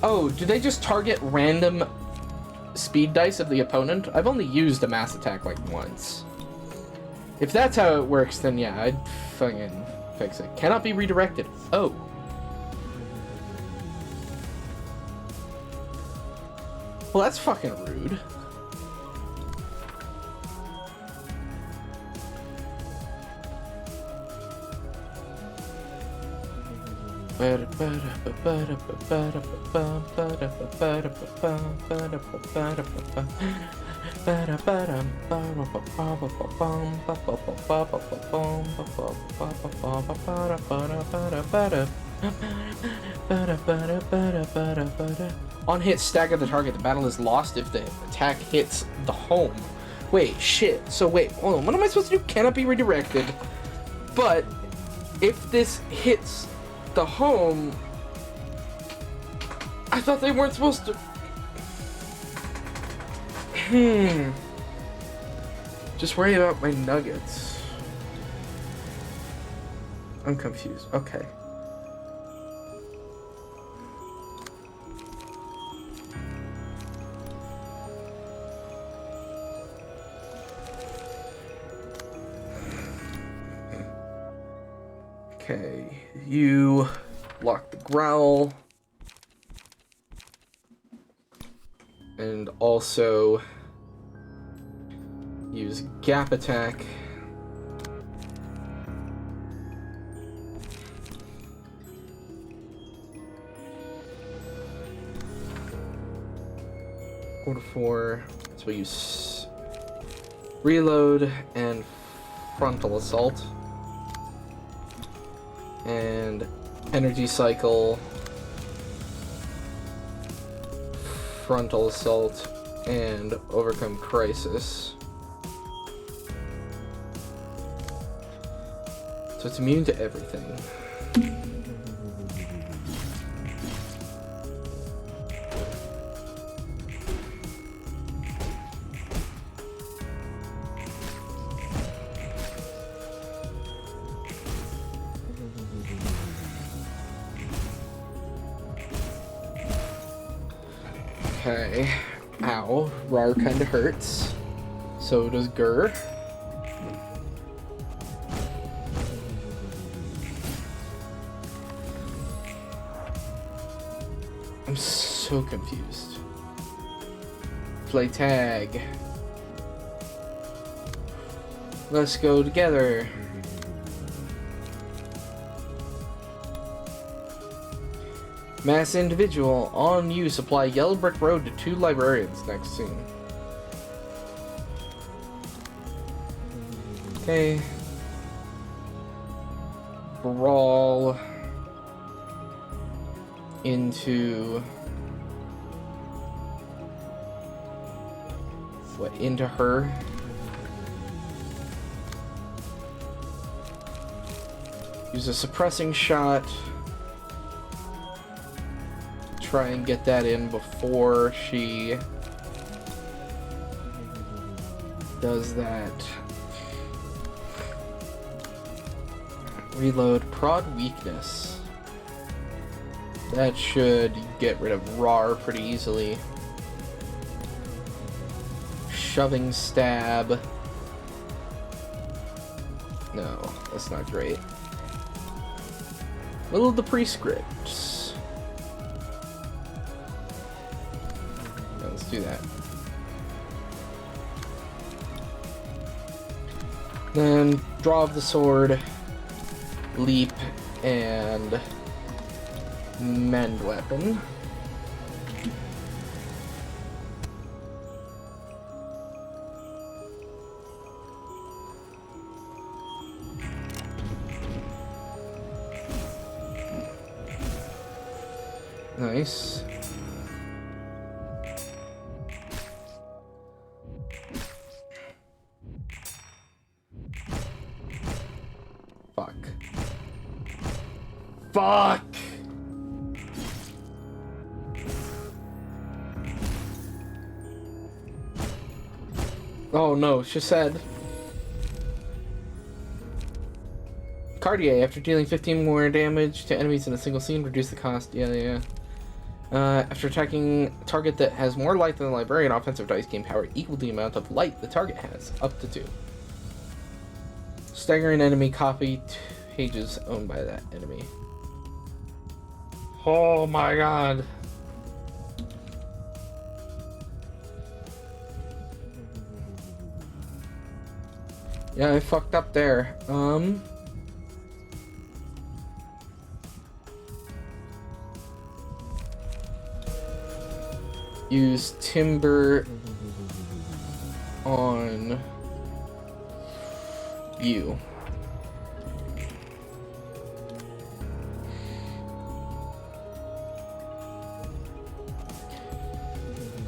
Oh, do they just target random speed dice of the opponent? I've only used a mass attack like once. If that's how it works, then yeah, I'd fucking fix it. Cannot be redirected. Oh. Well, that's fucking rude. On hit, stagger the target. The battle is lost if the attack hits the home. Wait, shit. So wait, hold on. What am I supposed to do? Cannot be redirected. But if this hits the home, I thought they weren't supposed to. Just worry about my nuggets. I'm confused. Okay. Okay, you block the growl, and also use gap attack. Order 4, so we use reload and frontal assault. And energy cycle, frontal assault, and overcome crisis. So it's immune to everything. Okay. Ow. Rar kinda hurts. So does Gur. I'm so confused. Play tag. Let's go together. Mass individual on you. Supply Yellow Brick Road to 2 librarians next scene. Okay. Brawl into what? Into her. Use a suppressing shot. Try and get that in before she does that. Reload. Prod weakness. That should get rid of Rar pretty easily. Shoving stab. No, that's not great. Little of the prescripts. Let's do that. Then draw of the sword. leap, and mend weapon. Nice. Fuck. Fuck! Oh no, she said. Cartier, after dealing 15 more damage to enemies in a single scene, reduce the cost. Yeah. After attacking a target that has more light than the librarian, offensive dice gain power equal to the amount of light the target has, up to 2. Staggering enemy copy pages owned by that enemy. Oh my god. Yeah, I fucked up there. Use timber on you.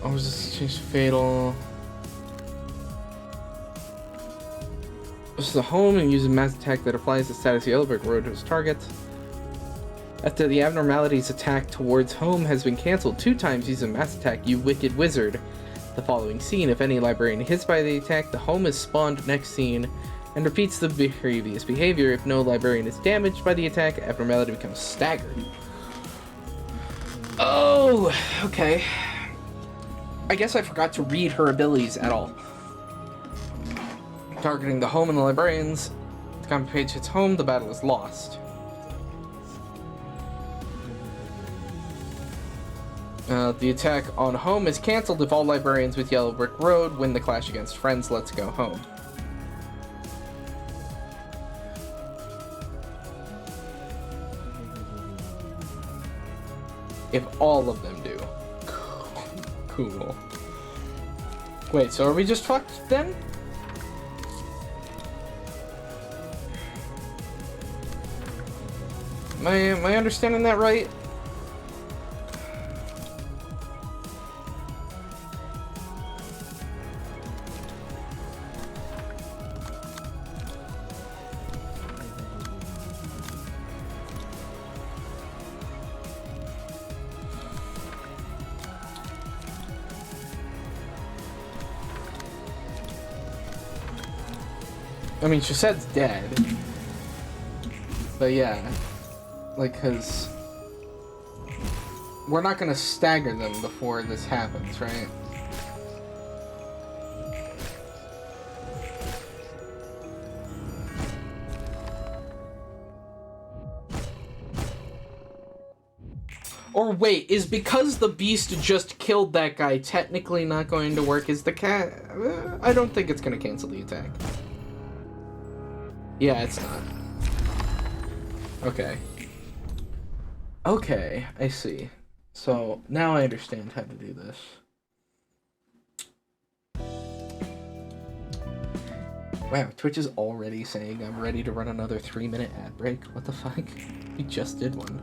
Oh, is this change fatal? This is a home and use a mass attack that applies the status Yellow Brick Road to its target. After the abnormality's attack towards home has been cancelled 2 times, use a mass attack, you wicked wizard. The following scene, if any librarian hits by the attack, the home is spawned next scene and repeats the previous behavior. If no librarian is damaged by the attack, abnormality becomes staggered. Oh, okay. I guess I forgot to read her abilities at all. Targeting the home and the librarians. If the combat page hits home, the battle is lost. The attack on home is cancelled if all librarians with Yellow Brick Road win the clash against friends. Let's go home. If all of them do. Cool. Wait, so are we just fucked then? Am I understanding that right? I mean, Chasette's dead. But yeah. Like, cause we're not gonna stagger them before this happens, right? Or wait, is because the beast just killed that guy technically not going to work? Is the cat... I don't think it's gonna cancel the attack. Yeah, it's not. Okay. Okay, I see. So, now I understand how to do this. Wow, Twitch is already saying I'm ready to run another 3-minute ad break. What the fuck? We just did one.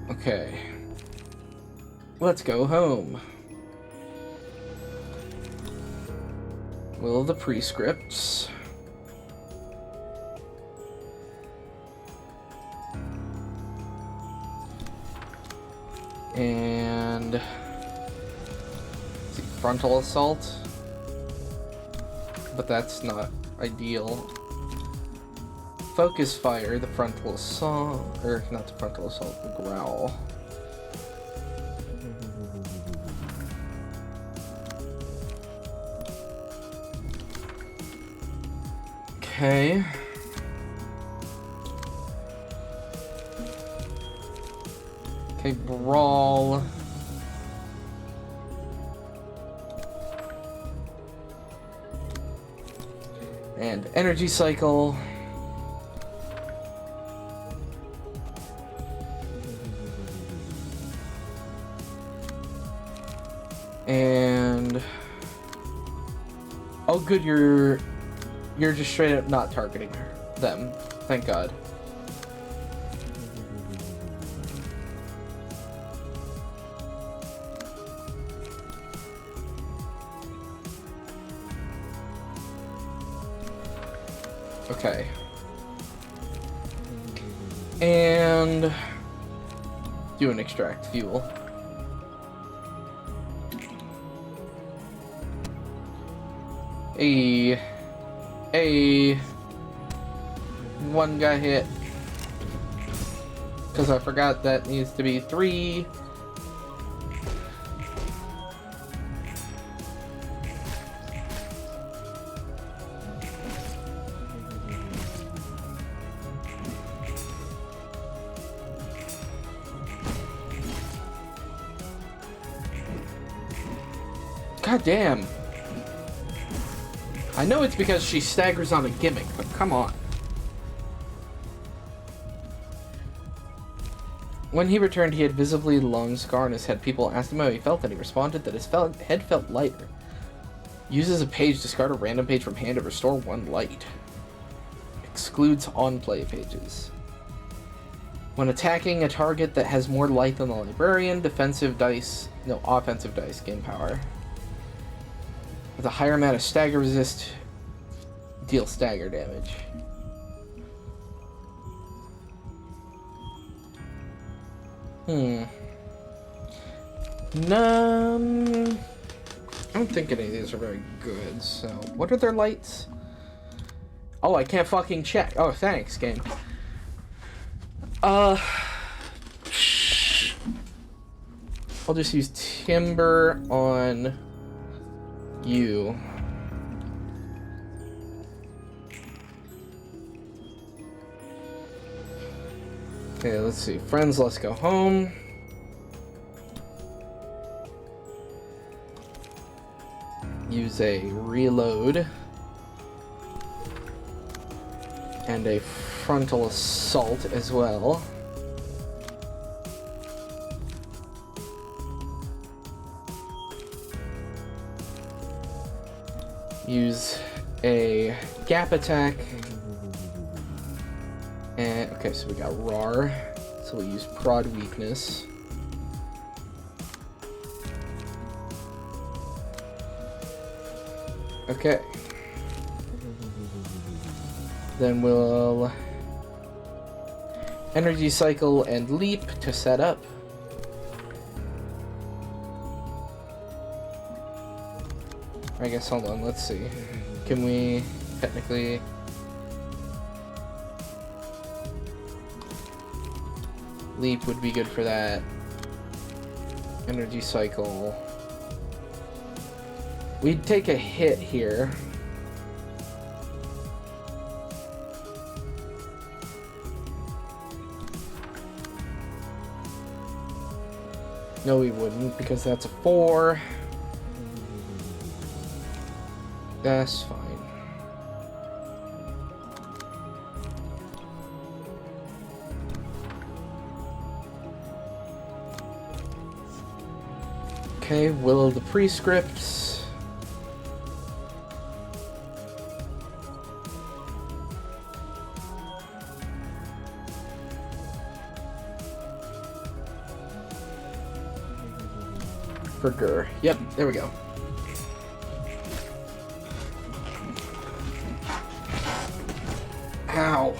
Okay. Let's go home. Will of the Prescripts. And let's see, frontal assault, but that's not ideal. Focus fire, the frontal assault, or not the frontal assault, the growl. Okay. Okay, brawl. And energy cycle. And oh good, you're just straight up not targeting them. Thank God. Okay. And do an extract fuel. One got hit. Because I forgot that needs to be 3. God damn. I know it's because she staggers on a gimmick, but come on. When he returned, he had visibly long scar on his head. People asked him how he felt, and he responded that his head felt lighter. Uses a page, discard a random page from hand to restore 1 light. Excludes on-play pages. When attacking a target that has more light than the librarian, offensive dice gain power. With a higher amount of stagger resist, deal stagger damage. I don't think any of these are very good, so... What are their lights? Oh, I can't fucking check. Oh, thanks, game. I'll just use timber on you. Okay, let's see. Friends, let's go home. Use a reload. And a frontal assault as well. Use a gap attack. And okay, so we got RAR. So we'll use prod weakness. Okay. Then we'll energy cycle and leap to set up. I guess, hold on, let's see. Can we technically... Leap would be good for that. Energy cycle. We'd take a hit here. No, we wouldn't, because that's a 4. That's fine. Okay, Will of the Prescripts. Burger. Yep, there we go. Ow.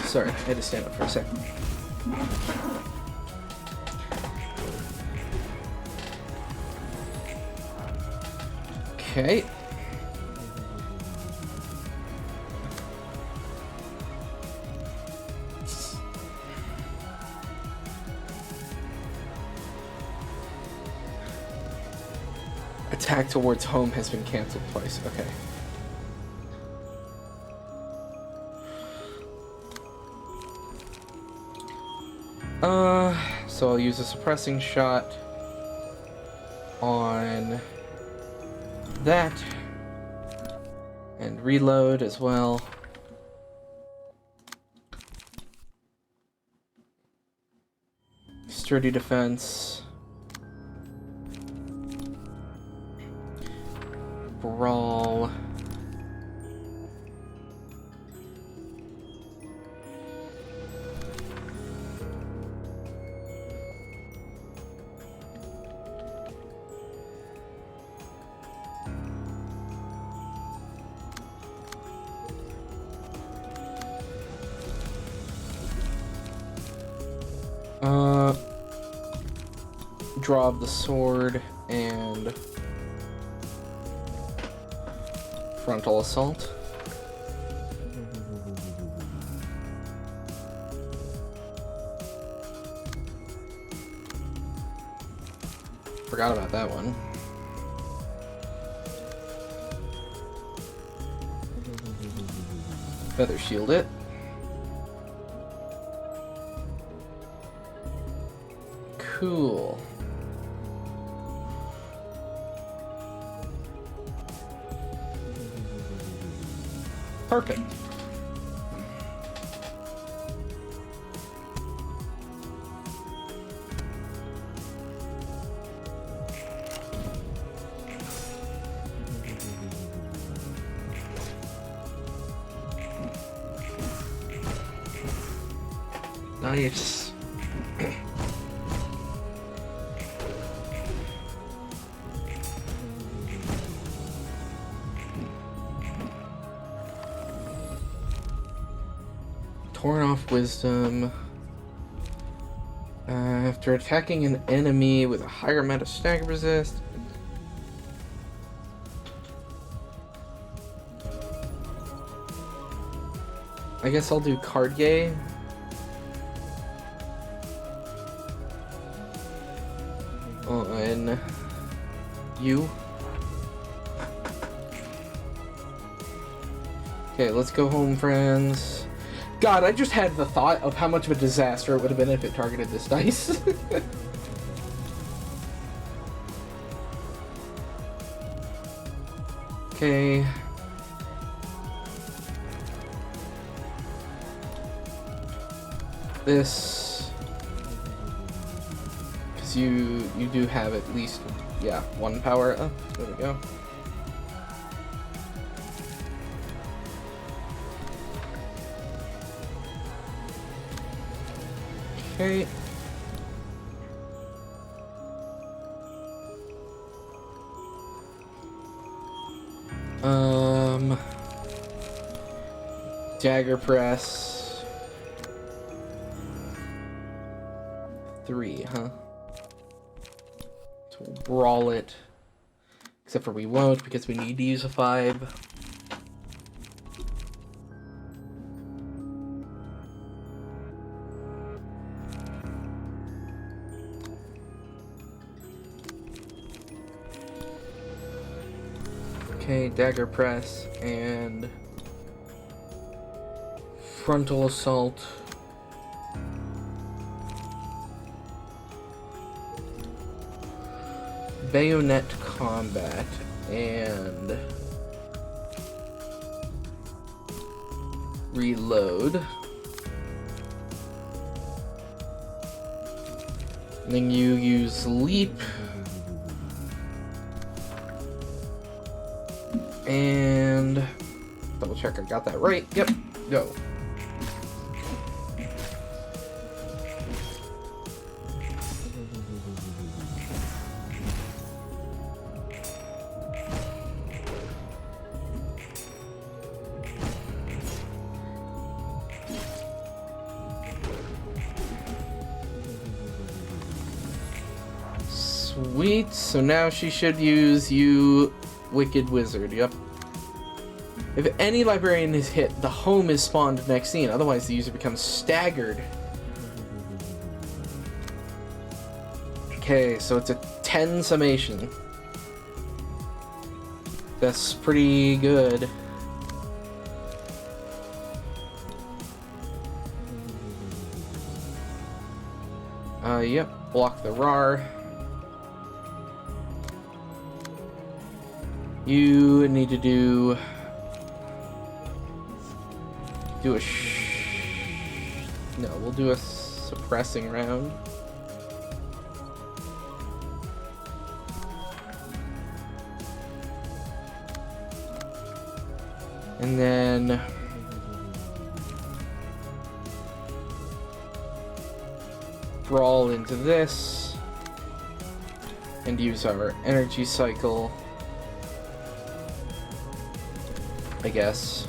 Sorry, I had to stand up for a second. Okay. Attack towards home has been canceled twice. Okay. So I'll use a suppressing shot on that and reload as well. Sturdy defense. Brawl. Draw of the sword and frontal assault. Forgot about that one. Feather shield it. Cool. Perfect. Nice. Torn off wisdom. After attacking an enemy with a higher amount of stagger resist. I guess I'll do Cartier. On you. Okay, let's go home, friends. God, I just had the thought of how much of a disaster it would have been if it targeted this dice. Okay. This, because you do have at least, yeah, one power up. There we go. Okay. Dagger press. 3, huh? So we'll brawl it. Except for we won't because we need to use a 5. Okay, dagger press and frontal assault. Bayonet combat and reload. And then you use leap. And double check I got that right. Yep, go. Sweet, so now she should use you, Wicked Wizard, yep. If any librarian is hit, the home is spawned next scene, otherwise the user becomes staggered. Okay, so it's a 10 summation. That's pretty good. Yep. Block the RAR. You need to do a no, we'll do a suppressing round. And then brawl into this and use our energy cycle, I guess.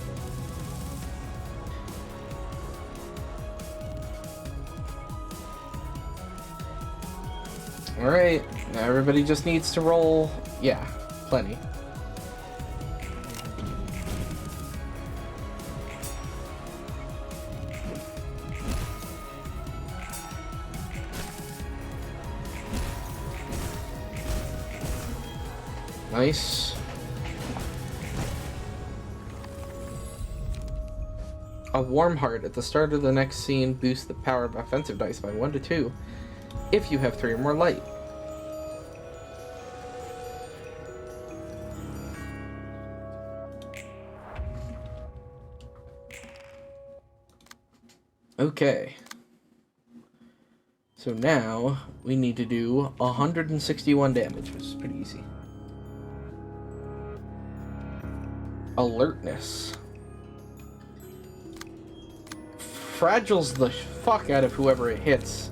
Alright, now everybody just needs to roll. Yeah, plenty. Nice. A warm heart at the start of the next scene boosts the power of offensive dice by 1 to 2 if you have 3 or more light. Okay. So now we need to do 161 damage, which is pretty easy. Alertness. Fragiles the fuck out of whoever it hits.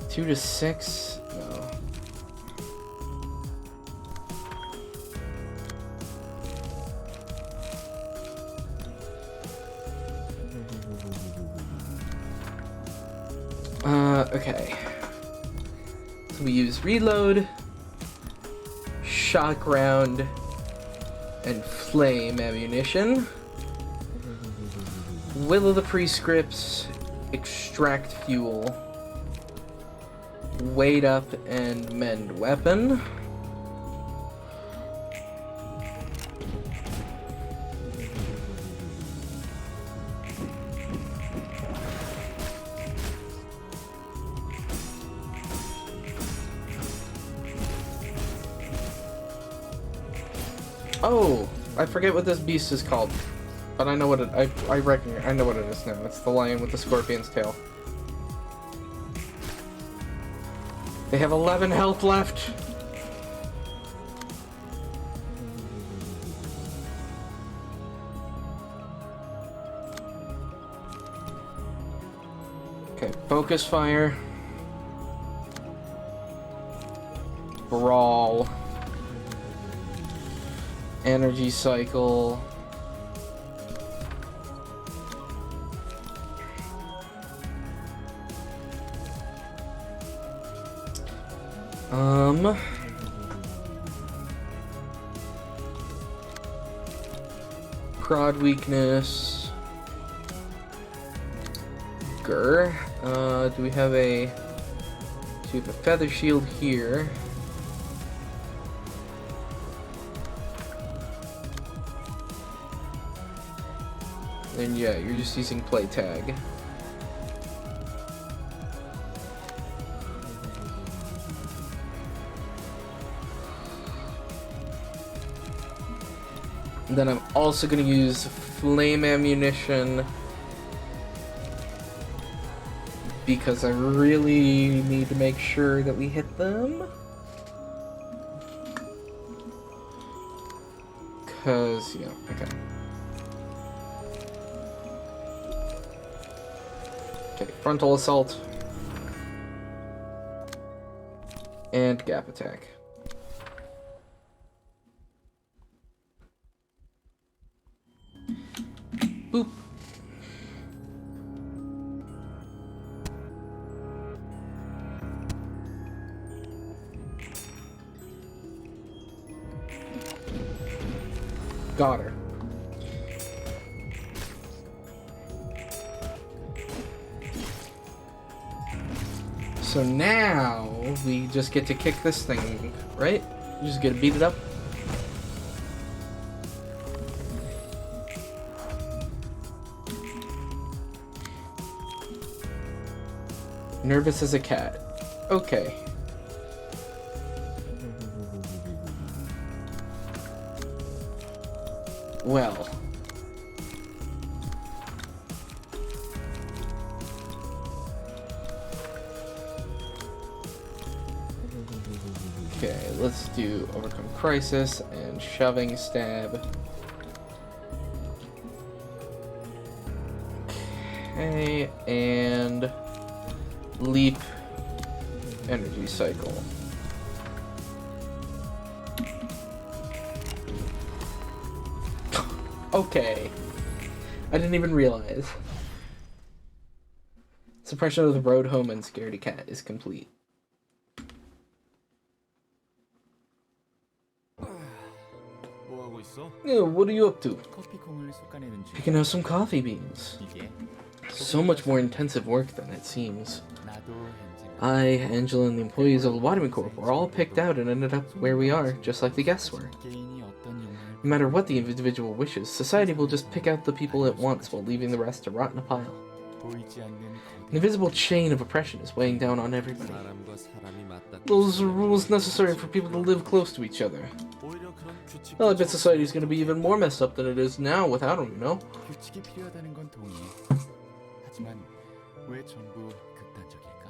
Two to 6? No. Okay. So we use reload, shock round, and flame ammunition. Will of the prescripts, extract fuel, wait up and mend weapon. Oh, I forget what this beast is called, but I know what it. I reckon I know what it is now. It's the lion with the scorpion's tail. They have 11 health left. Okay, focus fire. Brawl. Energy cycle. Prod weakness. Grr. Do we have a... So we have a feather shield here. Then yeah, you're just using play tag. And then I'm also going to use flame ammunition because I really need to make sure that we hit them. Cause, yeah, okay. Okay, frontal assault. And gap attack. Boop. Got her. So now we just get to kick this thing, right? We just get to beat it up. Nervous as a cat. Okay. Well. Okay, let's do overcome crisis and shoving stab. Okay, and leap energy cycle. Okay. I didn't even realize. Suppression of the road home and scaredy cat is complete. Yeah, what are you up to? Picking out some coffee beans. So much more intensive work than it seems. I, Angela, and the employees of the Vitamin Corp were all picked out and ended up where we are, just like the guests were. No matter what the individual wishes, society will just pick out the people it wants while leaving the rest to rot in a pile. An invisible chain of oppression is weighing down on everybody. Those are rules necessary for people to live close to each other. Well, I bet society's gonna be even more messed up than it is now without them, you know?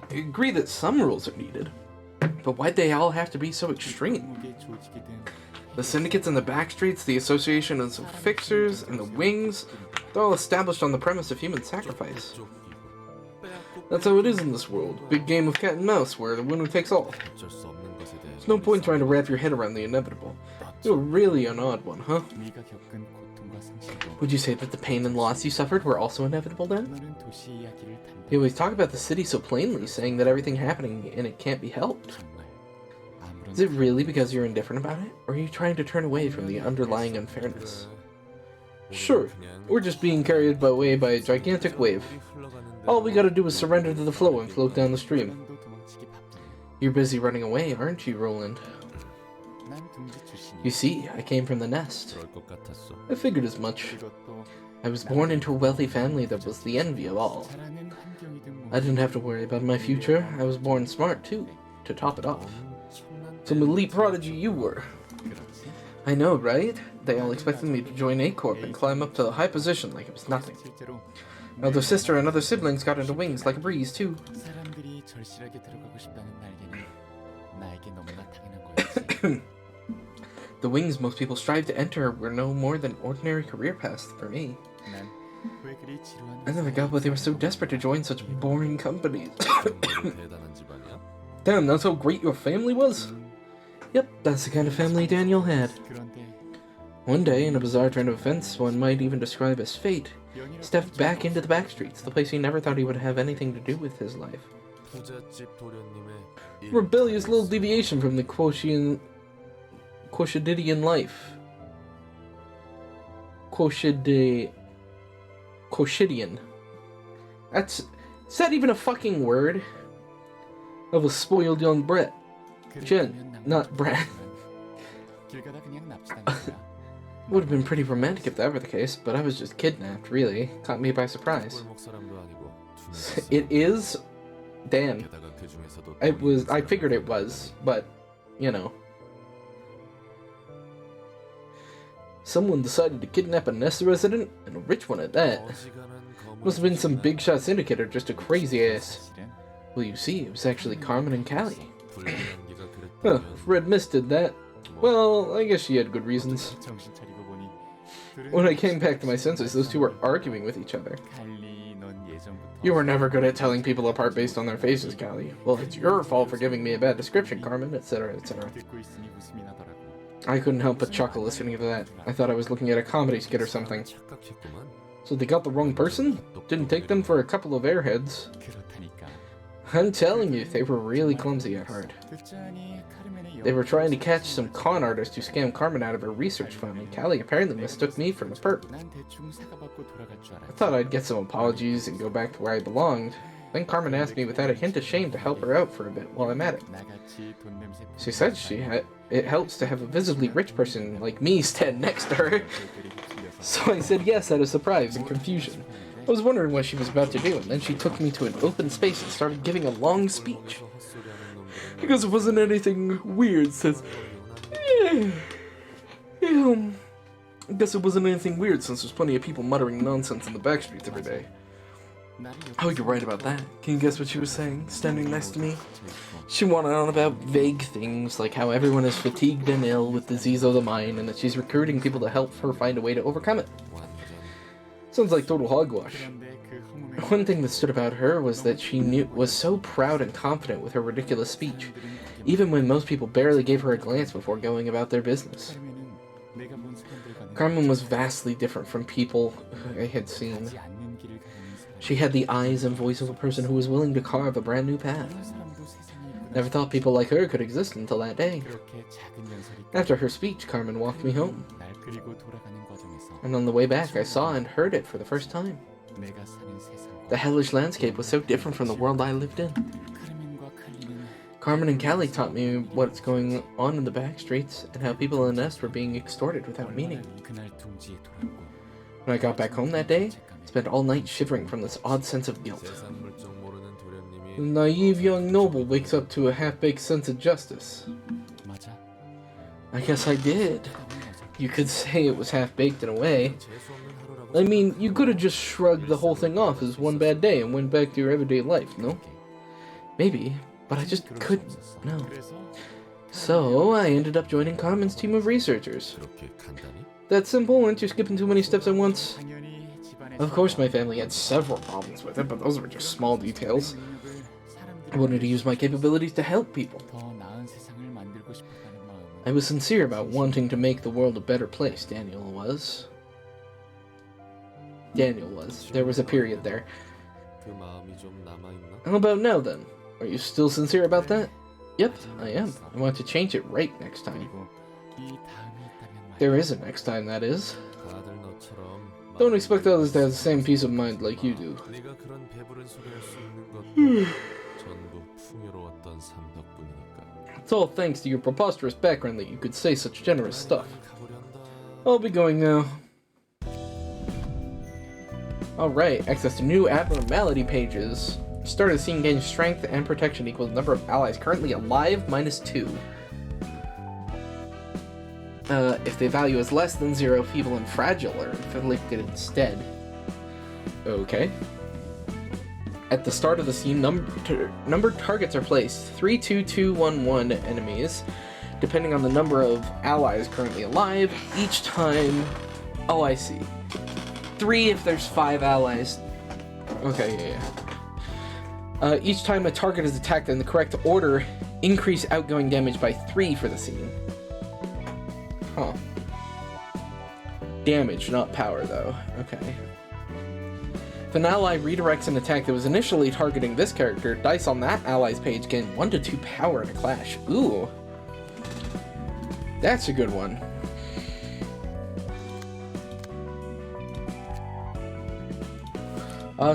I agree that some rules are needed, but why'd they all have to be so extreme? The syndicates in the backstreets, the association of fixers, and the wings, they're all established on the premise of human sacrifice. That's how it is in this world. Big game of cat and mouse, where the winner takes all. There's no point trying to wrap your head around the inevitable. You're really an odd one, huh? Would you say that the pain and loss you suffered were also inevitable then? You always talk about the city so plainly, saying that everything happening in it can't be helped. Is it really because you're indifferent about it, or are you trying to turn away from the underlying unfairness? Sure, we're just being carried away by a gigantic wave. All we gotta do is surrender to the flow and float down the stream. You're busy running away, aren't you, Roland? You see, I came from the nest. I figured as much. I was born into a wealthy family that was the envy of all. I didn't have to worry about my future. I was born smart, too, to top it off. Some elite prodigy you were. I know, right? They all expected me to join A-Corp and climb up to the high position like it was nothing. My other sister and other siblings got into wings like a breeze, too. The wings most people strive to enter were no more than ordinary career paths for me. I never got why they were so desperate to join such boring companies. Damn, that's how great your family was? Yep, that's the kind of family Daniel had. One day, in a bizarre turn of events one might even describe as fate, he stepped back into the backstreets, the place he never thought he would have anything to do with his life. Rebellious little deviation from the quotidian life. Quotidian. Is that even a fucking word? Of a spoiled young Brett. Jen, not Brett. Would have been pretty romantic if that were the case, but I was just kidnapped, really. Caught me by surprise. It is? Damn. It was, I figured it was, but, you know. Someone decided to kidnap a Nest resident, and a rich one at that. Must have been some big shot syndicate or just a crazy ass. Well, you see, it was actually Carmen and Callie. Huh, Red Mist did that. Well, I guess she had good reasons. When I came back to my senses, those two were arguing with each other. You were never good at telling people apart based on their faces, Callie. Well, it's your fault for giving me a bad description, Carmen, etc., etc. I couldn't help but chuckle listening to that. I thought I was looking at a comedy skit or something. So they got the wrong person? Didn't take them for a couple of airheads. I'm telling you, they were really clumsy at heart. They were trying to catch some con artist to scam Carmen out of her research fund, and Callie apparently mistook me for the perp. I thought I'd get some apologies and go back to where I belonged. Then Carmen asked me without a hint of shame to help her out for a bit while I'm at it. She said it helps to have a visibly rich person like me stand next to her. So I said yes out of surprise and confusion. I was wondering what she was about to do, and then she took me to an open space and started giving a long speech. Because it wasn't anything weird since... I guess it wasn't anything weird since there's plenty of people muttering nonsense in the back streets every day. Oh, you're right about that. Can you guess what she was saying, standing next to me? She wanted on about vague things, like how everyone is fatigued and ill with disease of the mind, and that she's recruiting people to help her find a way to overcome it. Sounds like total hogwash. One thing that stood about her was that she was so proud and confident with her ridiculous speech, even when most people barely gave her a glance before going about their business. Carmen was vastly different from people I had seen. She had the eyes and voice of a person who was willing to carve a brand new path. Never thought people like her could exist until that day. After her speech, Carmen walked me home. And on the way back, I saw and heard it for the first time. The hellish landscape was so different from the world I lived in. Carmen and Callie taught me what's going on in the back streets and how people in the nest were being extorted without meaning. When I got back home that day, I spent all night shivering from this odd sense of guilt. The naive young noble wakes up to a half-baked sense of justice. I guess I did. You could say it was half-baked in a way. I mean, you could have just shrugged the whole thing off as one bad day and went back to your everyday life, no? Maybe, but I just couldn't, no. So, I ended up joining Carmen's team of researchers. That simple? Aren't you skipping too many steps at once? Of course my family had several problems with it, but those were just small details. I wanted to use my capabilities to help people. I was sincere about wanting to make the world a better place, Daniel was. There was a period there. How about now, then? Are you still sincere about that? Yep, I am. I want to change it right next time. There is a next time, that is. Don't expect others to have the same peace of mind like you do. It's all thanks to your preposterous background that you could say such generous stuff. I'll be going now. Alright, access to new abnormality pages. Start of the scene gains strength and protection equals number of allies currently alive -2. If the value is less than 0, feeble and fragile are inflicted instead. Okay. At the start of the scene, numbered targets are placed. 3, 2, 2, 1, 1 enemies, depending on the number of allies currently alive. Each time... Oh, I see. 3 if there's 5 allies. Okay, yeah. Each time a target is attacked in the correct order, increase outgoing damage by 3 for the scene. Huh. Damage, not power, though. Okay. If an ally redirects an attack that was initially targeting this character, dice on that ally's page gain 1 to 2 power in a clash. Ooh. That's a good one.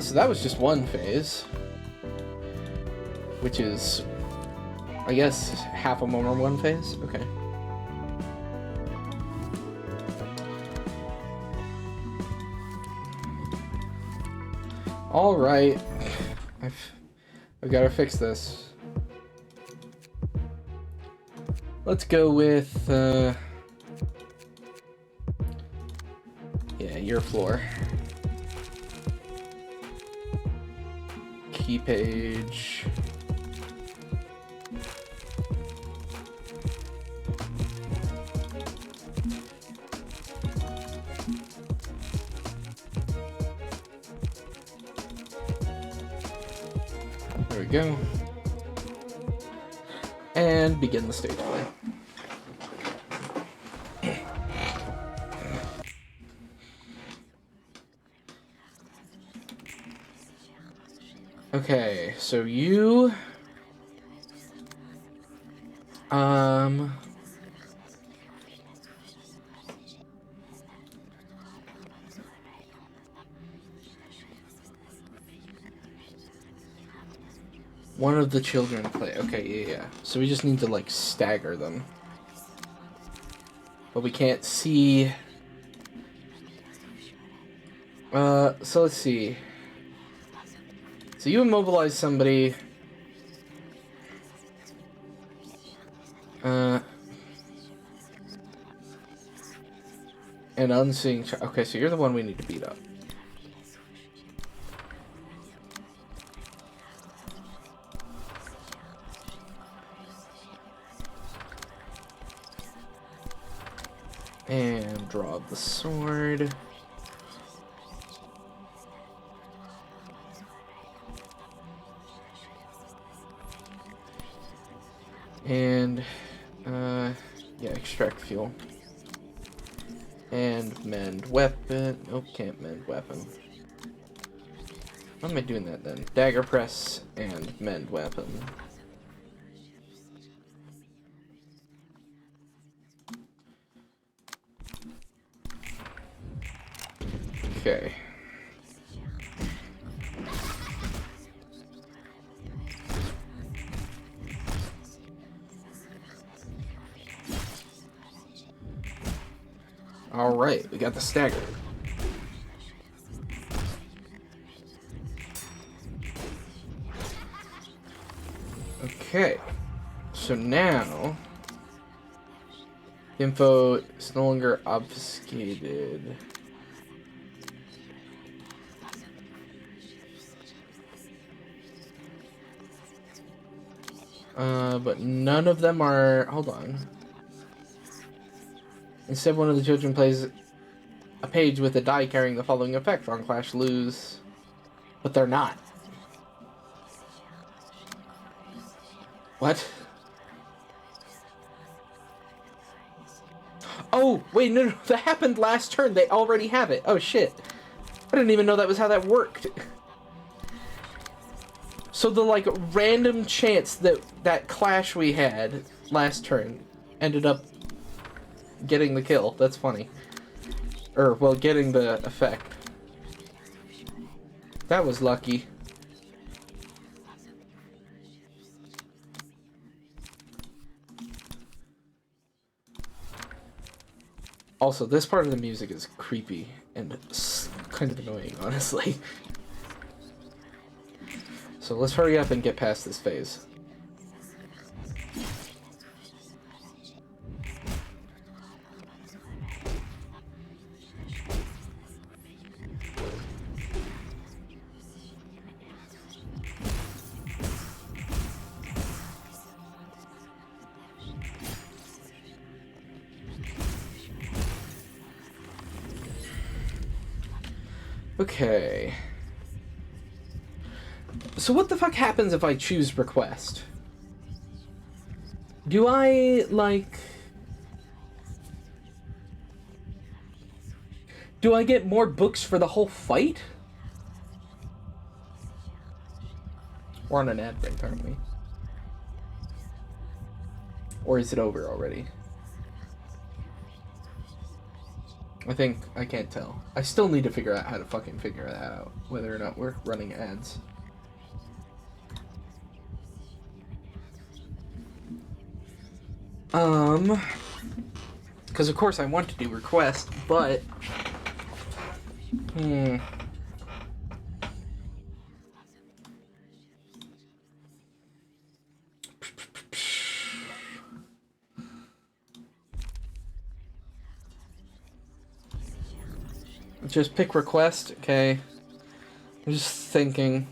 So that was just one phase. Which is, I guess, half a moment one phase? Okay. Alright. I've got to fix this. Let's go with, yeah, your floor. Key page. There we go. And begin the stage play. Okay, so you... One of the children play. Okay, yeah. So we just need to, like, stagger them. But we can't see... so let's see. So you immobilize somebody. And unseeing... Okay, so you're the one we need to beat up. And draw the sword. And, yeah, extract fuel. And mend weapon. Nope, can't mend weapon. Why am I doing that then? Dagger press and mend weapon. Okay. Alright, we got the stagger. Okay. So now... info is no longer obfuscated. But none of them are... Hold on. Instead, one of the children plays a page with a die carrying the following effect. On Clash, lose. But they're not. What? Oh, wait, no, that happened last turn. They already have it. Oh, shit. I didn't even know that was how that worked. So the, like, random chance that clash we had last turn ended up getting the kill. That's funny. Or, well, getting the effect. That was lucky. Also, this part of the music is creepy and kind of annoying, honestly. So let's hurry up and get past this phase. Okay. So what the fuck happens if I choose request? Do I, like... do I get more books for the whole fight? We're on an ad break, aren't we? Or is it over already? I think... I can't tell. I still need to figure out how to fucking figure that out. Whether or not we're running ads. Because of course I want to do request, but... Just pick request, okay. I'm just thinking.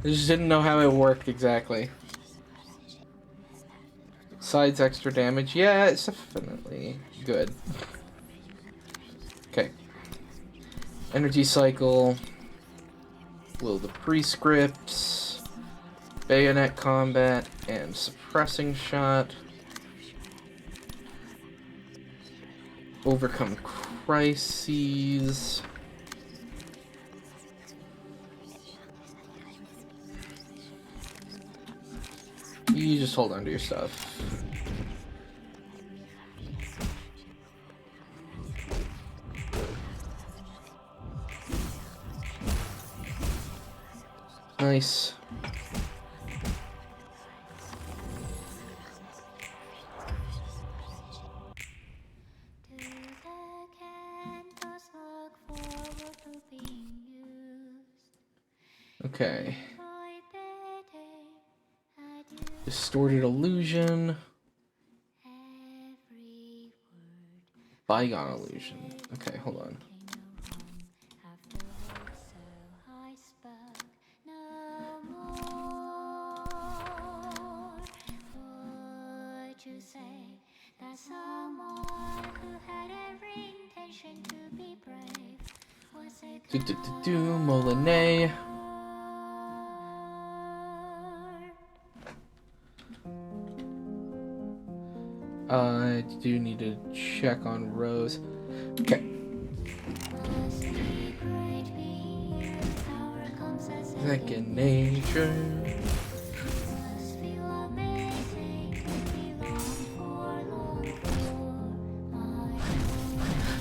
I just didn't know how it worked exactly. Sides extra damage. Yeah, it's definitely good. Okay. Energy cycle. Will the prescripts. Bayonet combat and suppressing shot. Overcome crises. You just hold on to your stuff. Nice. Okay. Distorted illusion. Bygone illusion. Okay, hold on. Molinet. I do need to check on Rose. Okay. Second nature.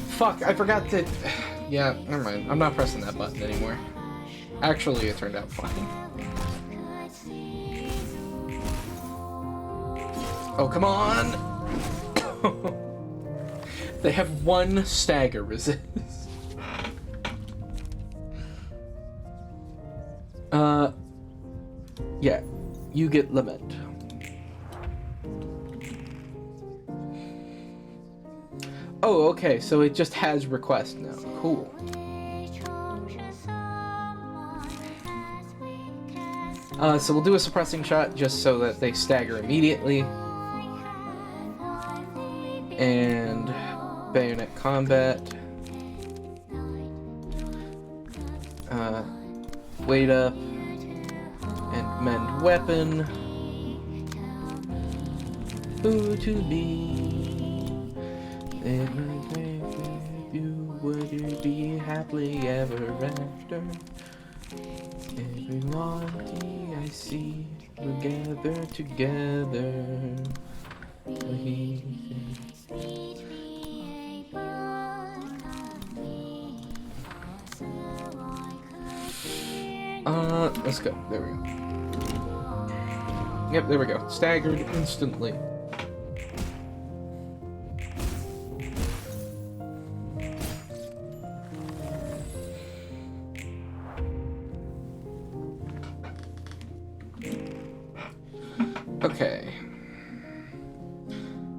Fuck, I forgot to... Yeah, never mind. I'm not pressing that button anymore. Actually, it turned out fine. Oh, come on! They have one stagger resist. Yeah, you get Lament. Oh, okay, so it just has request now. Cool. So we'll do a suppressing shot just so that they stagger immediately. And bayonet combat. Wait up. And mend weapon. Who to be? If you would you be happily ever after? Everyone I see together. Let's go. There we go. Yep, there we go. Staggered instantly. Okay.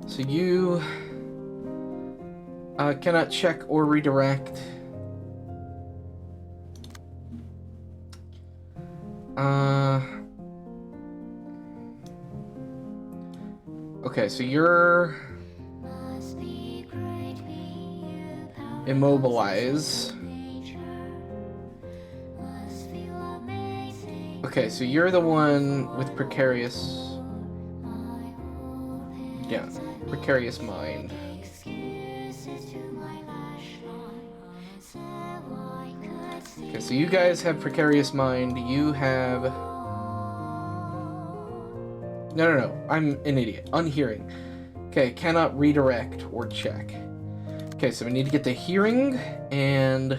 So you cannot check or redirect. Okay, so you're immobilize. Okay, so you're the one with precarious. Yeah, precarious mind. Okay, so you guys have precarious mind. You have... No, I'm an idiot. Unhearing. Okay, cannot redirect or check. Okay, so we need to get the hearing and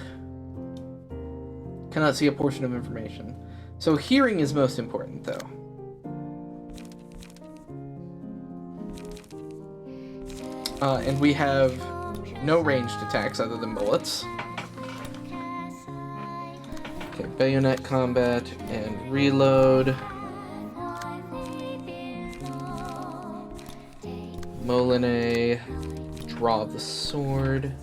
cannot see a portion of information. So hearing is most important, though. And we have no ranged attacks other than bullets. Okay, bayonet combat and reload. Molinet, draw the sword.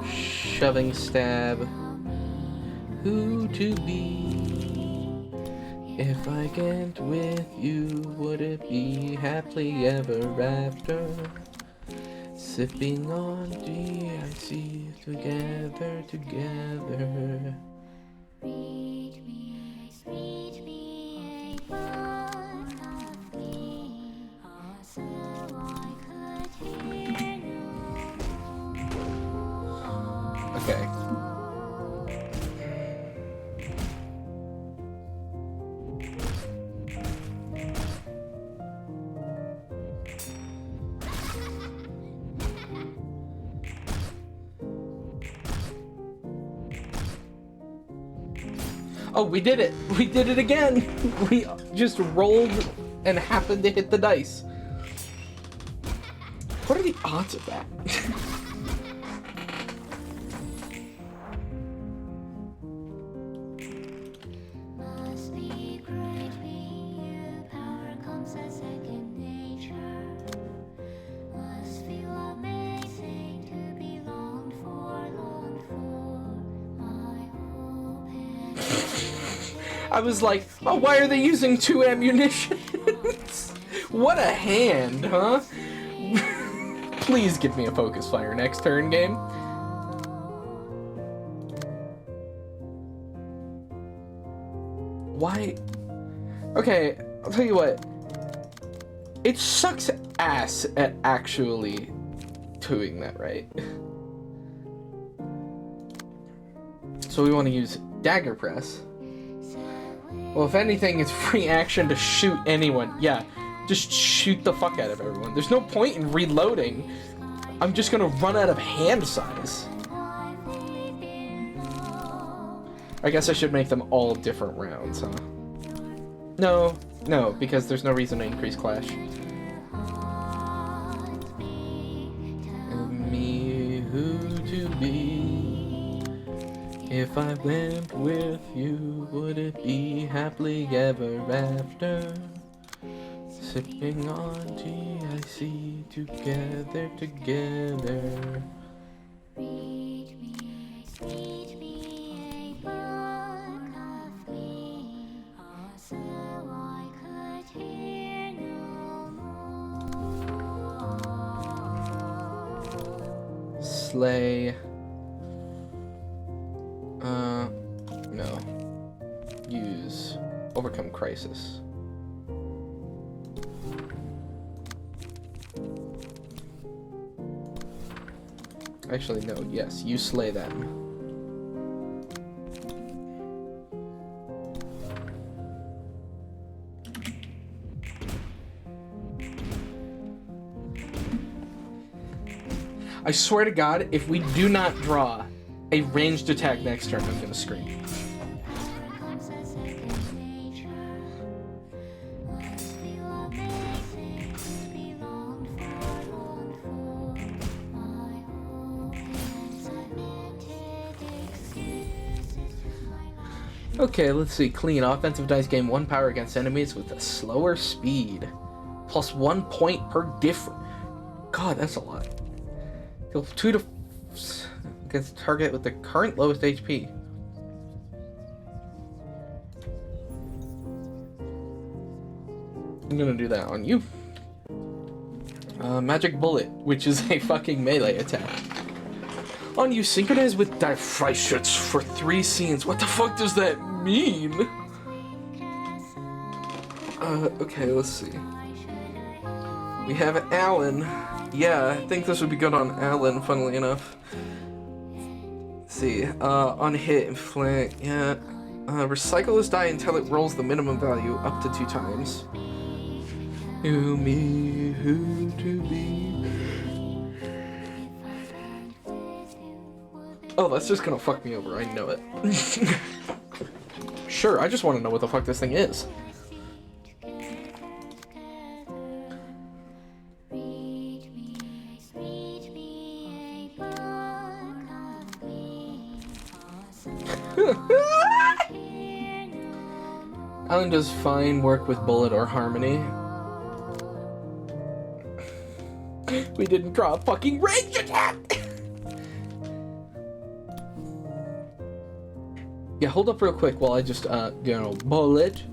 Shoving stab. Who to be? If I get with you, would it be happily ever after? Sipping on tea, I see together. Okay. Oh, we did it! We did it again! We just rolled and happened to hit the dice. What are the odds of that? Must be great being you, power comes as second nature. Must feel amazing to be longed for, my hope and I was like, oh, why are they using 2 ammunitions? What a hand, huh? Please give me a focus fire next turn, game. Why? Okay, I'll tell you what. It sucks ass at actually doing that right. So we want to use dagger press. Well, if anything, it's free action to shoot anyone. Yeah, just shoot the fuck out of everyone. There's no point in reloading. I'm just gonna run out of hand size. I guess I should make them all different rounds, huh? No, because there's no reason to increase clash. Me who to be. If I went with you, would it be happily ever after? Sipping on GIC together. read me a book of me, so I could hear no more. Slay. No. Use. Overcome crisis. Actually, no. Yes, you slay them. I swear to God, if we do not draw a ranged attack next turn, I'm gonna scream. Okay, let's see. Clean. Offensive dice gain 1 power against enemies with a slower speed. Plus 1 point per different. God, that's a lot. Deal 2 to against target with the current lowest HP. I'm gonna do that on you. Magic Bullet, which is a fucking melee attack. On you, synchronize with Die Freischütz for 3 scenes. What the fuck does that mean? Okay, let's see. We have Alan. Yeah, I think this would be good on Alan, funnily enough. Let's see, on hit, inflict, yeah. Recycle this die until it rolls the minimum value up to 2 times. Who me, who to be. Oh, that's just gonna fuck me over, I know it. Sure, I just want to know what the fuck this thing is. Alan does fine work with Bullet or Harmony. We didn't draw a fucking range attack! Yeah, hold up real quick while I just, bullet.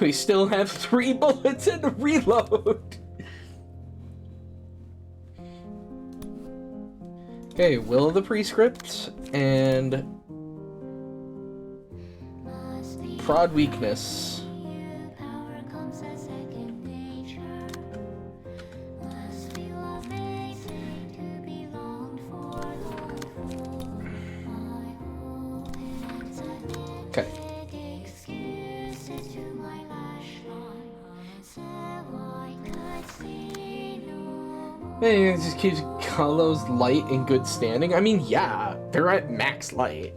We still have 3 bullets and a reload. Okay, Will of the Prescript and Prod Weakness. Okay. Hey, it just keeps Kalos light in good standing. I mean, yeah, they're at max light.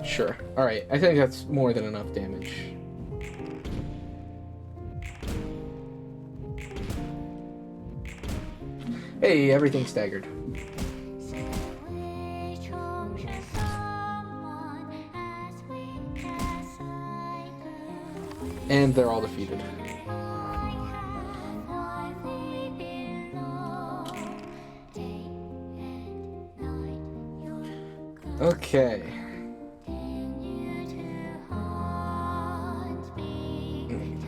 Sure. Alright, I think that's more than enough damage. Hey, everything's staggered. And they're all defeated. Okay.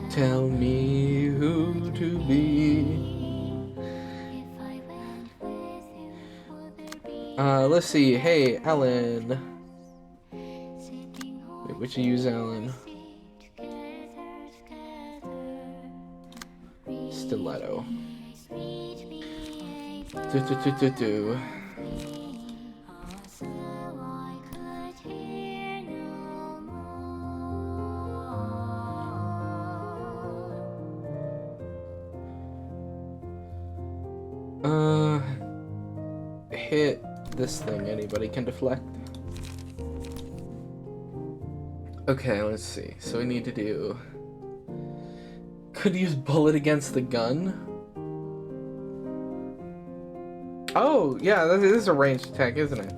Tell me who to be. Let's see. Hey, Alan. Wait, which you use Alan? Stiletto. Do. Hit this thing. Anybody can deflect. Okay, let's see. So we need to do... Could use bullet against the gun. Oh, yeah, this is a ranged attack, isn't it?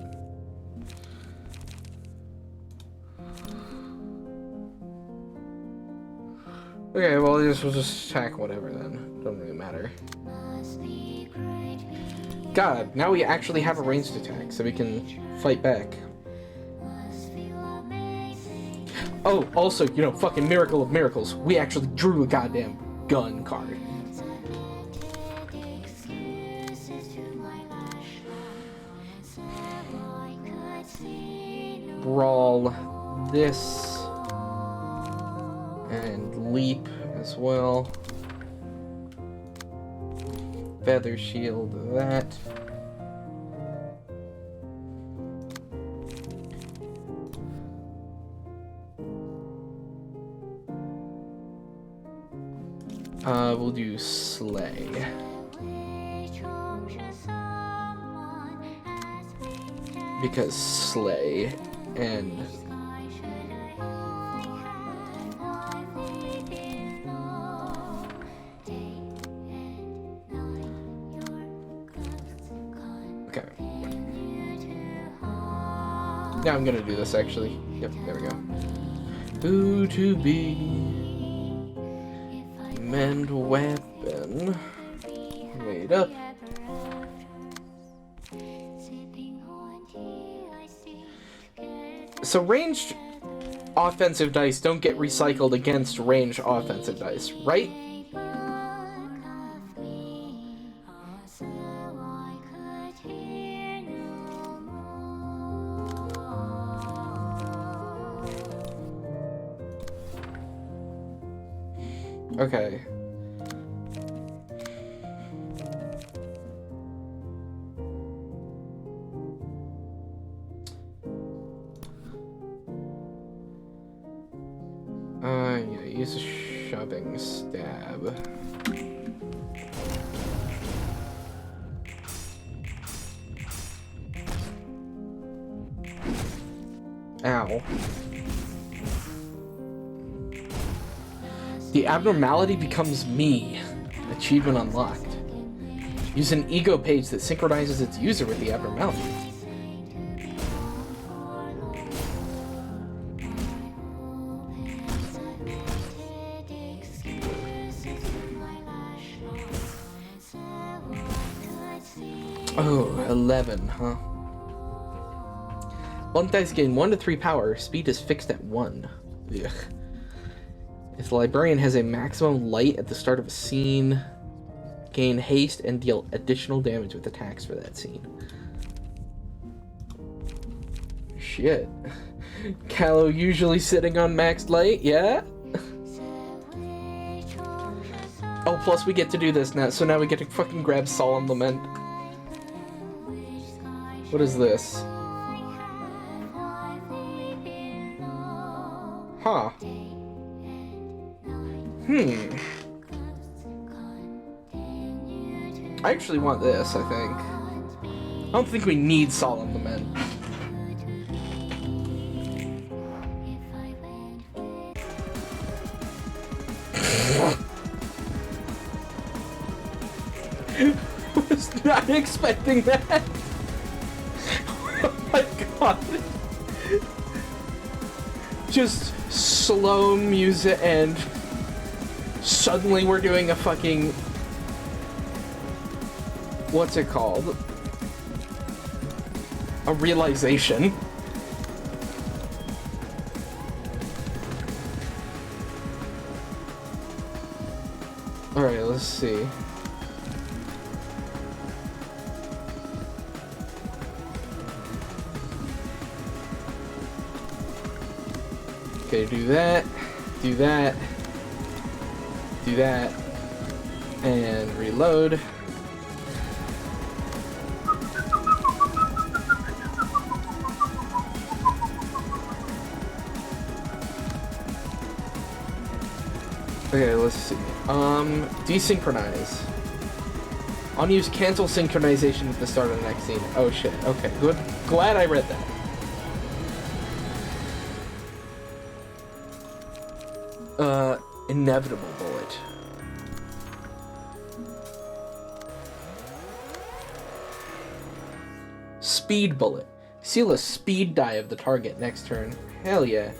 Okay, well, we'll just attack whatever then. Doesn't really matter. God, now we actually have a ranged attack, so we can fight back. Oh, also, you know, fucking miracle of miracles. We actually drew a goddamn gun card. Brawl this. And leap as well. Feather shield that. We'll do slay. Because slay and okay. Now I'm gonna do this actually. Yep, there we go. Who to be? Mend weapon. Wait up. So ranged offensive dice don't get recycled against ranged offensive dice, right? Okay. Yeah, use a shoving stab. Ow. The abnormality becomes me. Achievement unlocked. Use an ego page that synchronizes its user with the abnormality. Oh, 11, huh? One dice gain 1 to 3 power. Speed is fixed at 1. Ugh. If the librarian has a maximum light at the start of a scene, gain haste and deal additional damage with attacks for that scene. Shit. Callow usually sitting on maxed light, yeah? Oh, plus we get to do this now, so now we get to fucking grab Solemn Lament. What is this? Huh. I actually want this, I think. I don't think we need Solemn Lament. I was not expecting that. Oh my god. Just slow music and suddenly we're doing a fucking... What's it called? A realization. Alright, let's see. Okay, do that, do that, do that, and reload. Okay, let's see. Desynchronize. Unused cancel synchronization at the start of the next scene. Oh shit, okay, good. Glad I read that. Inevitable bullet. Speed bullet. Seal a speed die of the target next turn. Hell yeah.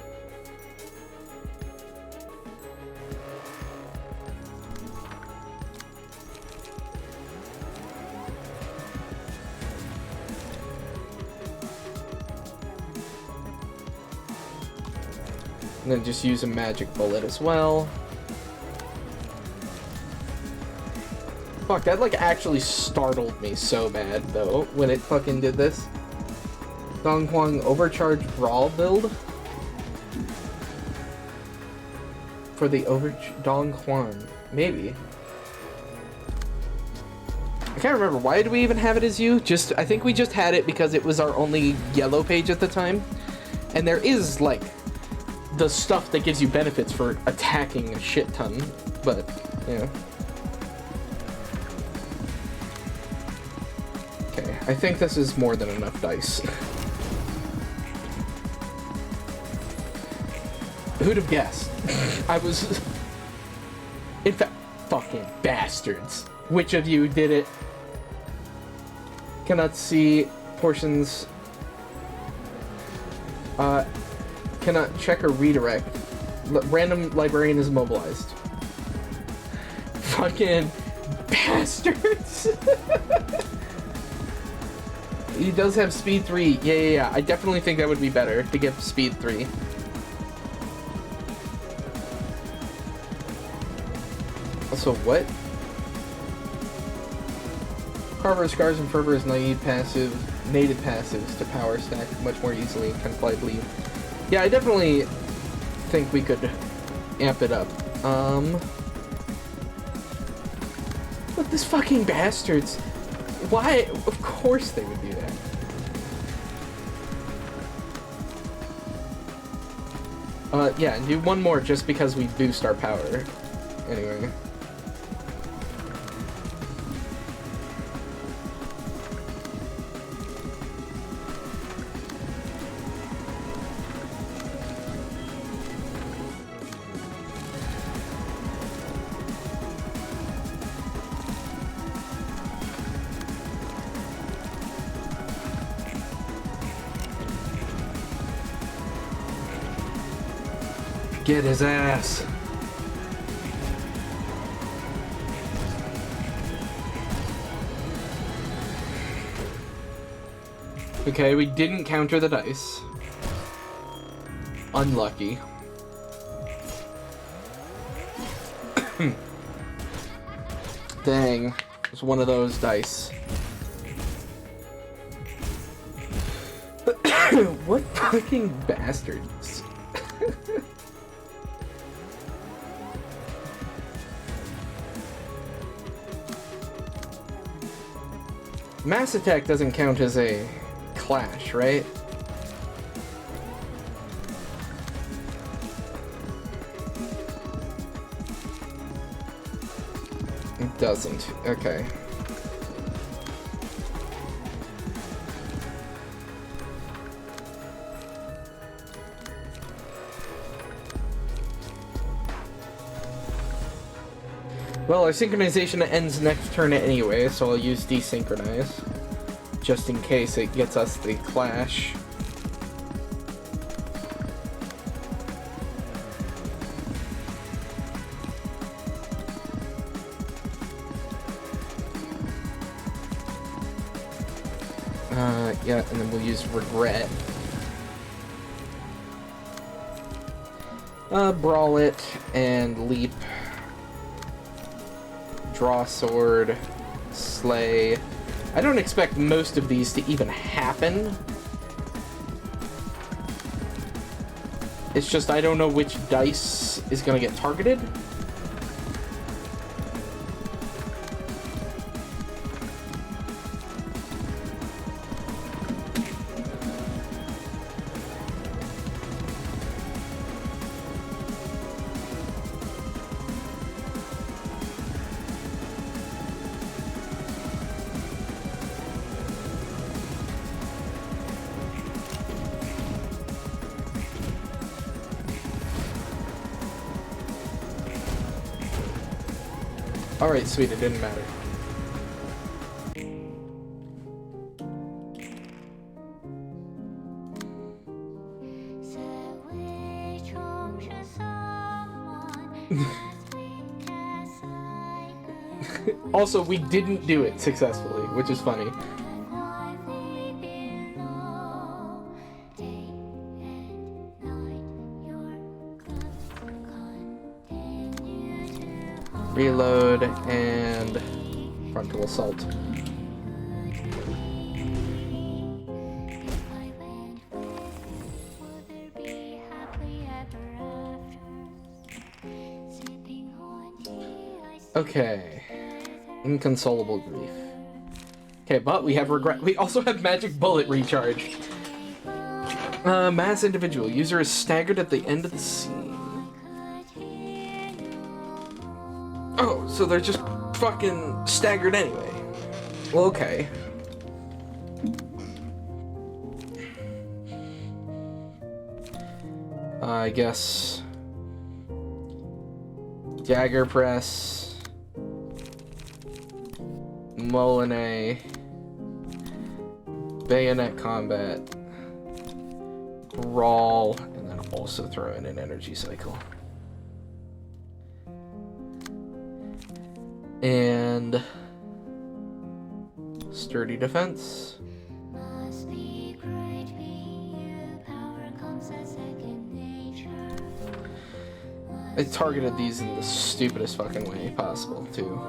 And then just use a magic bullet as well. Fuck, that like actually startled me so bad though when it fucking did this. Dong Huang overcharge brawl build? For the Dong Huang. Maybe. I can't remember. Why did we even have it as you? I think we just had it because it was our only yellow page at the time. And there is like the stuff that gives you benefits for attacking a shit ton, but yeah. Okay, I think this is more than enough dice. Who'd have guessed? I was... In fact, fucking bastards. Which of you did it? Cannot see portions... Cannot check or redirect. Random librarian is immobilized. Fucking bastards! He does have speed 3. Yeah. I definitely think that would be better to give speed 3. Also, what? Carver, Scars, and Fervor is native passives to power stack much more easily and can apply bleed. Yeah, I definitely think we could amp it up. Look, this fucking bastards. Why? Of course they would do that. Yeah, and do one more just because we boost our power. Anyway. Get his ass. Okay, we didn't counter the dice. Unlucky. Dang. It's one of those dice. What fucking bastards. Mass Attack doesn't count as a clash, right? doesn't. Okay. Well, our synchronization ends next turn anyway, so I'll use desynchronize. Just in case it gets us the clash. Yeah, and then we'll use regret. Brawl it and leap. Draw sword. Slay. I don't expect most of these to even happen. It's just I don't know which dice is gonna get targeted. Alright, sweet, it didn't matter. Also, we didn't do it successfully, which is funny. Reload and frontal assault. Okay. Inconsolable grief. Okay, but we have regret. We also have magic bullet recharge. Mass individual. User is staggered at the end of the scene. Oh, so they're just fucking staggered anyway. Well, okay. I guess... Dagger press... Molinet... Bayonet combat... Brawl, and then also throw in an energy cycle. And sturdy defense. I targeted these in the stupidest fucking way possible, too.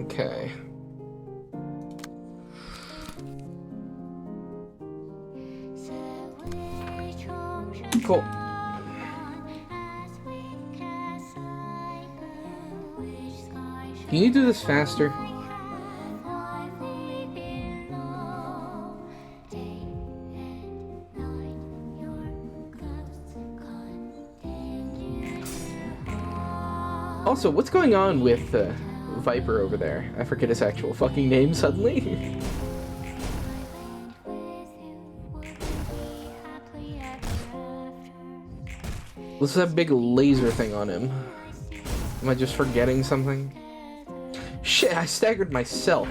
Okay. Cool. Can you do this faster? Also, what's going on with Viper over there? I forget his actual fucking name suddenly. What's that big laser thing on him? Am I just forgetting something? Shit, I staggered myself.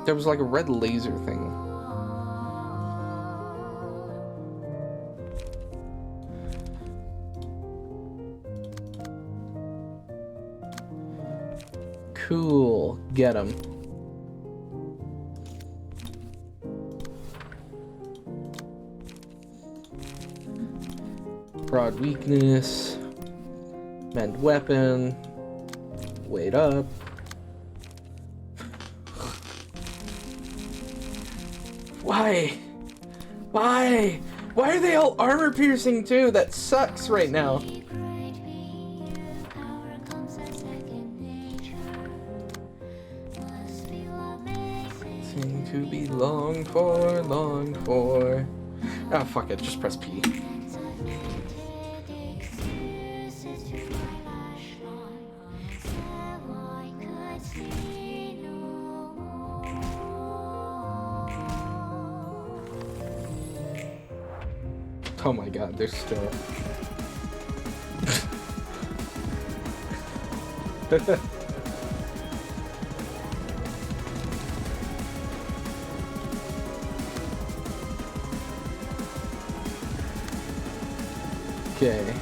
There was like a red laser thing. Cool. Get him. Broad weakness. Mend weapon. Wait up. Why? Why? Why are they all armor piercing too? That sucks right now. Seem to be longed for, longed for. Ah, fuck it, just press P. Oh my god, there's still... Okay.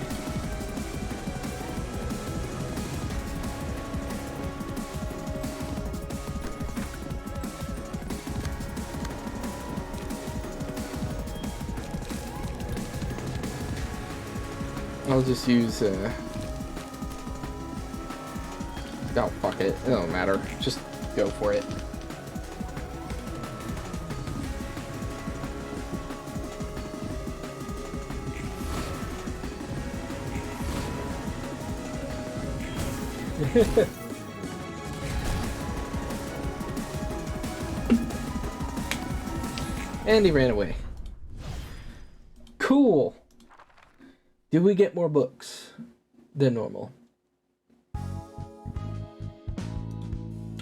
I'll just use, oh, fuck it. It don't matter. Just go for it. And he ran away. Cool. Did we get more books than normal?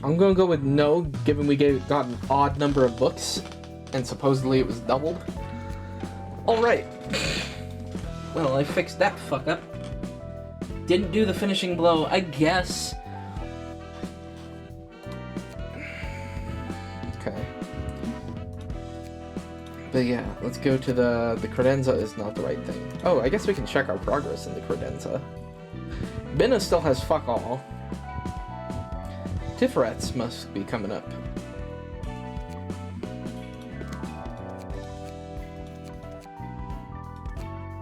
I'm gonna go with no, given we got an odd number of books, and supposedly it was doubled. Alright. Well, I fixed that fuck up. Didn't do the finishing blow, I guess. Okay. But yeah, let's go to the credenza is not the right thing. Oh, I guess we can check our progress in the credenza. Binna still has fuck all. Tifrets must be coming up.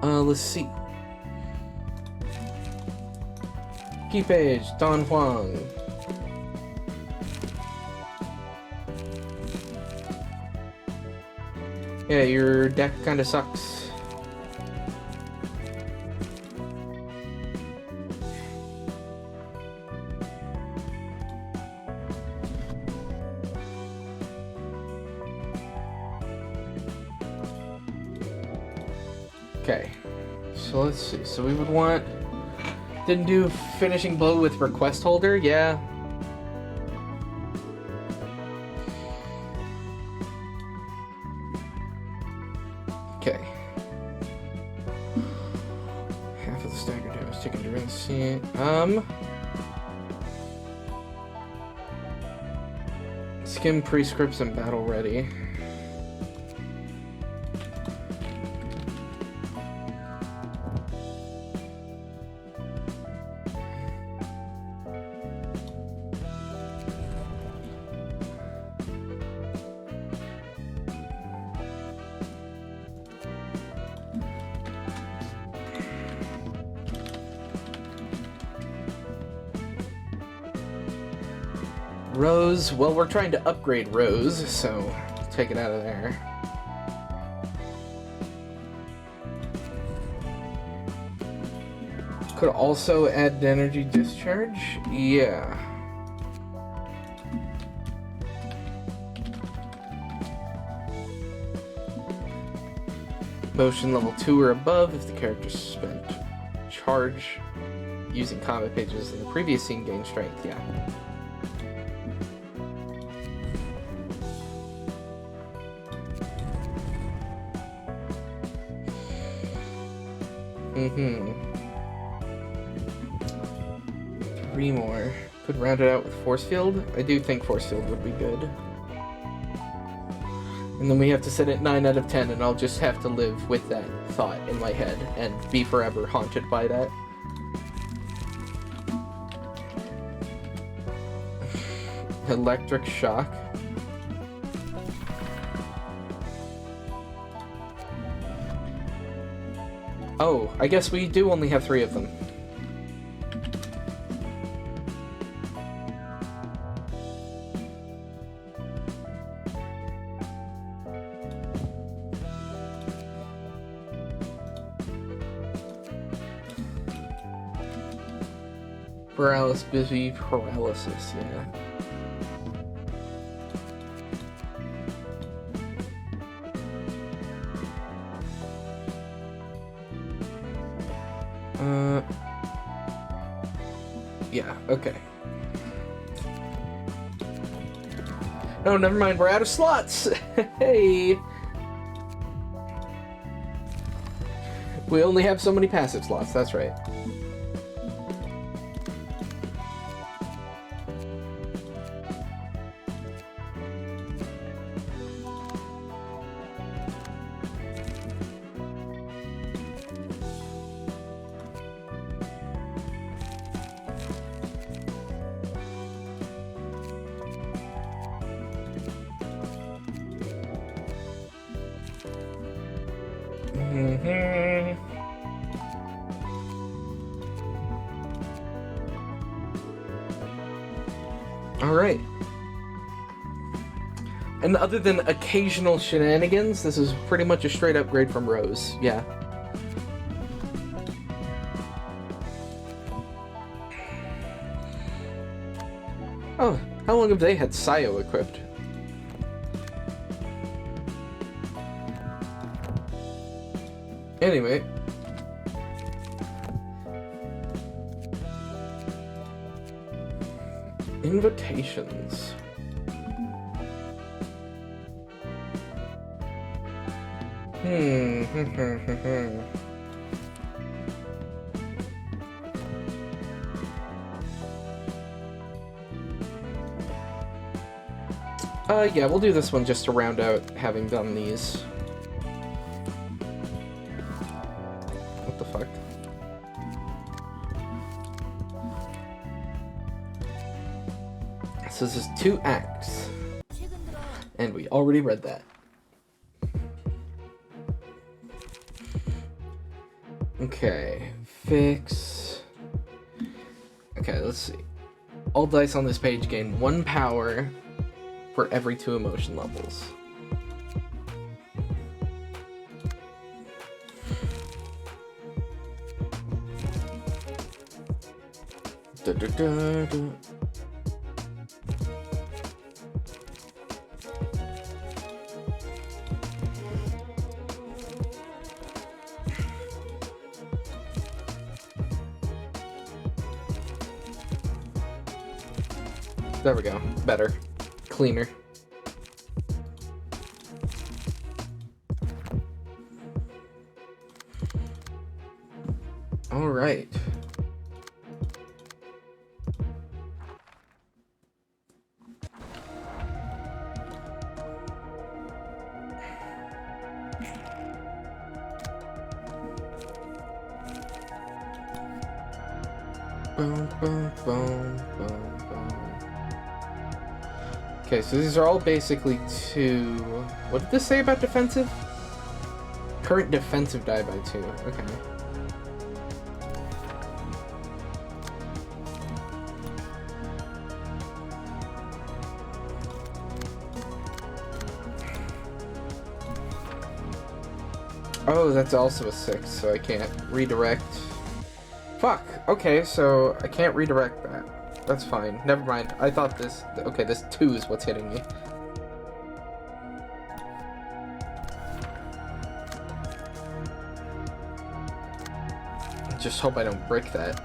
Let's see. Key page, Don Huang. Yeah, your deck kinda sucks. Okay, so let's see. So we would want... Didn't do finishing blow with request holder, yeah. Okay. Half of the stagger damage taken during the scene. Skim prescripts and battle ready. Rose, well, we're trying to upgrade Rose, so take it out of there. Could also add energy discharge? Yeah. Motion level 2 or above if the character spent charge using combat pages in the previous scene gain strength, yeah. Three more. Could round it out with force field. I do think force field would be good. And then we have to set it 9 out of 10, and I'll just have to live with that thought in my head and be forever haunted by that. Electric shock. Oh, I guess we do only have 3 of them. Paralysis, busy paralysis, yeah. Yeah, okay. No, never mind, we're out of slots! Hey! We only have so many passive slots, that's right. Alright. And other than occasional shenanigans, this is pretty much a straight upgrade from Rose. Yeah. Oh, how long have they had Sayo equipped? Anyway. Invitations. Yeah, we'll do this one just to round out having done these. What the fuck? So this is 2 acts. And we already read that. Okay, fix. Okay, let's see. All dice on this page gain 1 power for every 2 emotion levels. Da, da, da, da. There we go. Better. Cleaner. All right. Boom, boom, boom, boom, boom. Okay, so these are all basically 2... What did this say about defensive? Current defensive die by 2. Okay. Oh, that's also a 6, so I can't redirect. Fuck! Okay, so I can't redirect that. That's fine. Never mind. I thought this... Okay, this 2 is what's hitting me. Just hope I don't break that.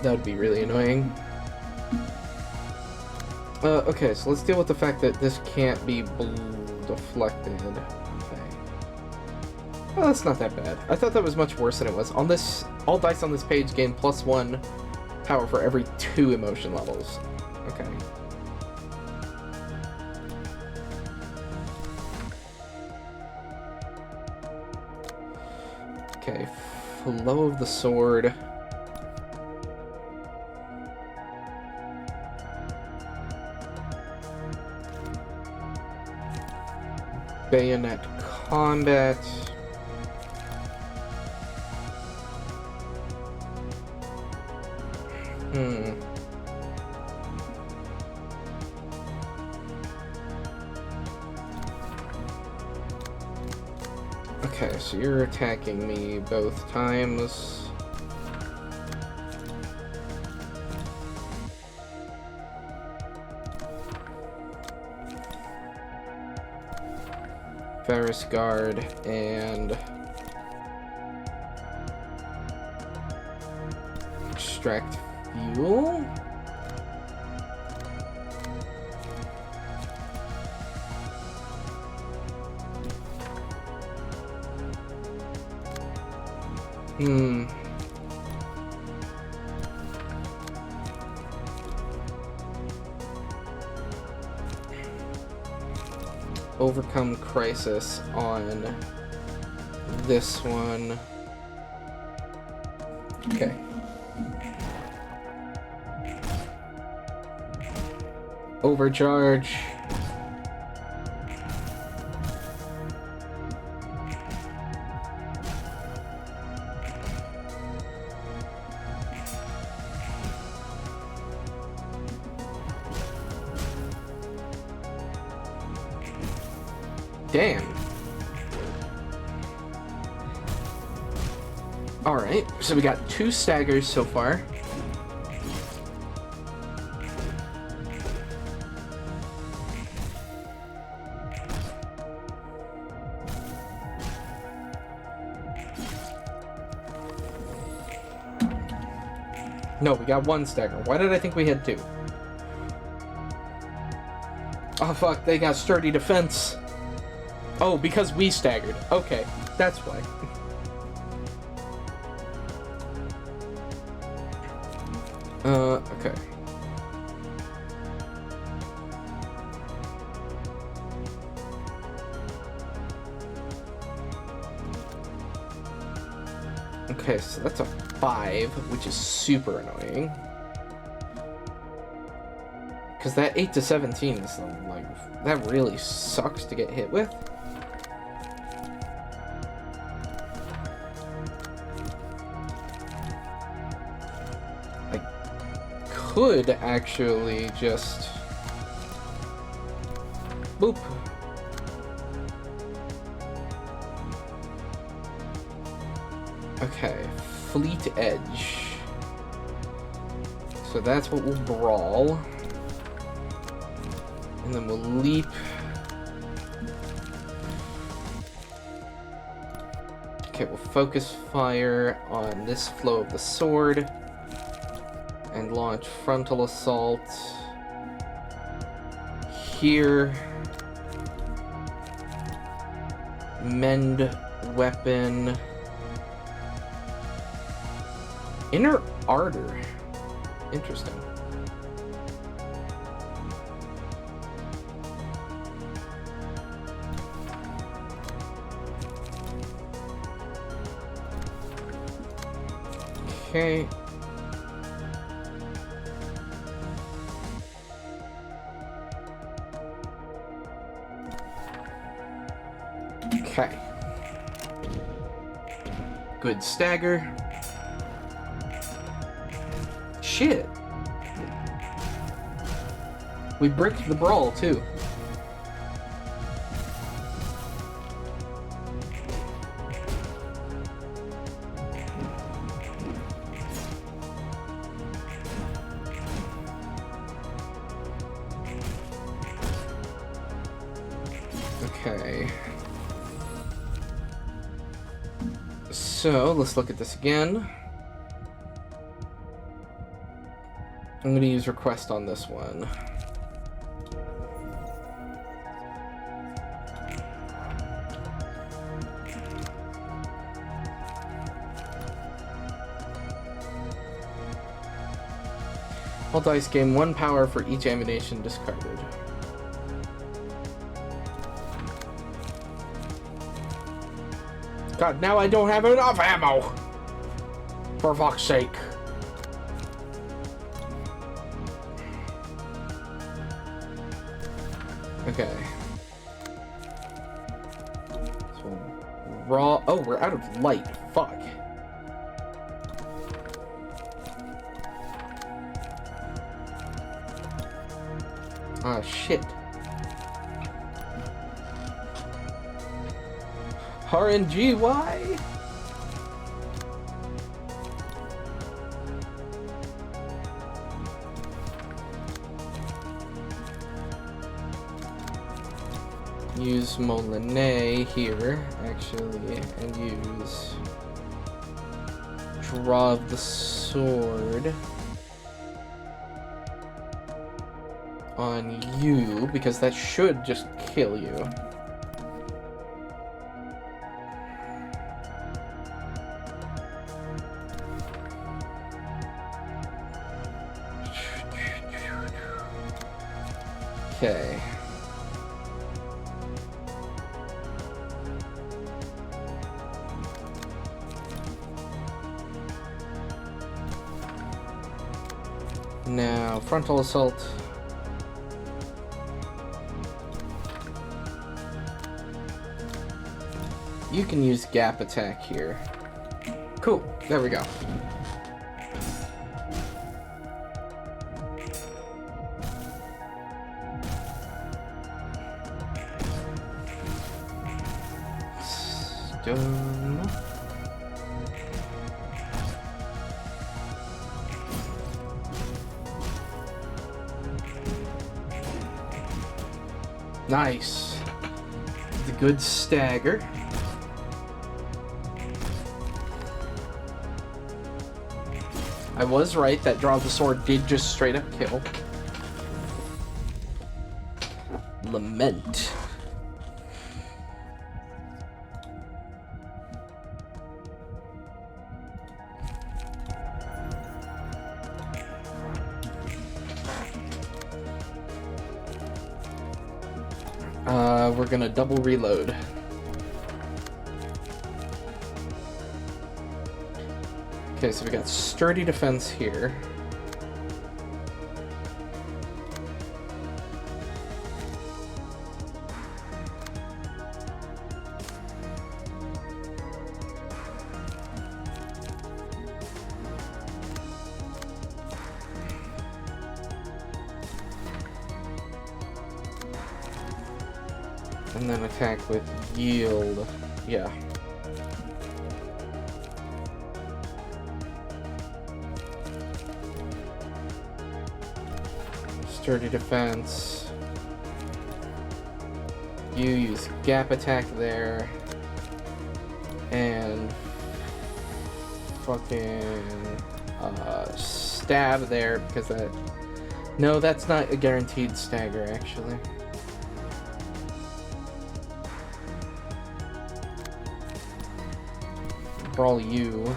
That would be really annoying. Okay, so let's deal with the fact that this can't be deflected. Okay. Well, that's not that bad. I thought that was much worse than it was. On this... All dice on this page gain +1 power for every 2 emotion levels. Okay. Okay, Flow of the Sword. Bayonet Combat. Hmm. Okay, so you're attacking me both times. Ferris Guard and extract fuel. Hmm. Overcome crisis on this one. Okay. Overcharge. Damn. Alright, so we got 2 staggers so far. No, we got 1 stagger. Why did I think we had 2? Oh fuck, they got sturdy defense. Oh, because we staggered. Okay, that's why. Okay. Okay, so that's a 5, which is super annoying. Because that 8 to 17 is, like, that really sucks to get hit with. Could actually just boop. Okay, Fleet Edge. So that's what we'll brawl. And then we'll leap. Okay, we'll focus fire on this flow of the sword. And launch frontal assault here. Mend weapon. Inner ardor. Interesting. Okay. Okay. Good stagger. Shit. We bricked the brawl, too. Okay. So, let's look at this again. I'm going to use request on this one. All dice gain 1 power for each ammunition discarded. God, now I don't have enough ammo! For fuck's sake. Okay. So, raw. Oh, we're out of light. Fuck. Ah, shit. RNGY? Use Molinet here, actually, and use Draw of the Sword on you, because that should just kill you. Okay. Now, frontal assault. You can use gap attack here. Cool, there we go. Stone. Nice. The good stagger. I was right, that draw of the sword did just straight up kill. Lament. We're gonna double reload. Okay, so we got sturdy defense here. And then attack with yield. Yeah. Sturdy defense. You use gap attack there. And fucking stab there because that... No, that's not a guaranteed stagger actually. Brawl you.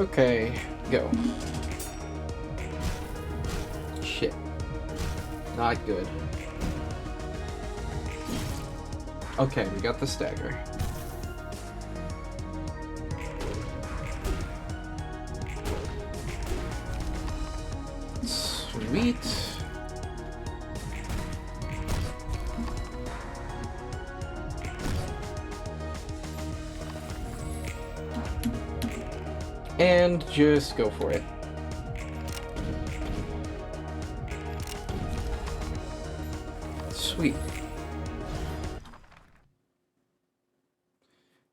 Okay, go. Shit. Not good. Okay, we got the stagger. Sweet. And just go for it. Sweet.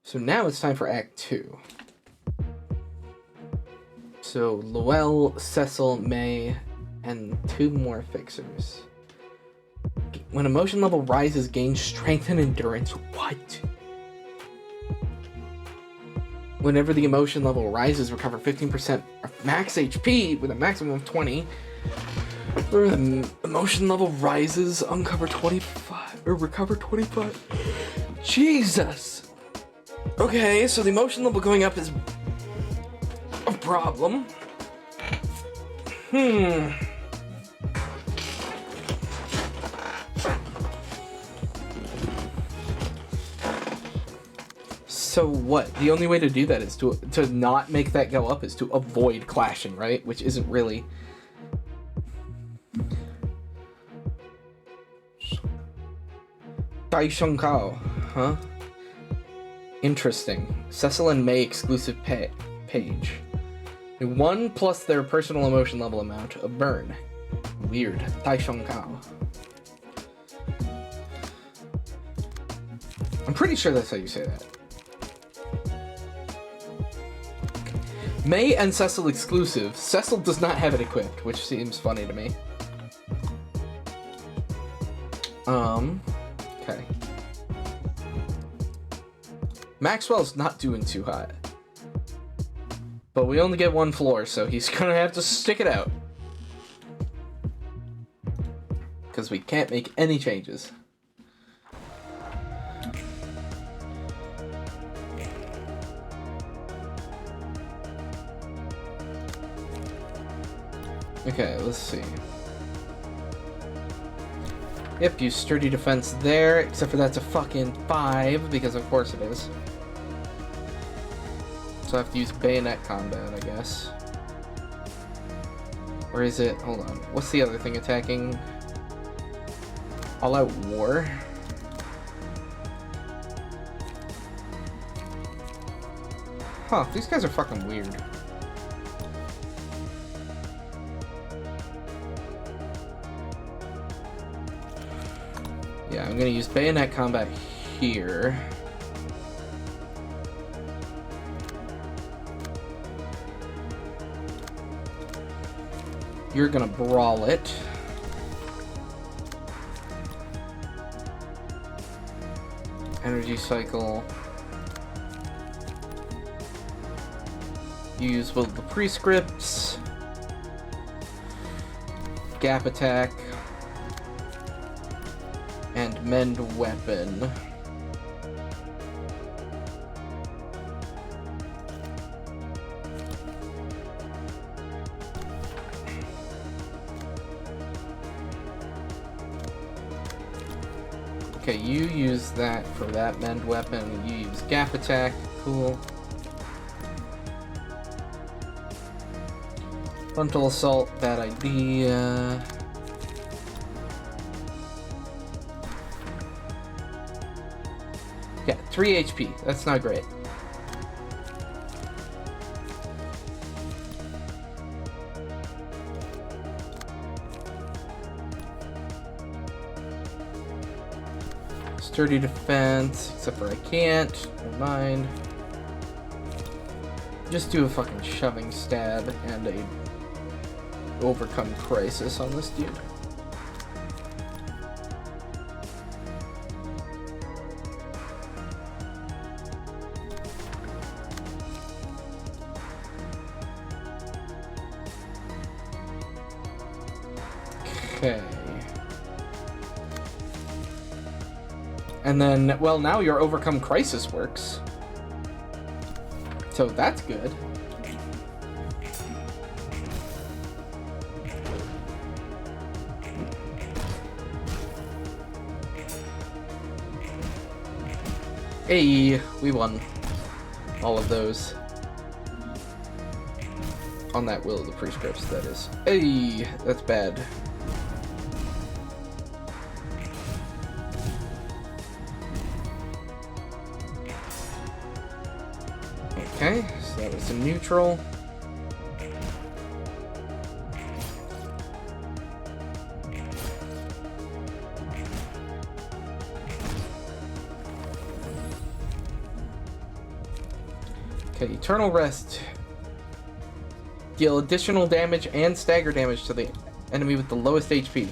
So now it's time for Act 2. So Luell, Cecil, May, and 2 more fixers. When emotion level rises, gain strength and endurance. What? Whenever the emotion level rises, recover 15% of max HP with a maximum of 20. Or the emotion level rises, uncover 25, or recover 25. Jesus! Okay, so the emotion level going up is a problem. So what? The only way to do that is to not make that go up is to avoid clashing, right? Which isn't really... Daishonkao, huh? Interesting. Cecil and May exclusive page. 1 plus their personal emotion level amount of burn. Weird. Daishonkao. I'm pretty sure that's how you say that. May and Cecil exclusive. Cecil does not have it equipped, which seems funny to me. Okay. Maxwell's not doing too hot. But we only get 1 floor, so he's gonna have to stick it out. Because we can't make any changes. Okay, let's see. Yep, use sturdy defense there, except for that's a fucking 5, because of course it is. So I have to use bayonet combat, I guess. Or is it? Hold on. What's the other thing attacking? All Out War? Huh, these guys are fucking weird. Yeah, I'm gonna use bayonet combat here. You're gonna brawl it. Energy cycle. Use Will of the Prescripts. Gap attack. And mend weapon. Okay, you use that for that mend weapon. You use gap attack. Cool. Frontal assault, bad idea. Yeah, 3 HP. That's not great. Sturdy defense, except for I can't. Never mind. Just do a fucking shoving stab and a overcome crisis on this dude. Okay. And then, well, now your overcome crisis works. So that's good. Hey, we won all of those. On that Will of the Prescripts, that is. Hey, that's bad. Okay, so that was a neutral. Okay, Eternal Rest. Deal additional damage and stagger damage to the enemy with the lowest HP.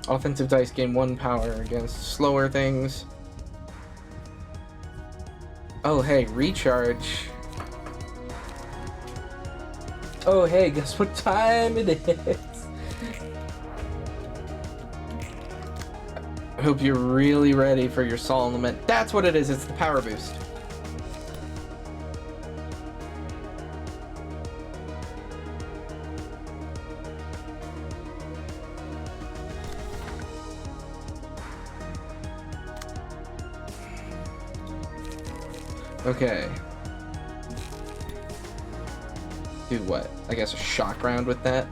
Offensive dice gain 1 power against slower things. Oh, hey, recharge. Oh, hey, guess what time it is? I hope you're really ready for your Soul Lament. That's what it is, it's the power boost. Okay. Do what? I guess a shock round with that?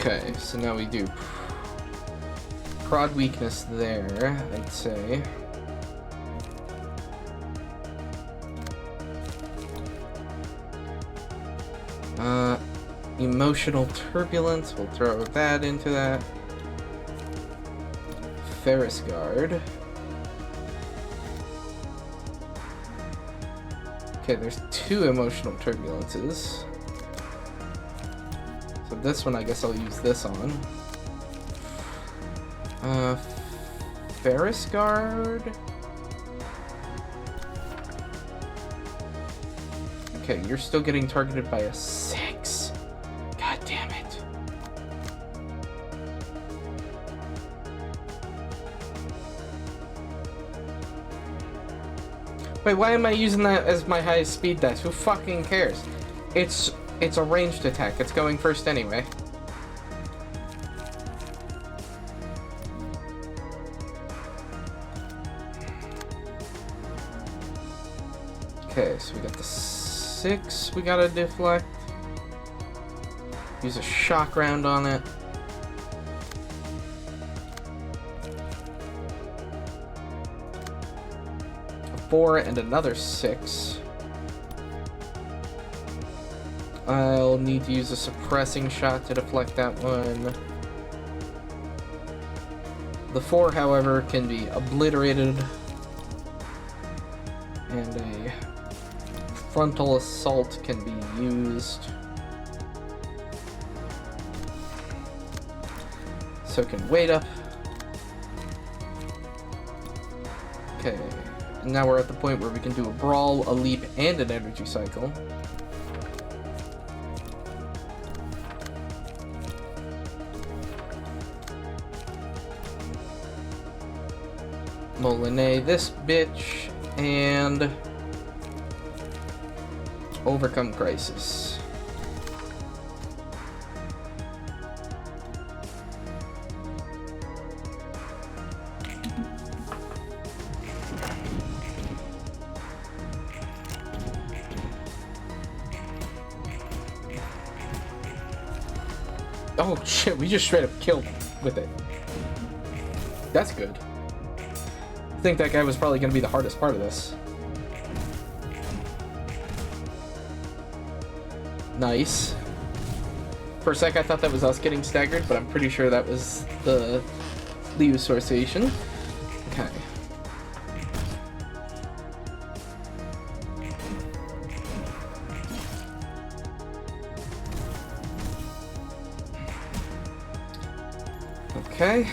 Okay, so now we do prod weakness there, I'd say. Emotional turbulence, we'll throw that into that. Ferris guard. Okay, there's 2 emotional turbulences. So this one, I guess I'll use this on. Ferris guard? Okay, you're still getting targeted by a 6. God damn it. Wait, why am I using that as my highest speed dice? Who fucking cares? It's a ranged attack. It's going first anyway. Okay, so we got the 6 we gotta deflect. Use a shock round on it. A 4 and another 6. I'll need to use a suppressing shot to deflect that one. The 4, however, can be obliterated. And a frontal assault can be used. So it can wait up. Okay. And now we're at the point where we can do a brawl, a leap, and an energy cycle. Molinet this bitch, and overcome crisis. Oh shit, we just straight up killed with it. That's good. I think that guy was probably going to be the hardest part of this. Nice. For a sec I thought that was us getting staggered, but I'm pretty sure that was the Leusorsation. Okay. Okay.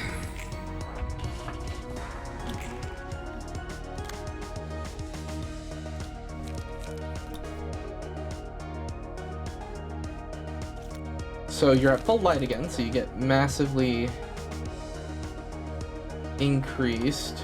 So you're at full light again, so you get massively increased.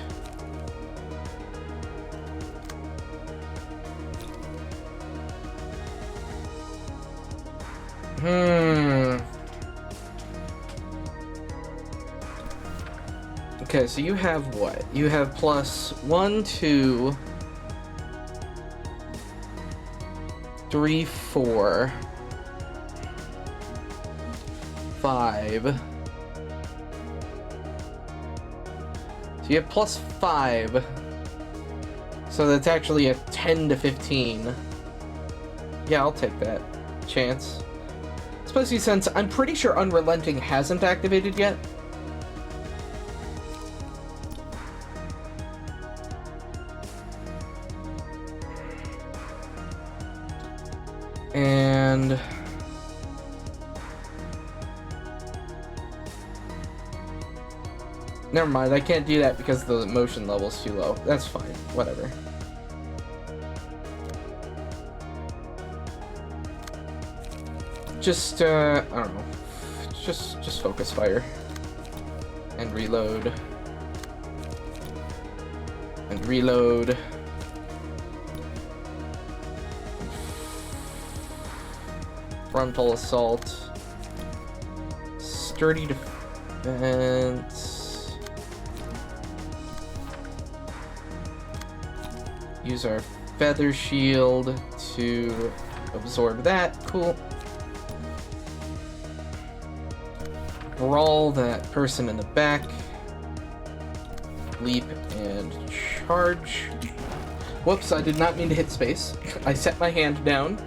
Okay, so you have what? You have plus 1, 2, 3, 4, 5. So you have plus 5. So that's actually a 10 to 15. Yeah, I'll take that chance. Especially since I'm pretty sure Unrelenting hasn't activated yet. And never mind, I can't do that because the motion level's too low. That's fine, whatever. Just, I don't know. Just focus fire. And reload. And reload. Frontal assault. Sturdy defense. Use our feather shield to absorb that. Cool. brawl that person in the back. Leap and charge. Whoops, I did not mean to hit space. I set my hand down.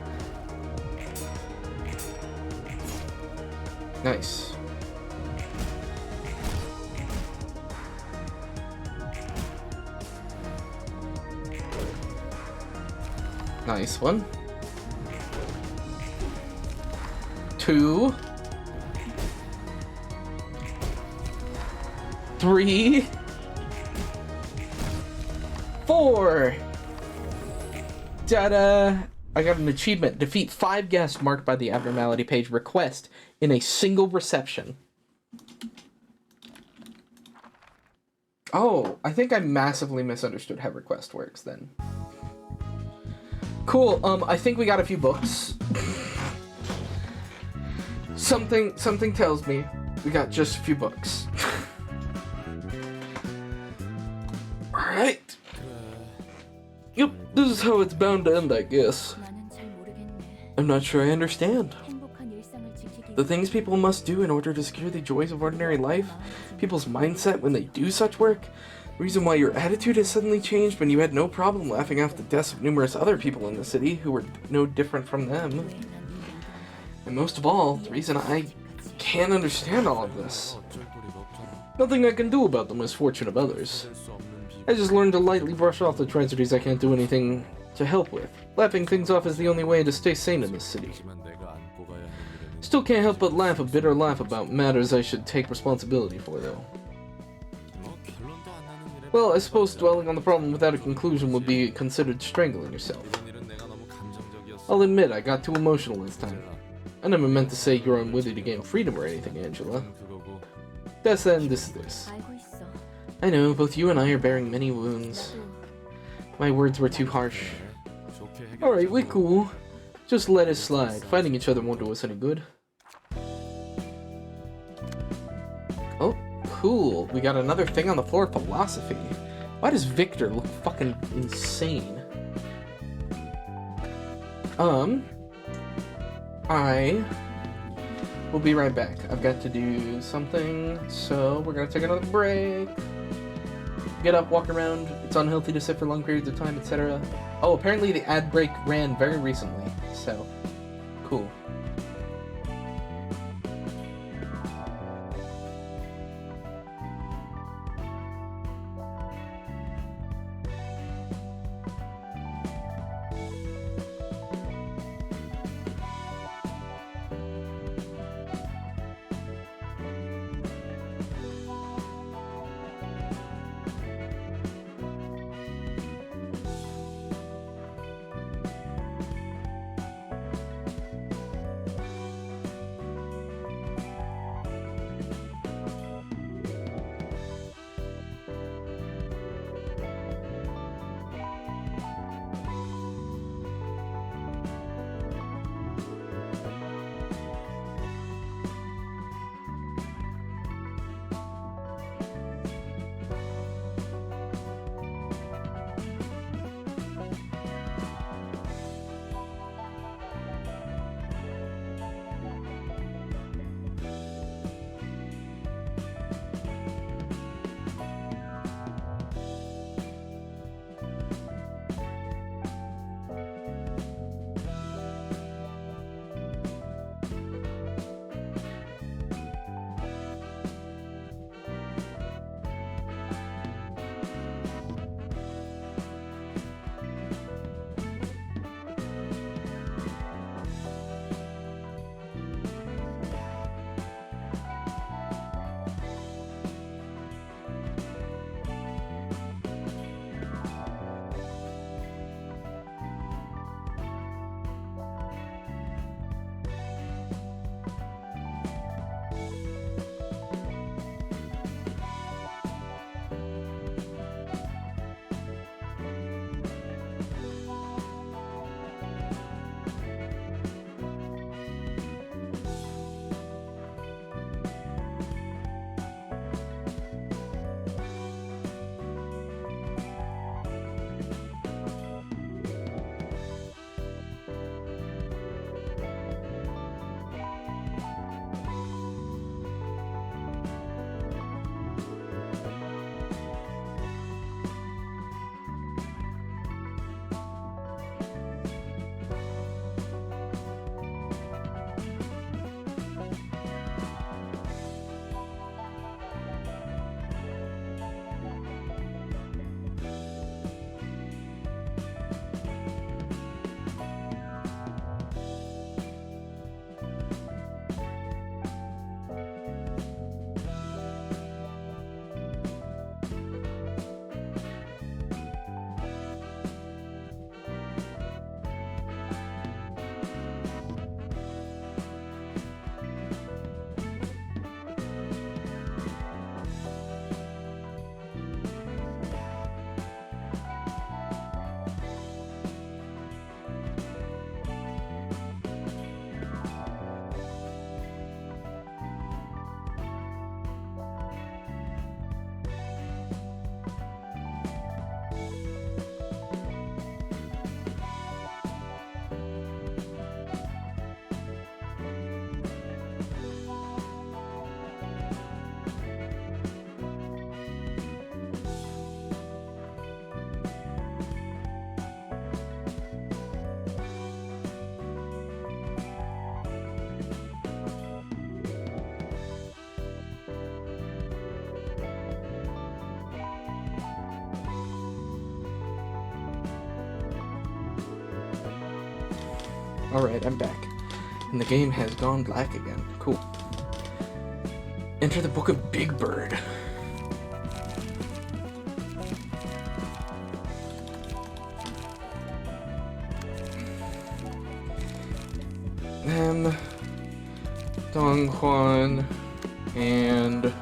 Nice. Nice one. 2. 3. 4. Ta-da! I got an achievement. Defeat 5 guests marked by the abnormality page request in a single reception. Oh, I think I massively misunderstood how request works then. Cool, I think we got a few books. Something tells me we got just a few books. Alright. Yep, this is how it's bound to end, I guess. I'm not sure I understand. The things people must do in order to secure the joys of ordinary life, people's mindset when they do such work, the reason why your attitude has suddenly changed when you had no problem laughing off the deaths of numerous other people in the city who were no different from them. And most of all, the reason I can't understand all of this. Nothing I can do about the misfortune of others. I just learned to lightly brush off the tragedies I can't do anything to help with. Laughing things off is the only way to stay sane in this city. Still can't help but laugh a bitter laugh about matters I should take responsibility for, though. Well, I suppose dwelling on the problem without a conclusion would be considered strangling yourself. I'll admit I got too emotional this time. I never meant to say you're unworthy to gain freedom or anything, Angela. That's that and this is this. I know, both you and I are bearing many wounds. My words were too harsh. Alright, we cool. Just let it slide. Fighting each other won't do us any good. Oh, cool. We got another thing on the floor of philosophy. Why does Victor look fucking insane? I will be right back. I've got to do something, so we're gonna take another break. Get up, walk around. It's unhealthy to sit for long periods of time, etc. Oh, apparently the ad break ran very recently, so cool. Alright, I'm back. And the game has gone black again. Cool. Enter the Book of Big Bird. Dong Juan and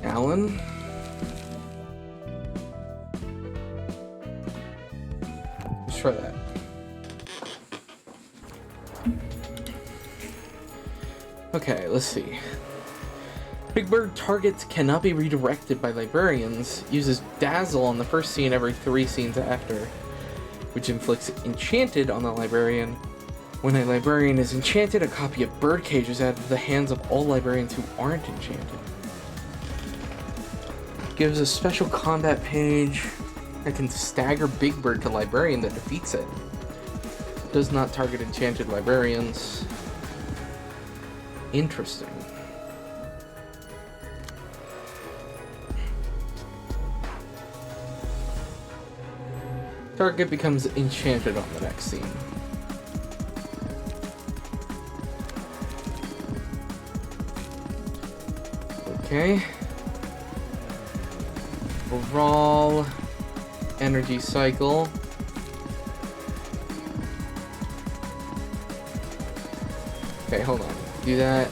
Alan. Let's try that. Okay, let's see. Big Bird targets cannot be redirected by librarians. Uses Dazzle on the first scene every 3 scenes after, which inflicts Enchanted on the librarian. When a librarian is enchanted, a copy of Birdcage is added to the hands of all librarians who aren't enchanted. Gives a special combat page that can stagger Big Bird to librarian that defeats it. Does not target enchanted librarians. Interesting. Target becomes enchanted on the next scene. Okay. Overall energy cycle. Okay, hold on. Do that.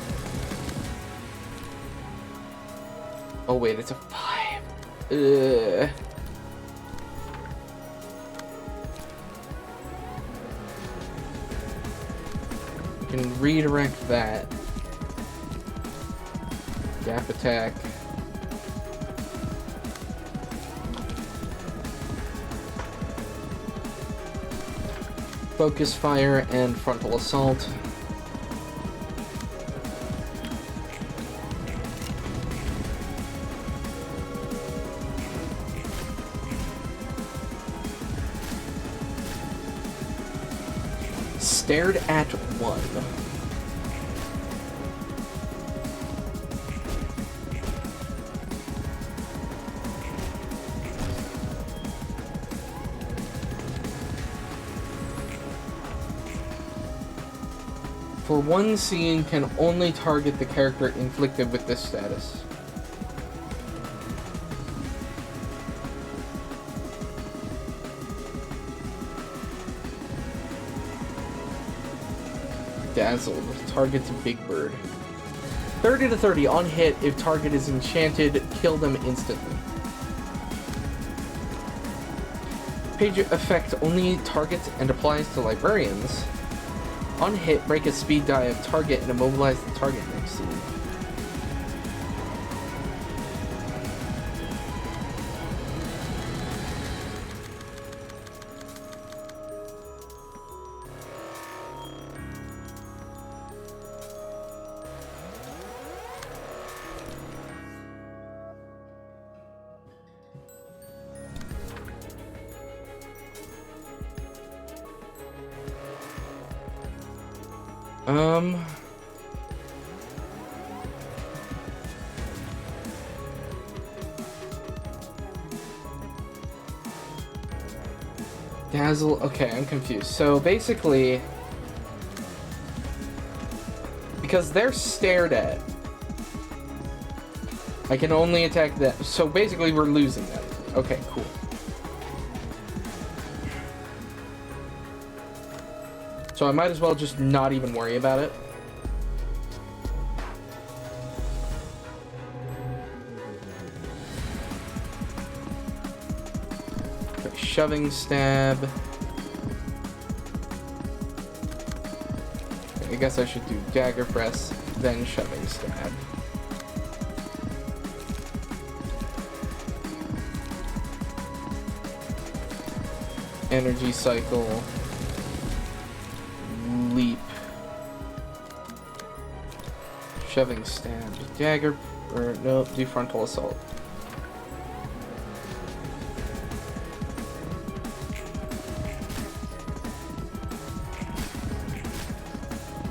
Oh wait, it's a 5. Ugh. Can redirect that. Gap attack. Focus fire and frontal assault. Stared at 1. For 1 scene, can only target the character inflicted with this status. Dazzled. Targets Big Bird. 30 to 30 on hit. If target is enchanted, kill them instantly. Page effect only targets and applies to librarians. On hit, break a speed die of target and immobilize the target next scene. Dazzle, okay, I'm confused. So basically, because they're stared at, I can only attack them. So basically we're losing them. Okay, cool. So I might as well just not even worry about it. Okay, shoving stab. Okay, I guess I should do dagger press, then shoving stab. Energy cycle. Leap. Shoving stab. Dagger, or no, do frontal assault.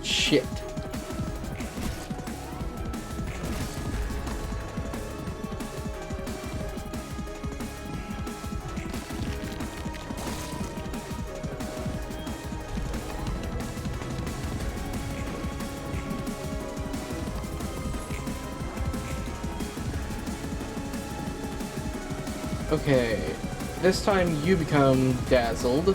Shit. Okay, this time you become dazzled.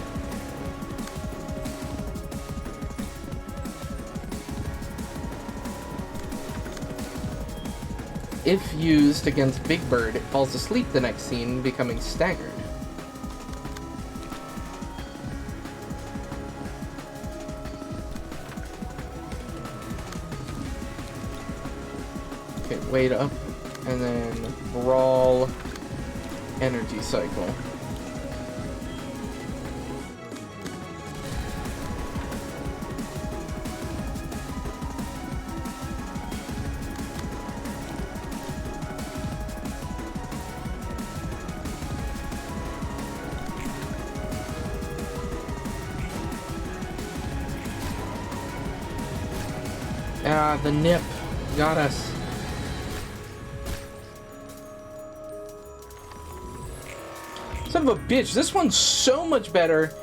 If used against Big Bird, it falls asleep the next scene, becoming staggered. Okay, wait up, and then brawl, energy cycle. Ah, the nip got us. Son of a bitch, this one's so much better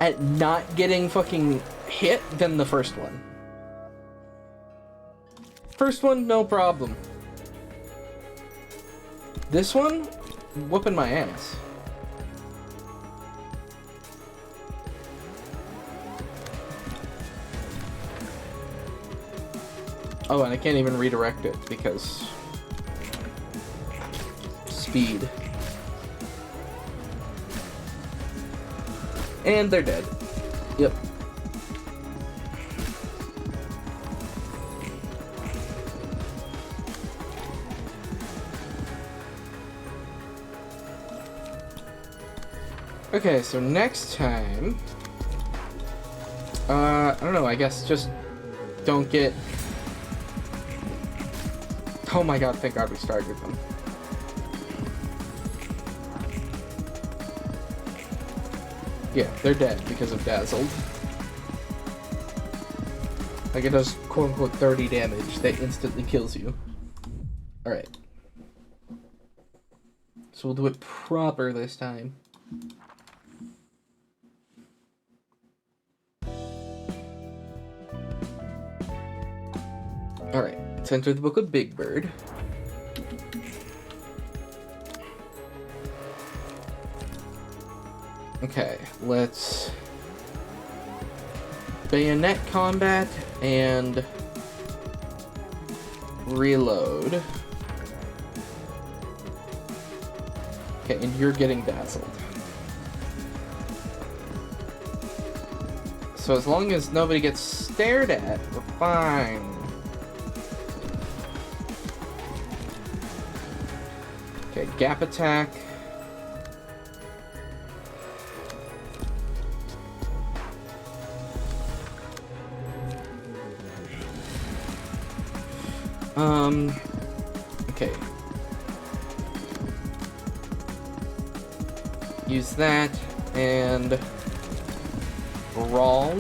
at not getting fucking hit than the first one. First one, no problem. This one, whooping my ass. Oh, and I can't even redirect it because speed. And they're dead. Yep. Okay, so next time, I don't know, I guess just don't get... Oh my god, thank god we started them. Yeah, they're dead because of Dazzled. Like, it does quote-unquote 30 damage that instantly kills you. Alright. So we'll do it proper this time. Alright, let's enter the Book of Big Bird. Okay, let's bayonet combat and reload. Okay, and you're getting dazzled. So as long as nobody gets stared at, we're fine. Okay, gap attack. Okay. Use that, and brawl.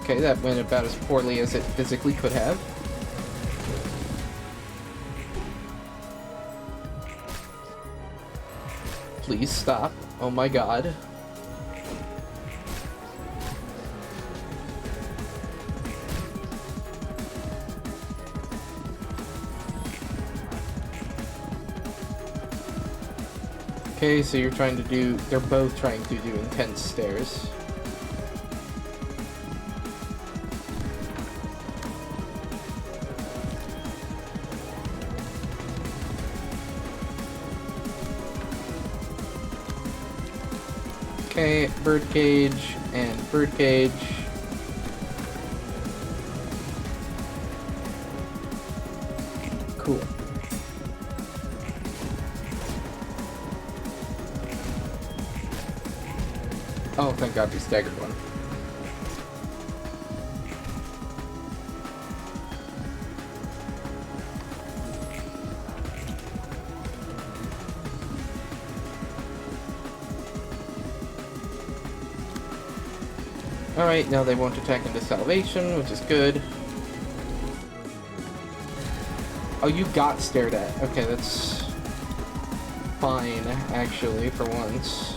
Okay, that went about as poorly as it physically could have. Please stop. Oh my god. Okay, so you're trying to do... They're both trying to do intense stares. Okay, birdcage and birdcage. Cool. Oh, thank god we staggered one. Alright, now they won't attack into salvation, which is good. Oh, you got stared at. Okay, that's fine, actually, for once.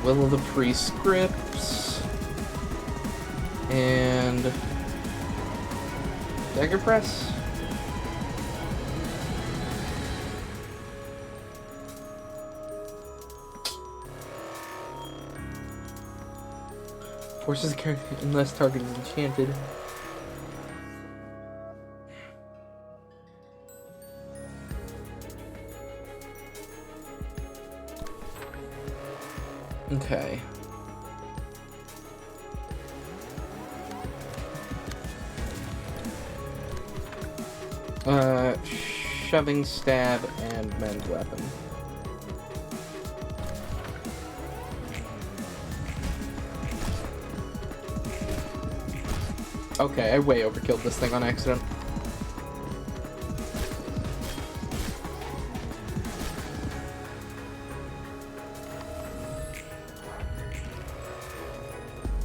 Will of the Prescripts. And dagger press. Forces the character unless target is enchanted. Okay. Shoving, stab, and mend weapon. Okay, I way overkilled this thing on accident.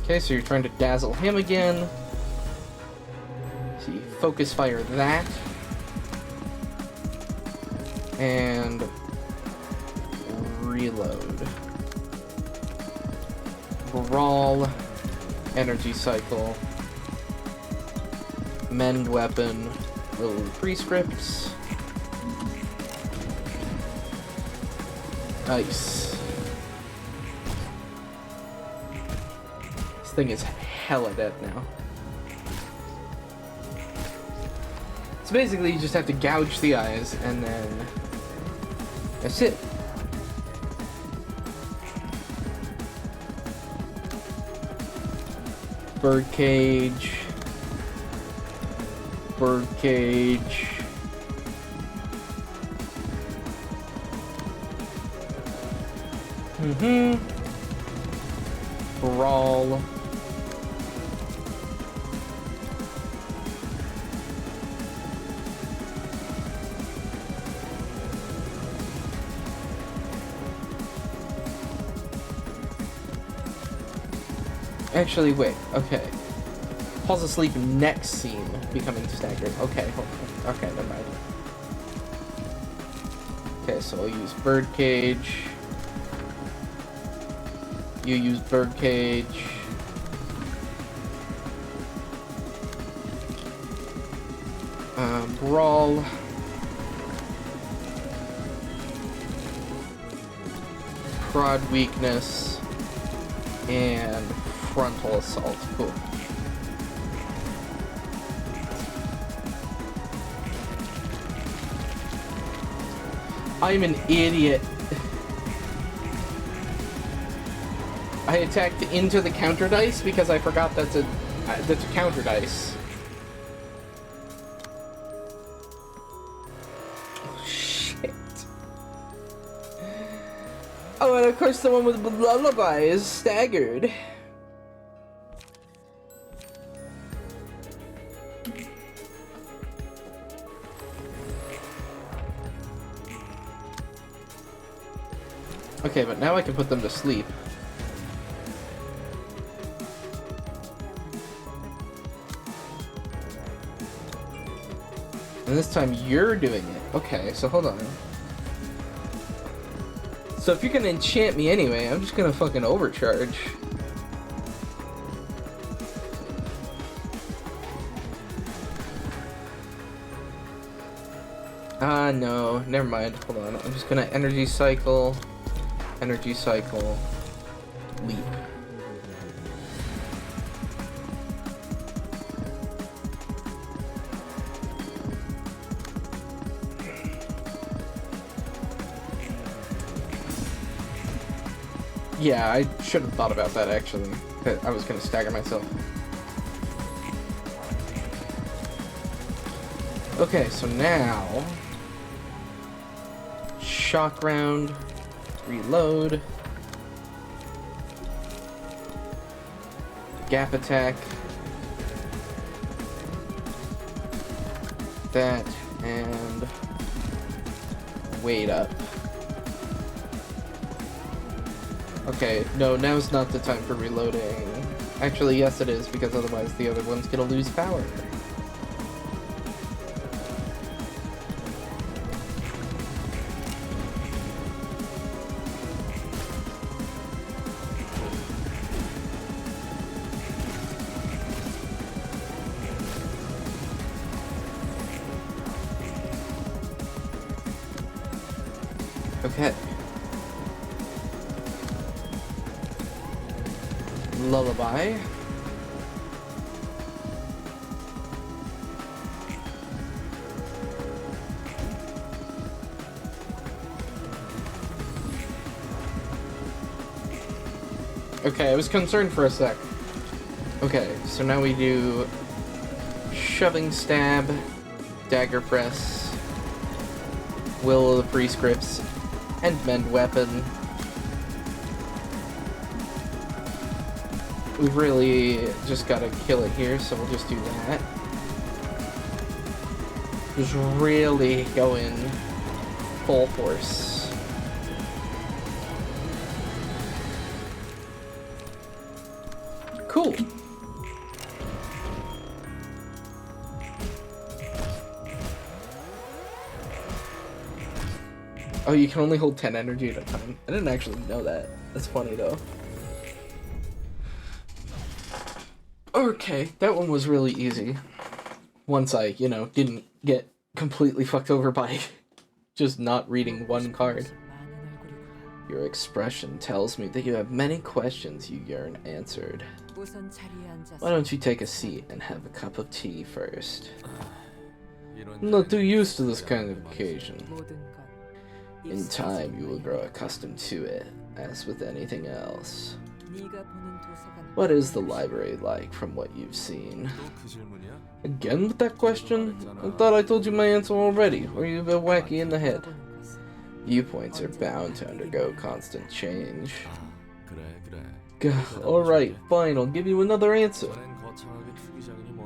Okay, so you're trying to dazzle him again. So you focus fire that. And reload. Brawl. Energy cycle. Mend weapon. Little prescripts. Nice. This thing is hella dead now. So basically you just have to gouge the eyes and then that's it. Birdcage. Birdcage. Brawl. Actually, wait. Okay. Falls asleep next scene, becoming staggered. Okay, hold on. Okay, never mind. Okay, so I'll use Birdcage. You use Birdcage. Brawl. Prod weakness. And frontal assault. Cool. I'm an idiot. I attacked into the counter dice because I forgot that's a counter dice. Oh, shit. Oh, and of course the one with lullaby is staggered. Okay, but now I can put them to sleep. And this time you're doing it. Okay, so hold on. So if you're gonna enchant me anyway, I'm just gonna fucking overcharge. No, never mind. Hold on. I'm just gonna energy cycle, leap. Yeah, I should have thought about that actually. I was gonna stagger myself. Okay, so now shock round, reload, gap attack, that, and wait up. Okay, no, now's not the time for reloading. Actually, yes it is, because otherwise the other one's gonna lose power. Okay. Lullaby. Okay, I was concerned for a sec. Okay, so now we do shoving stab, dagger press, will of the prescripts, and mend weapon. We've really just gotta kill it here, so we'll just do that. Just really go in full force. Cool. Oh, you can only hold 10 energy at a time. I didn't actually know that. That's funny though. Okay, that one was really easy. Once I, didn't get completely fucked over by just not reading one card. Your expression tells me that you have many questions you yearn answered. Why don't you take a seat and have a cup of tea first? I'm not too used to this kind of occasion. In time, you will grow accustomed to it, as with anything else. What is the library like from what you've seen? Again with that question? I thought I told you my answer already, or you're a bit wacky in the head. Viewpoints are bound to undergo constant change. Alright, fine, I'll give you another answer.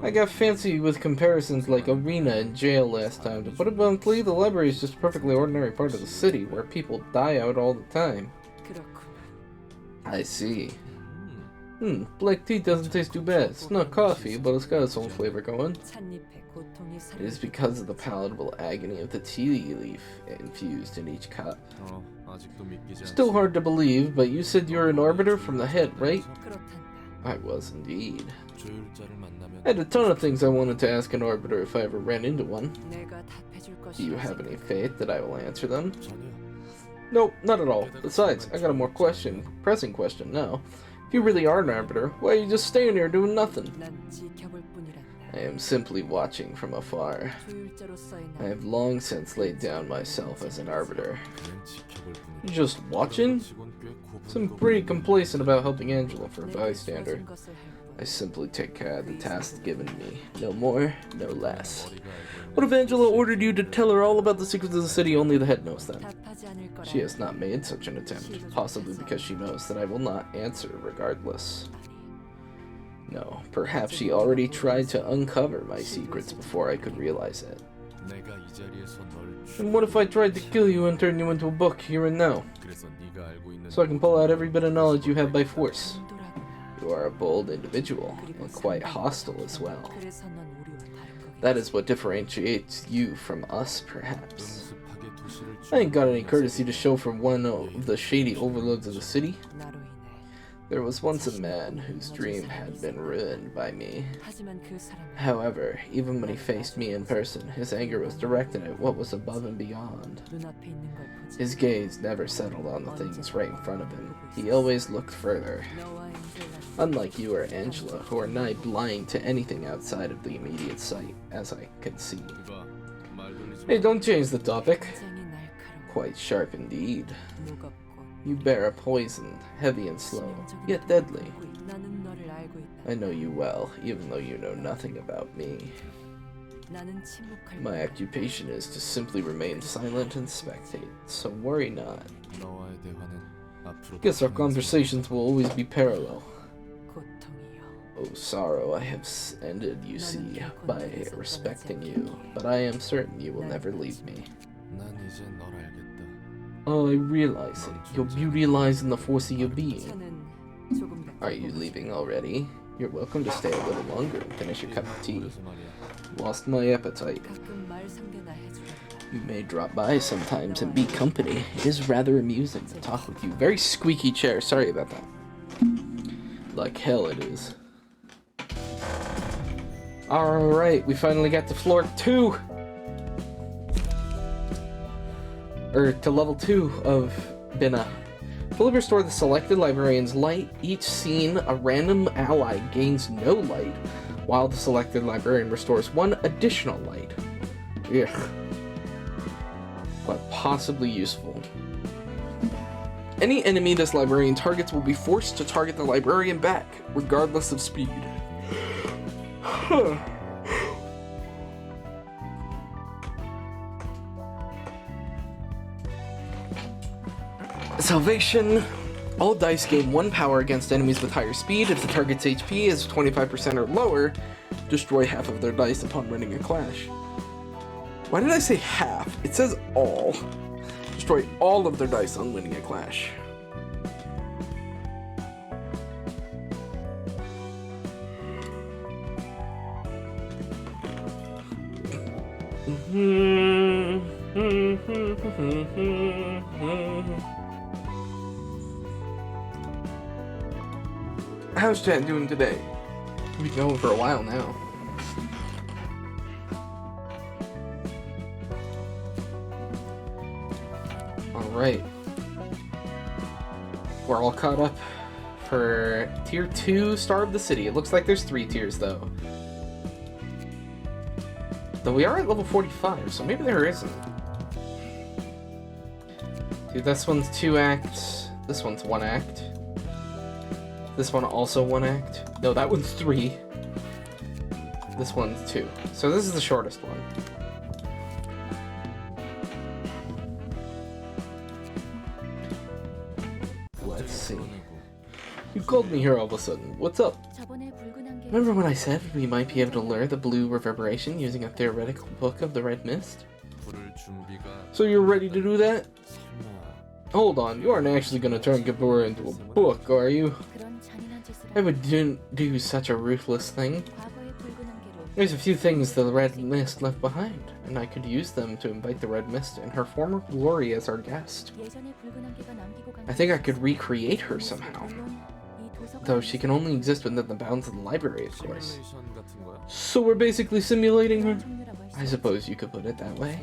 I got fancy with comparisons like Arena and Jail last time. To put it bluntly, the library is just a perfectly ordinary part of the city where people die out all the time. I see. Black tea doesn't taste too bad. It's not coffee, but it's got its own flavor going. It is because of the palatable agony of the tea leaf infused in each cup. Still hard to believe, but you said you're an arbiter from the head, right? I was indeed. I had a ton of things I wanted to ask an arbiter if I ever ran into one. Do you have any faith that I will answer them? Nope, not at all. Besides, I got a more pressing question now. If you really are an arbiter, why are you just staying here doing nothing? I am simply watching from afar. I have long since laid down myself as an arbiter. You just watching? I'm pretty complacent about helping Angela for a bystander. I simply take care of the tasks given me. No more, no less. What if Angela ordered you to tell her all about the secrets of the city only the head knows them? She has not made such an attempt, possibly because she knows that I will not answer regardless. No, perhaps she already tried to uncover my secrets before I could realize it. And what if I tried to kill you and turn you into a book here and now? So I can pull out every bit of knowledge you have by force. You are a bold individual, and quite hostile as well. That is what differentiates you from us, perhaps. I ain't got any courtesy to show from one of the shady overlords of the city. There was once a man whose dream had been ruined by me. However, even when he faced me in person, his anger was directed at what was above and beyond. His gaze never settled on the things right in front of him. He always looked further. Unlike you or Angela, who are nigh blind to anything outside of the immediate sight, as I can see. Hey, don't change the topic. Quite sharp indeed. You bear a poison, heavy and slow, yet deadly. I know you well, even though you know nothing about me. My occupation is to simply remain silent and spectate, so worry not. Guess our conversations will always be parallel. Oh, sorrow I have ended, you see, by respecting you, but I am certain you will never leave me. Oh, I realize it. Your beauty lies in the force of your being. Are you leaving already? You're welcome to stay a little longer and finish your cup of tea. Lost my appetite. You may drop by sometimes and be company. It is rather amusing to talk with you. Very squeaky chair, sorry about that. Like hell it is. Alright, we finally got to floor 2! or to level 2 of Bina. Fully restore the selected librarian's light. Each scene, a random ally gains no light, while the selected librarian restores 1 additional light. Ugh. But possibly useful. Any enemy this librarian targets will be forced to target the librarian back, regardless of speed. Salvation. All dice gain 1 power against enemies with higher speed. If the target's HP is 25% or lower, destroy half of their dice upon winning a clash. Why did I say half? It says all. Destroy all of their dice on winning a clash. How's chat doing today? We've been going for a while now. Alright. We're all caught up for Tier 2 Star of the City. It looks like there's 3 tiers though. Though we are at level 45, so maybe there isn't. Dude, this one's 2 acts. This one's 1 act. This one also 1 act. No, that one's 3. This one's 2. So this is the shortest one. Let's see. You called me here all of a sudden. What's up? Remember when I said we might be able to lure the blue reverberation using a theoretical book of the red mist? So you're ready to do that? Hold on, you aren't actually gonna turn Gebura into a book, are you? I would do such a ruthless thing. There's a few things the red mist left behind, and I could use them to invite the red mist in her former glory as our guest. I think I could recreate her somehow. Though she can only exist within the bounds of the library, of course. So we're basically simulating her? I suppose you could put it that way.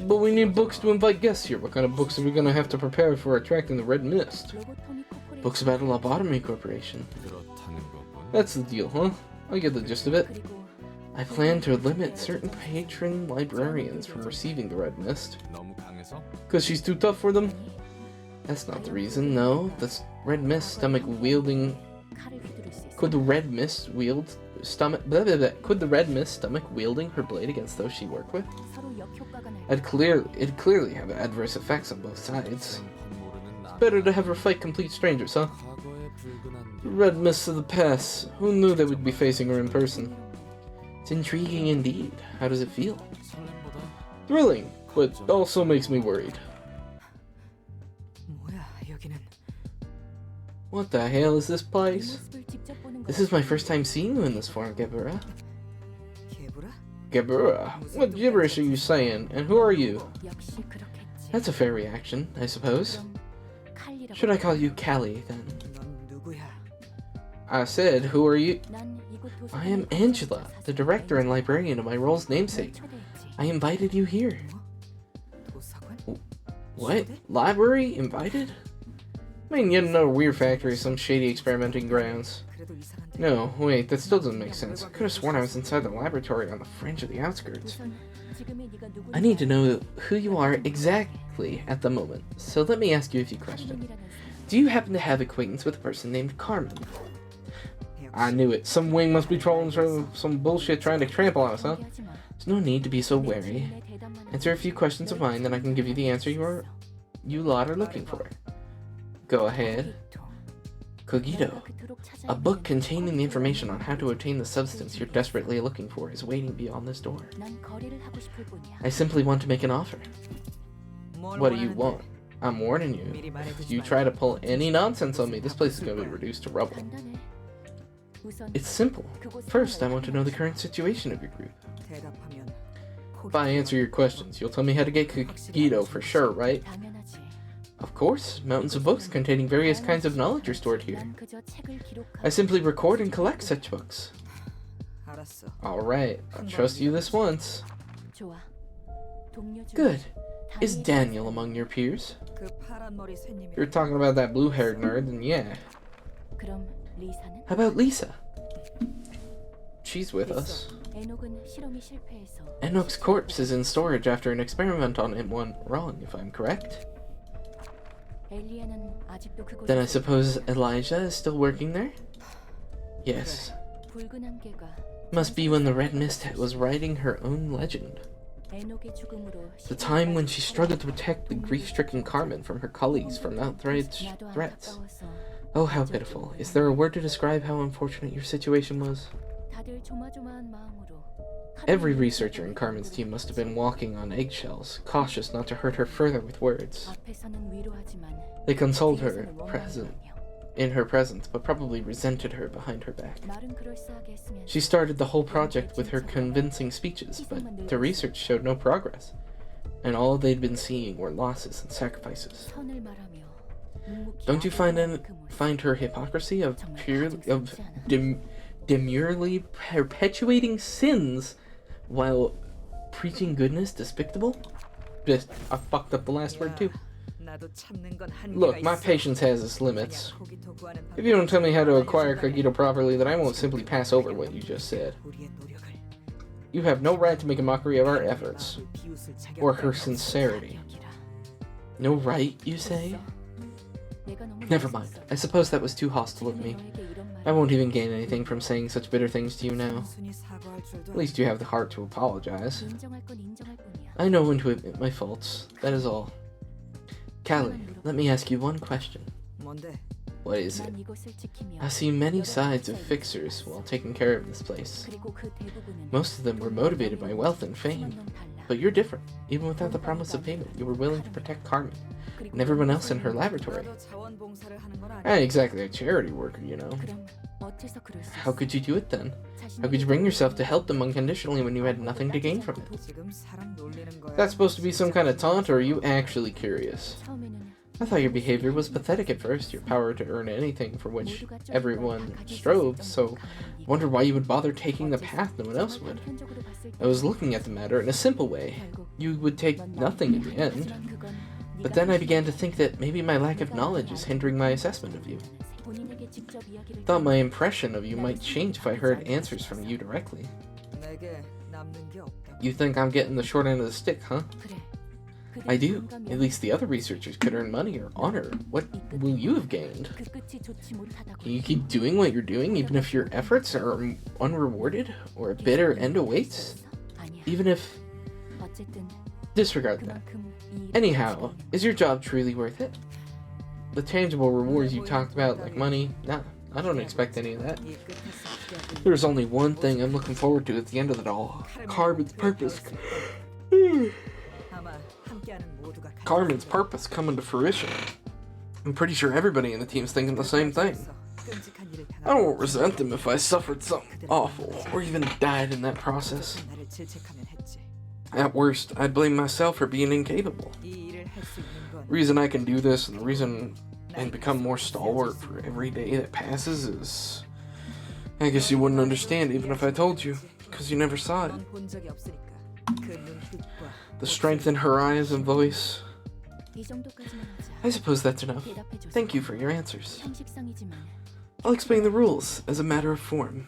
But we need books to invite guests here. What kind of books are we gonna have to prepare for attracting the red mist? Books about a lobotomy corporation. That's the deal, huh? I get the gist of it. I plan to limit certain patron librarians from receiving the red mist. Cause she's too tough for them? That's not the reason, no. The red mist stomach wielding... Could the red mist wield... Could the red mist stomach wielding her blade against those she worked with? It'd clearly have adverse effects on both sides. It's better to have her fight complete strangers, huh? The red mists of the past. Who knew they would be facing her in person? It's intriguing indeed. How does it feel? Thrilling, but also makes me worried. What the hell is this place? This is my first time seeing you in this form, Gebura. Gebura? What gibberish are you saying? And who are you? That's a fair reaction, I suppose. Should I call you Callie, then? I said, who are you? I am Angela, the director and librarian of my role's namesake. I invited you here. What? Library? Invited? I mean, yet another weird factory, some shady experimenting grounds. No, wait, that still doesn't make sense. I could have sworn I was inside the laboratory on the fringe of the outskirts. I need to know who you are exactly at the moment, so let me ask you a few questions. Do you happen to have acquaintance with a person named Carmen? I knew it. Some wing must be trolling some bullshit trying to trample on us, huh? There's no need to be so wary. Answer a few questions of mine, then I can give you the answer you lot are looking for. Go ahead. Cogito. A book containing the information on how to obtain the substance you're desperately looking for is waiting beyond this door. I simply want to make an offer. What do you want? I'm warning you. If you try to pull any nonsense on me, this place is going to be reduced to rubble. It's simple. First, I want to know the current situation of your group. If I answer your questions, you'll tell me how to get Cogito for sure, right? Of course, mountains of books containing various kinds of knowledge are stored here. I simply record and collect such books. Alright, I'll trust you this once. Good. Is Daniel among your peers? 그 파란 머리 쇠님이 You're talking about that blue-haired nerd, then yeah. 그럼 리사는? How about Lisa? She's with us. 에녹은 실험이 실패해서 Enoch's corpse is in storage after an experiment on him went wrong, if I'm correct. 엘리아는 아직도 그곳에 Then I suppose Elijah is still working there? Yes. 붉은 안개가 Must be when the Red Mist was writing her own legend. 에녹의 죽음으로 The time when she struggled to protect the grief-stricken Carmen from her colleagues from outright 나도 threats. 안타까워서 Oh, how pitiful. Is there a word to describe how unfortunate your situation was? 다들 조마조마한 마음으로 Every researcher in Carmen's team must have been walking on eggshells, cautious not to hurt her further with words. 앞에서는 위로하지만 They consoled her 뒤에서는 present 원망하며 in her presence, but probably resented her behind her back. 말은 그럴싸하게 했으면 She started the whole project with her convincing speeches, but the research showed no progress, and all they'd been seeing were losses and sacrifices. 선을 말하며 묵묵히 Don't you 아버지의 find her hypocrisy of 정말 demurely perpetuating sins while preaching goodness despicable? Just, I fucked up the last word too. 나도 참는 건 한계가 Look, my 있어. patience has its limits. 그냥 코기토 구하는 If you don't tell me how to 방법을 acquire 알려준다면 Kagito properly, then I won't simply pass over what you just said. 우리의 노력을 You have no right to make a mockery of our efforts, 마음을 비웃을 자격이 or her 없어. sincerity. 자격이라. No right, you say? 내가 너무 Never mind. I suppose that was too hostile of me. 너에게 이런 I 말을 won't even gain anything from saying such bitter things to you now. 순순히 사과할 줄도 At least you have the heart to apologize. 인정할 건 인정할 뿐이야. I know when to admit my faults. That is all. Callie, let me ask you one question. 뭔데? What is 난 it? 이곳을 지키며 I see many sides of fixers while taking care of this place. 그리고 그 대부분은 Most of them were motivated by wealth and fame. 넌 달라. But you're different. Even without the promise of payment, you were willing to protect Carmen and everyone else in her laboratory. 나도 자원봉사를 하는 건 I ain't 아니야. exactly a charity worker, you know. 그럼 어째서 그럴 수 How 있어? could you do it then? How 자신에게 could you bring yourself to help them unconditionally when you had nothing to gain from it? 지금 사람 놀리는 거야. That's supposed to be some kind of taunt, or are you actually curious? 처음에는 I thought your behavior was pathetic at first, your power to earn anything for which 모두가 좀 everyone 더 가질 수 strove, 있었던 so 그 강한 wondered 네가 why you would bother taking the path no one else would. 단편적으로 봤을 I was 때 looking at the matter in a simple way. 결국 You would take 넌 nothing in the 나를 end. 하지만 그건 But 네가 then I 당신의 began to think that maybe my lack of 네가 knowledge is 나를 hindering my assessment of you. 본인에게 직접 이야기를 Thought my 들으면 impression of you might change if I heard answers from you directly. 내게 남는 게 없다. You think I'm getting the short end of the stick, huh? 그래. I 그들이 do. 뭔가 At least the other researchers could earn money or honor. What will you have gained? 그 끝이 좋지 못하다고 Can you keep doing what you're doing even if your efforts are unrewarded or a bitter end awaits? 아니야. Even if... 어쨌든 Disregard that. 그만큼 이 일을 Anyhow, 가지고 있는 is your job truly worth it? The tangible rewards you talked about, like money, nah, I don't expect any of that. 이 끝에서 기약을 There's only one thing I'm looking forward to at the end of it all. Carmen's purpose. 아마 함께하는 모두가 가진 Carmen's purpose coming to fruition. I'm pretty sure everybody in the team's thinking the same thing. 끔찍한 일을 I 당하고 won't resent them if I suffered something awful or even died in that process. 나를 질책하면 했지. At worst, I'd blame myself for being incapable. 이 일을 할 수 있는 건 Reason I can do this and the reason I become more stalwart for every day that passes is... I guess you wouldn't understand even if I told you, because you never saw it. 넌 본 적이 없으니까 그 눈빛과 The strength in her eyes and voice. 이 정도까지만 하자. I suppose that's enough. 대답해줘서 Thank you for your answers. 형식상이지만 I'll explain the rules as a matter of form.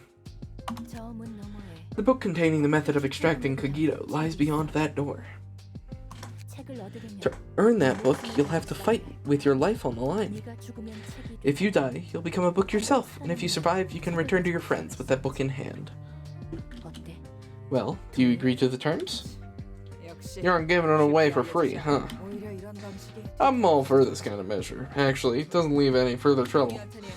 저 문 너머에 The book containing the method of extracting Kagito lies beyond that door. 책을 얻으려면 To earn that book, you'll have to fight with your life on the line. 네가 죽으면 책이 If you die, you'll become a book yourself, and if you survive, you can return to your friends with that book in hand. 어때? Well, do you agree to the terms? 역시 You aren't giving it away for free, huh? 오히려 이런 방식이 I'm all for this kind of measure. Actually, it doesn't leave any further trouble. 우리한테는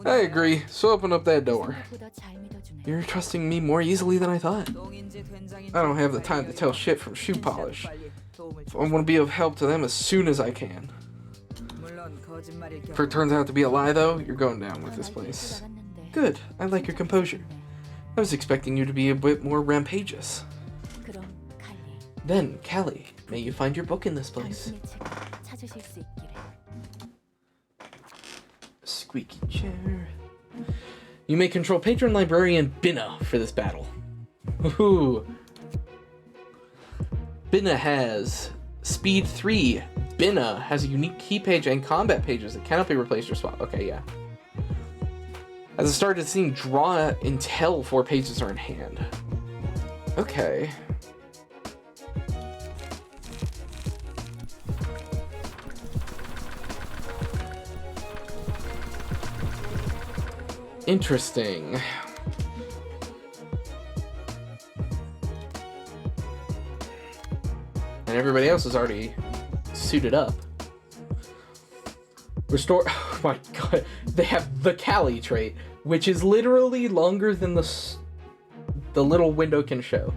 I agree, so open up that door. 생각보다 잘 믿어주네. You're trusting me more easily than I thought. 똥인지 된장인지 I don't have the time to tell shit from shoe polish. 빨리 도움을 줘. I want to be of help to them as soon as I can. 물론 거짓말일 If 경우 it turns out to be a lie, though, you're going down with 넌 this 알고 place. 있고 나갔는데 Good. I like your composure. I was expecting you to be a bit more rampageous. 그럼 칼리 Then, Callie, may you find your book in this place. 당신의 책을 찾으실 수 있기를. Squeaky chair. You may control patron librarian Binna for this battle. Woohoo! Binna has Speed 3, Bina, has a unique key page and combat pages that cannot be replaced or swapped. Okay, yeah. As a start of the scene, draw until 4 pages are in hand. Okay. Interesting. And everybody else is already suited up. Restore. Oh my god. They have the Kali trait, which is literally longer than the little window can show.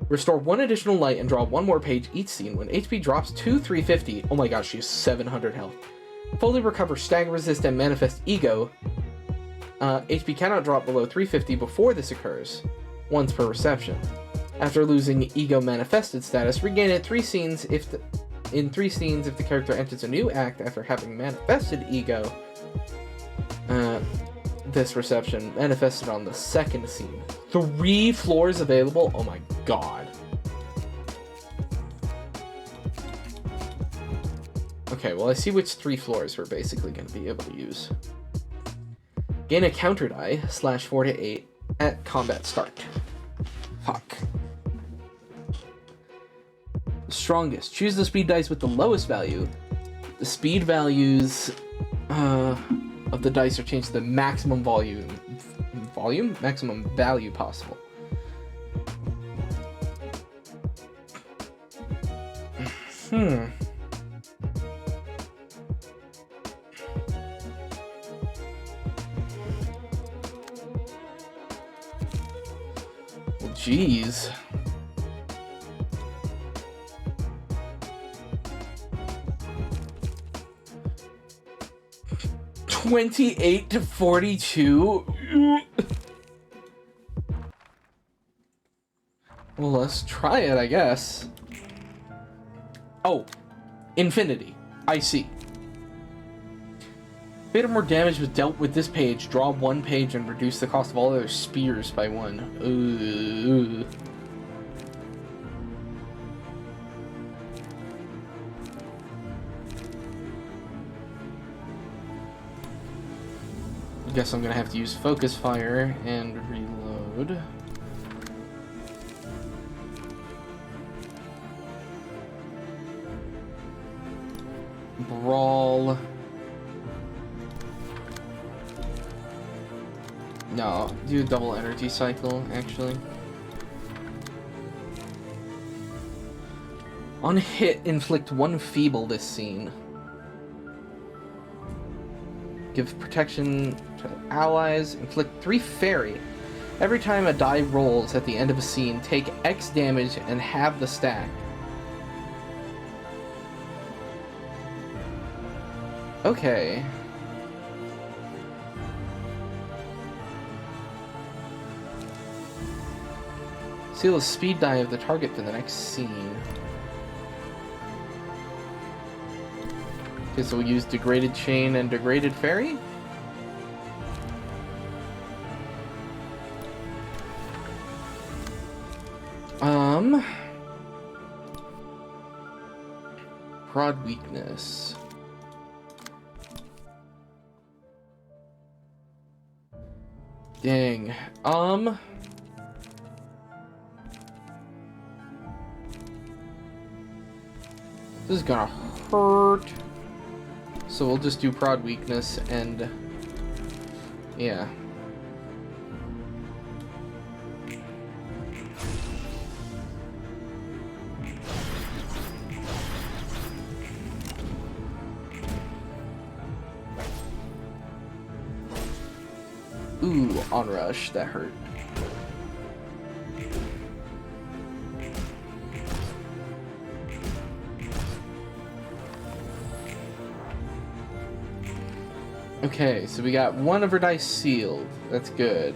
Restore 1 additional light and draw 1 more page each scene. When HP drops to 350. Oh my gosh, she has 700 health. Fully recover stagger resist and manifest ego. HP cannot drop below 350 before this occurs. Once per reception. After losing ego manifested status, regain it 3 scenes if the character enters a new act after having manifested ego. This reception manifested on the 2nd scene. 3 floors available? Oh my god. Okay, well I see which 3 floors we're basically going to be able to use. Gain a counter die, /4 to 8, at combat start. Fuck. Strongest. Choose the speed dice with the lowest value. The speed values of the dice are changed to the maximum maximum value possible. Well, geez. 28 to 42. Well, let's try it, I guess. Oh, infinity. I see. Bit more damage was dealt with this page. Draw 1 page and reduce the cost of all other spears by 1. Ooh. Guess I'm gonna have to use focus fire and reload. Brawl. No, do a double energy cycle, actually. On hit, inflict 1 feeble this scene. Give protection to allies. Inflict 3 fairy. Every time a die rolls at the end of a scene, take X damage and halve the stack. Okay. Seal the speed die of the target for the next scene. Okay, so we'll use Degraded Chain and Degraded Fairy? Prod Weakness. Dang. This is gonna hurt. So we'll just do Prod Weakness and... yeah. Ooh, Onrush, that hurt. Okay, so we got 1 of her dice sealed. That's good.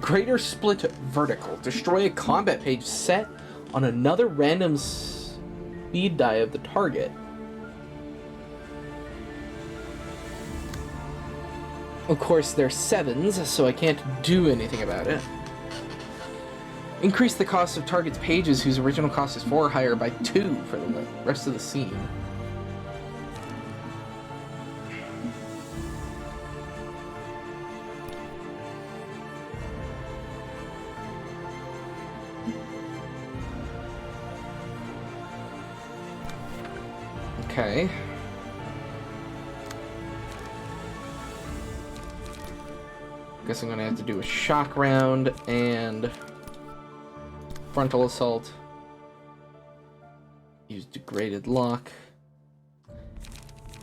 Greater Split Vertical. Destroy a combat page set on another random speed die of the target. Of course, they're 7s, so I can't do anything about it. Increase the cost of target's pages whose original cost is 4 or higher by 2 for the rest of the scene. Okay. Guess I'm gonna have to do a shock round and frontal assault. Use degraded lock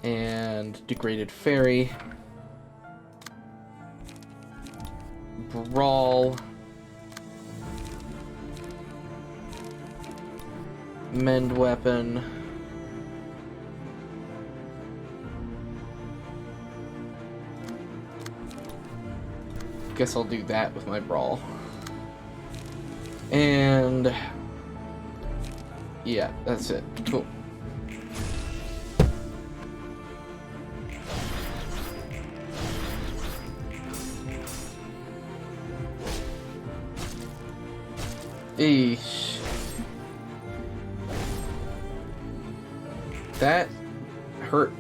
and degraded fairy. Brawl. Mend weapon. Guess I'll do that with my brawl. And yeah, that's it. Cool. Eesh. That hurt.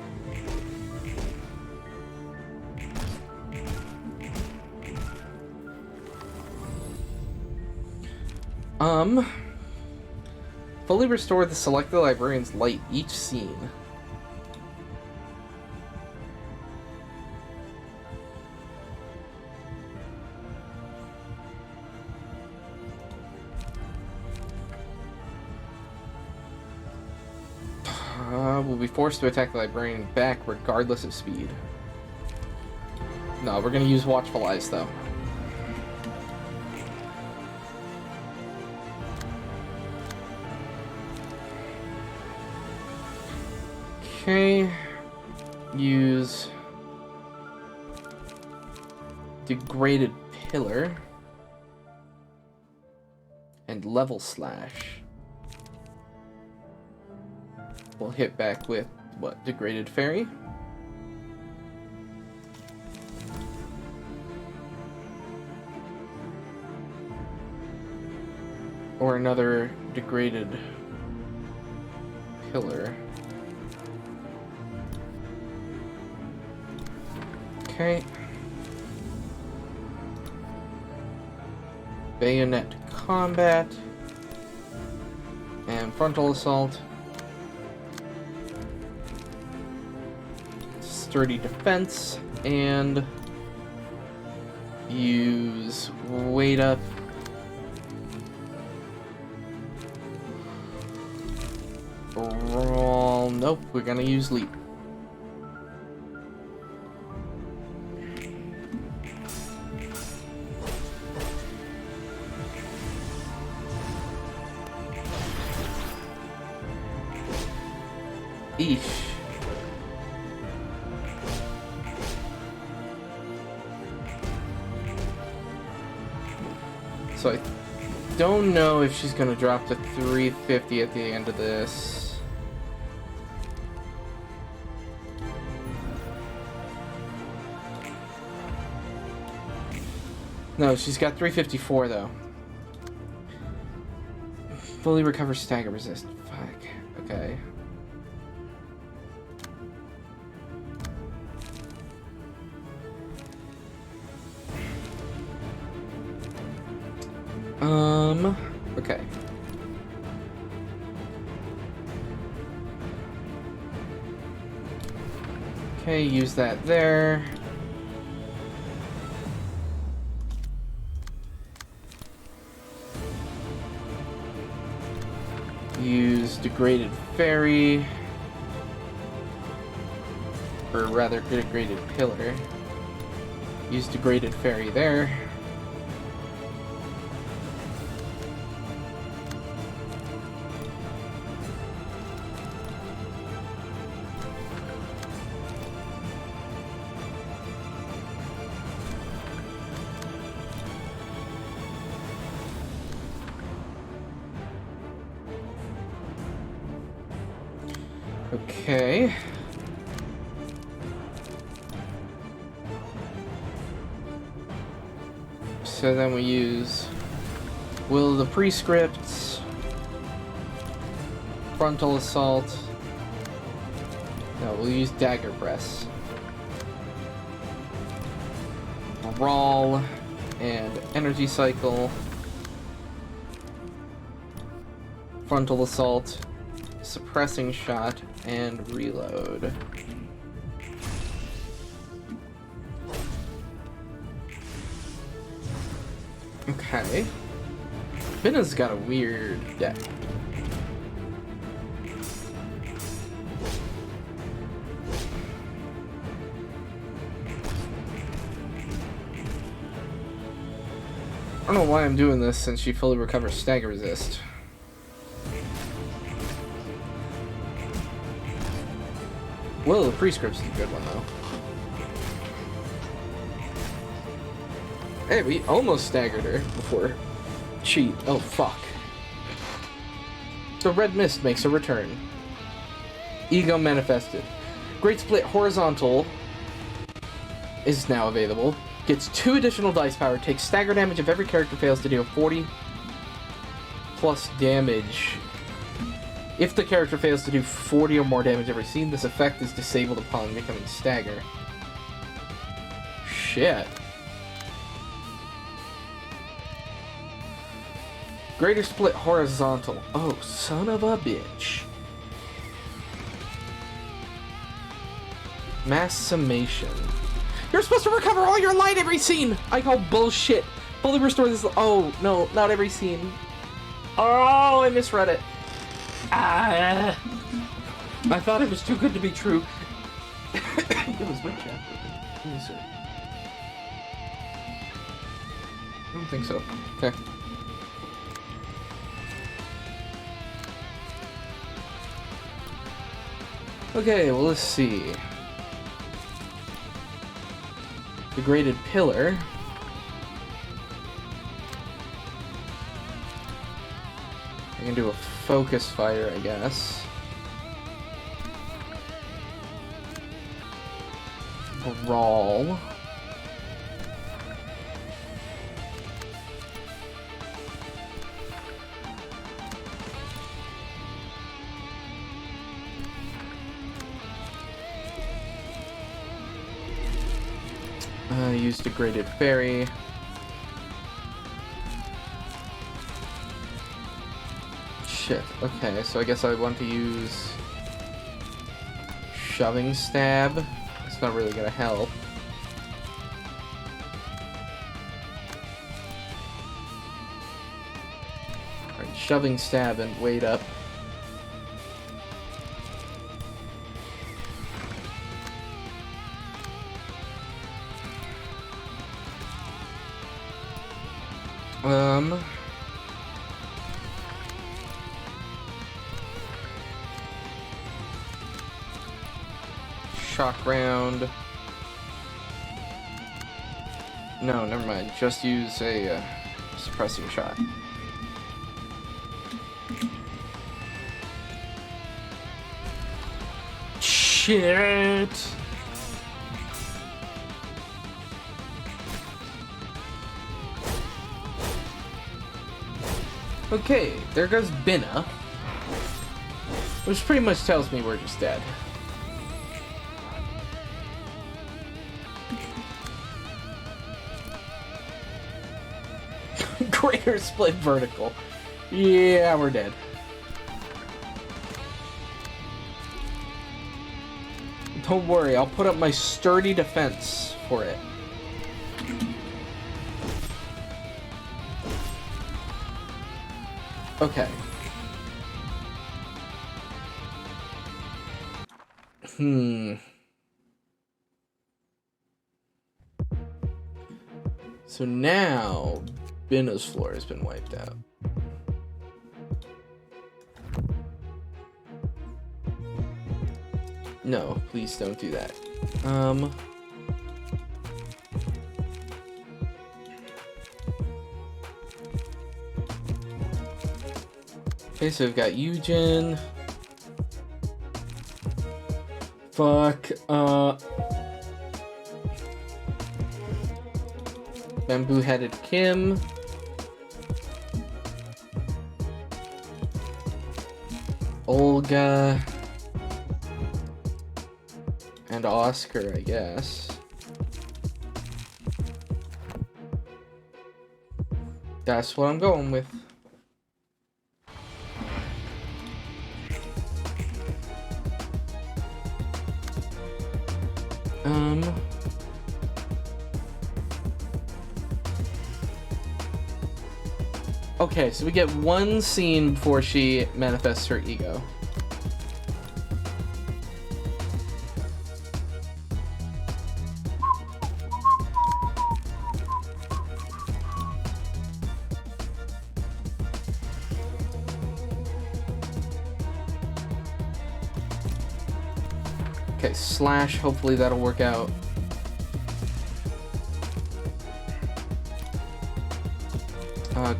Fully restore the selected librarian's light each scene. Will be forced to attack the librarian back regardless of speed. No, we're gonna use Watchful Eyes though. Okay, use degraded pillar and level slash. We'll hit back with what? Degraded fairy? Or another degraded pillar. Okay. Bayonet combat. And frontal assault. Sturdy defense. And use weight up. Roll. Nope, we're gonna use leap. Eesh. So I don't know if she's gonna drop to 350 at the end of this. No, she's got 354 though. Fully recover stagger resist. Fuck. Okay. Okay. Okay, use that there. Use degraded fairy. Or rather, degraded pillar. Use degraded fairy there. Okay. So then we use Will the prescripts, frontal assault. No, we'll use dagger press. Brawl and energy cycle. Frontal assault, suppressing shot, and reload. Okay. Binna's got a weird deck. I don't know why I'm doing this since she fully recovers stagger resist. Well, the prescript's a good one though. Hey, we almost staggered her before. Cheat. Oh, fuck. The red mist makes a return. Ego manifested. Great Split Horizontal is now available. Gets 2 additional dice power. Takes stagger damage if every character fails to deal 40 plus damage. If the character fails to do 40 or more damage every scene, this effect is disabled upon becoming stagger. Shit. Greater Split Horizontal. Oh, son of a bitch. Mass Summation. You're supposed to recover all your light every scene! I call bullshit. Fully restore this. Oh, no, not every scene. Oh, I misread it. Ah. I thought it was too good to be true. It was my chapter. Let me see. I don't think so. Okay. Okay, well, let's see. Degraded Pillar. I can do a focus fire, I guess. Brawl. Use Degraded Fairy. Shit. Okay, so I guess I want to use Shoving Stab. It's not really gonna help. Alright, Shoving Stab and wait up. Shock round. No, never mind. Just use a suppressing shot. Shit. Okay, there goes Binna. Which pretty much tells me we're just dead. Greater Split Vertical. Yeah, we're dead. Don't worry, I'll put up my sturdy defense for it. Okay. So now, Binna's floor has been wiped out. No, please don't do that. Okay, so we've got Eugen. Fuck, Bamboo-headed Kim. Olga and Oscar, I guess. That's what I'm going with. Okay, so we get one scene before she manifests her ego. Okay, slash, hopefully that'll work out.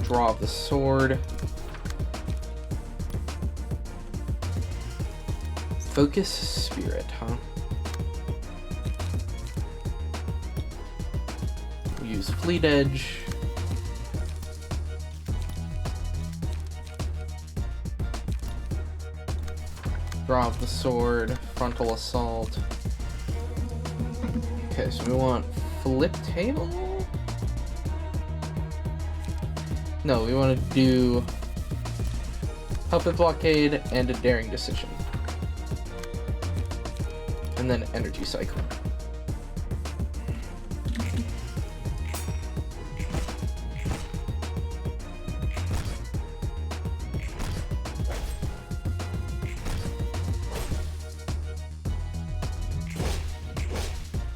Draw the sword. Focus spirit, huh? We'll use Fleet Edge. Draw the sword. Frontal assault. Okay, so we want flip table? No, we want to do puppet blockade and a daring decision. And then energy cycle.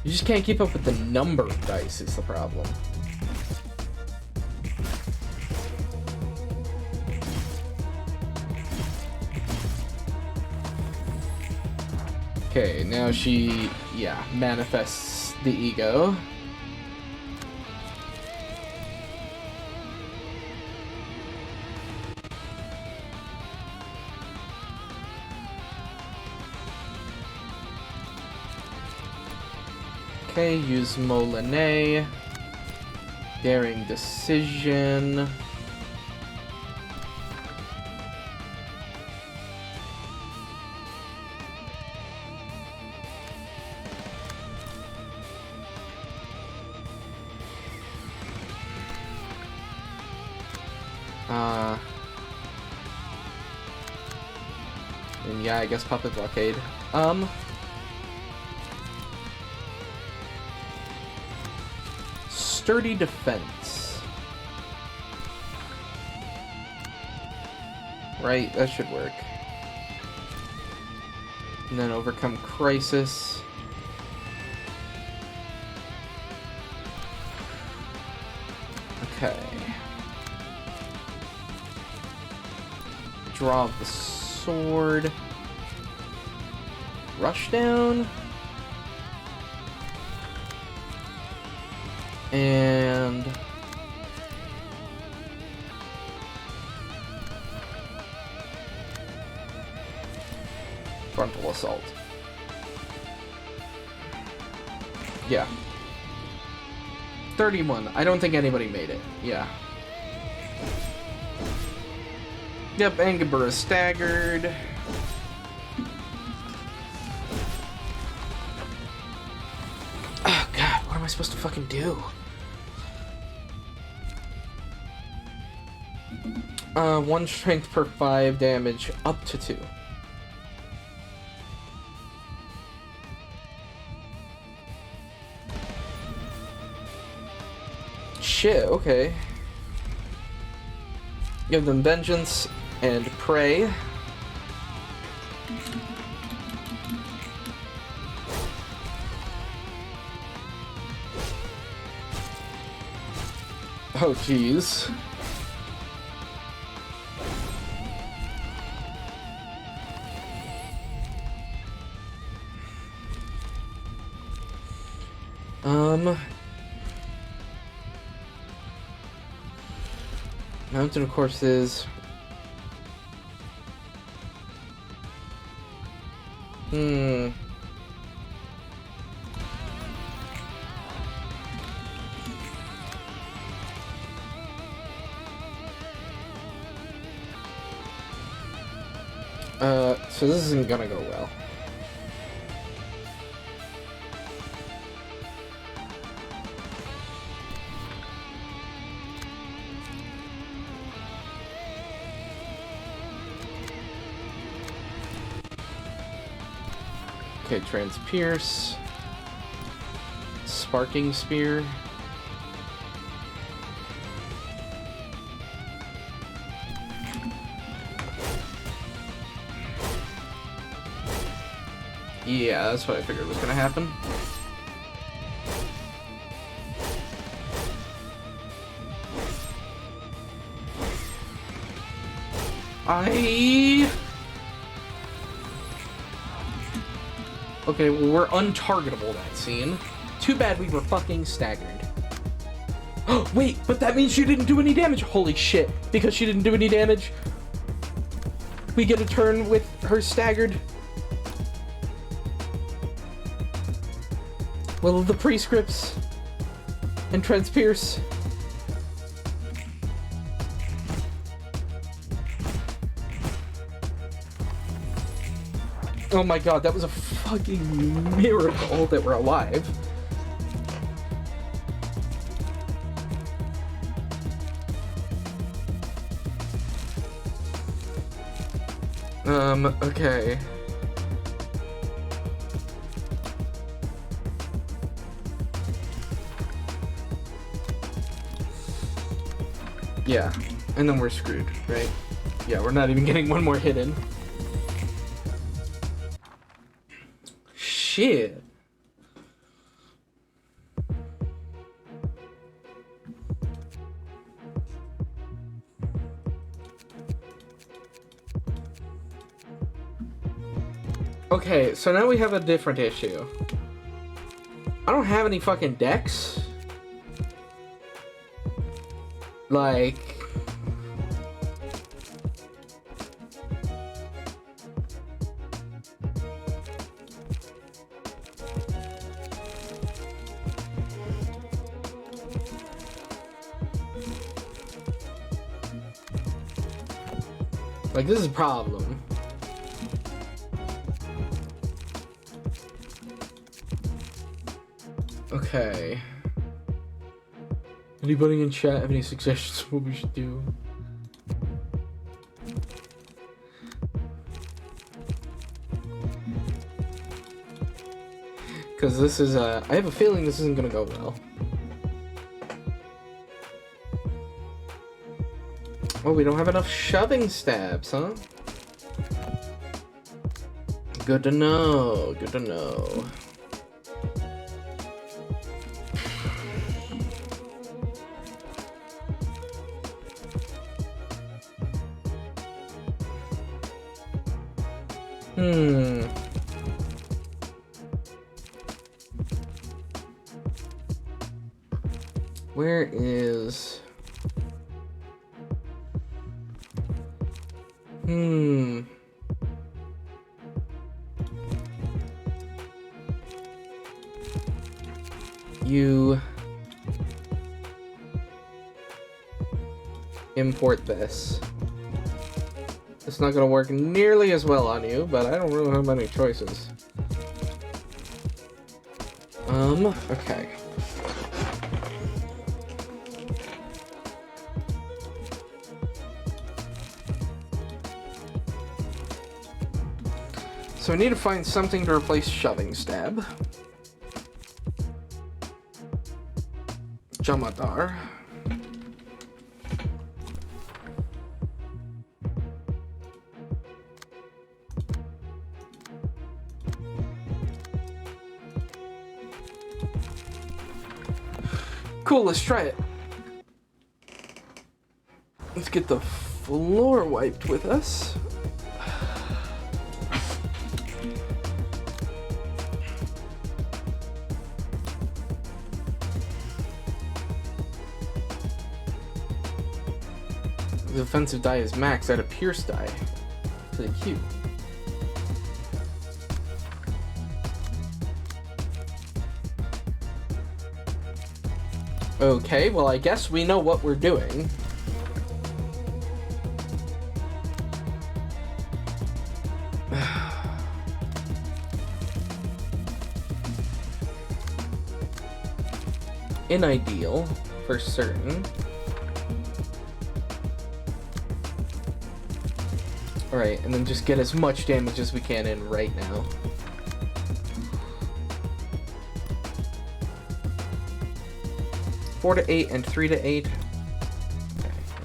You just can't keep up with the number of dice is the problem. Okay, now she, manifests the ego. Okay, use Molinet. Daring decision. And yeah, I guess puppet blockade. Sturdy defense. Right, that should work. And then overcome crisis. Okay. Draw the sword. Rush down. And frontal assault. Yeah. 31. I don't think anybody made it. Yeah. Yep, Angabur is staggered. Oh god, what am I supposed to fucking do? 1 strength per 5 damage, up to 2. Shit, okay. Give them vengeance and pray. Oh, jeez. Mountain courses. So this isn't gonna go well. Okay, Transpierce. Sparking Spear. Yeah, that's what I figured was gonna happen. Okay, well, we're untargetable that scene. Too bad we were fucking staggered. Oh, wait, but that means she didn't do any damage. Holy shit, because she didn't do any damage, we get a turn with her staggered. Will of the Prescripts and Transpierce. Oh my god, that was a fucking miracle that we're alive. Okay. Yeah, and then we're screwed, right? Yeah, we're not even getting one more hit in. Shit. Okay, so now we have a different issue. I don't have any fucking decks. Like... Like, this is a problem. Okay. Anybody in chat have any suggestions for what we should do? Because this is, I have a feeling this isn't gonna go well. Oh, we don't have enough shoving stabs, huh? Good to know, good to know. Where is... You... import this. It's not gonna work nearly as well on you, but I don't really have many choices. Okay. So we need to find something to replace Shoving Stab. Jamadar. Cool, let's try it. Let's get the floor wiped with us. The offensive die is max at a pierce die to the Q. Okay, well I guess we know what we're doing. in ideal, for certain. Alright, and then just get as much damage as we can in right now. Four to 8 and 3 to 8. Okay,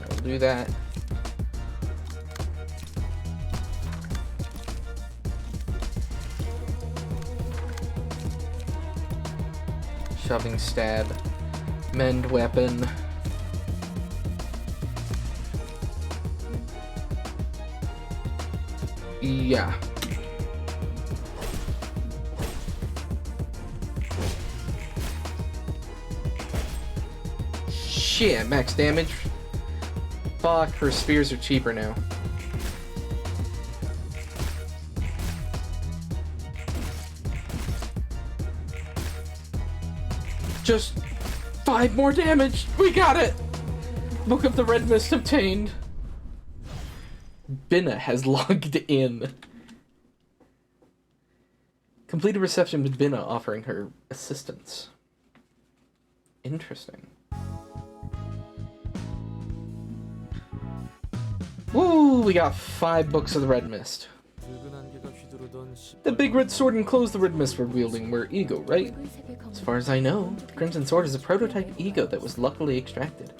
I'll do that. Shoving stab. Mend weapon. Yeah. Shit, max damage. Fuck, her spears are cheaper now. Just 5 more damage. We got it. Book of the Red Mist obtained. Binna has logged in. Complete a reception with Binna offering her assistance. Interesting. Woo! We got 5 books of the Red Mist. The big red sword and clothes the Red Mist were wielding were ego, right? As far as I know, the Crimson Sword is a prototype ego that was luckily extracted.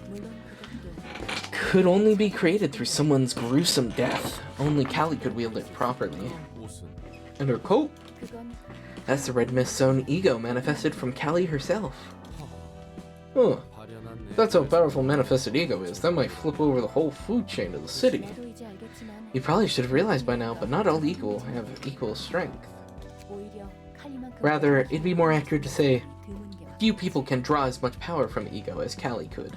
Could only be created through someone's gruesome death. Only Callie could wield it properly. And her coat? That's the Red Mist's own ego manifested from Callie herself. Huh. If that's how powerful manifested ego is, that might flip over the whole food chain of the city. You probably should have realized by now, but not all ego have equal strength. Rather, it'd be more accurate to say, few people can draw as much power from ego as Callie could.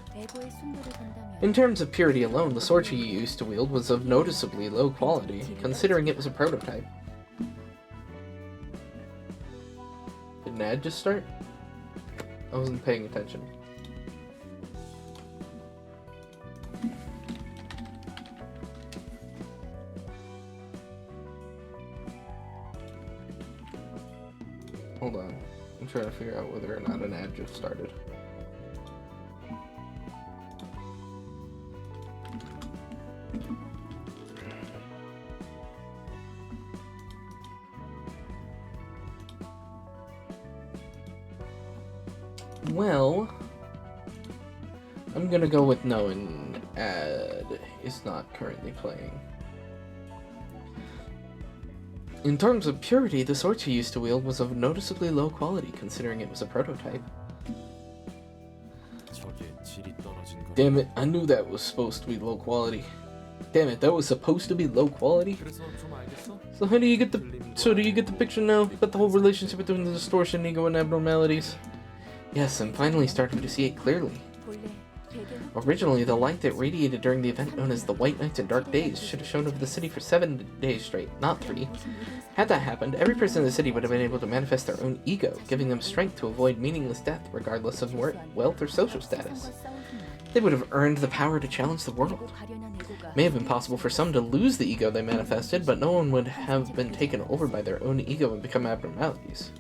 In terms of purity alone, the sword she used to wield was of noticeably low quality, considering it was a prototype. Did an ad just start? I wasn't paying attention. Hold on. I'm trying to figure out whether or not an ad just started. Well, I'm gonna go with no, an ad is not currently playing. In terms of purity, the sword she used to wield was of noticeably low quality, considering it was a prototype. Damn it, I knew that was supposed to be low quality. Damn it, that was supposed to be low quality? So do you get the picture now? About the whole relationship between the distortion, ego, and abnormalities? Yes, I'm finally starting to see it clearly. Originally, the light that radiated during the event known as the White Nights and Dark Days should have shone over the city for 7 days straight, not 3. Had that happened, every person in the city would have been able to manifest their own ego, giving them strength to avoid meaningless death regardless of wealth or social status. They would have earned the power to challenge the world. It may have been possible for some to lose the ego they manifested, but no one would have been taken over by their own ego and become abnormalities.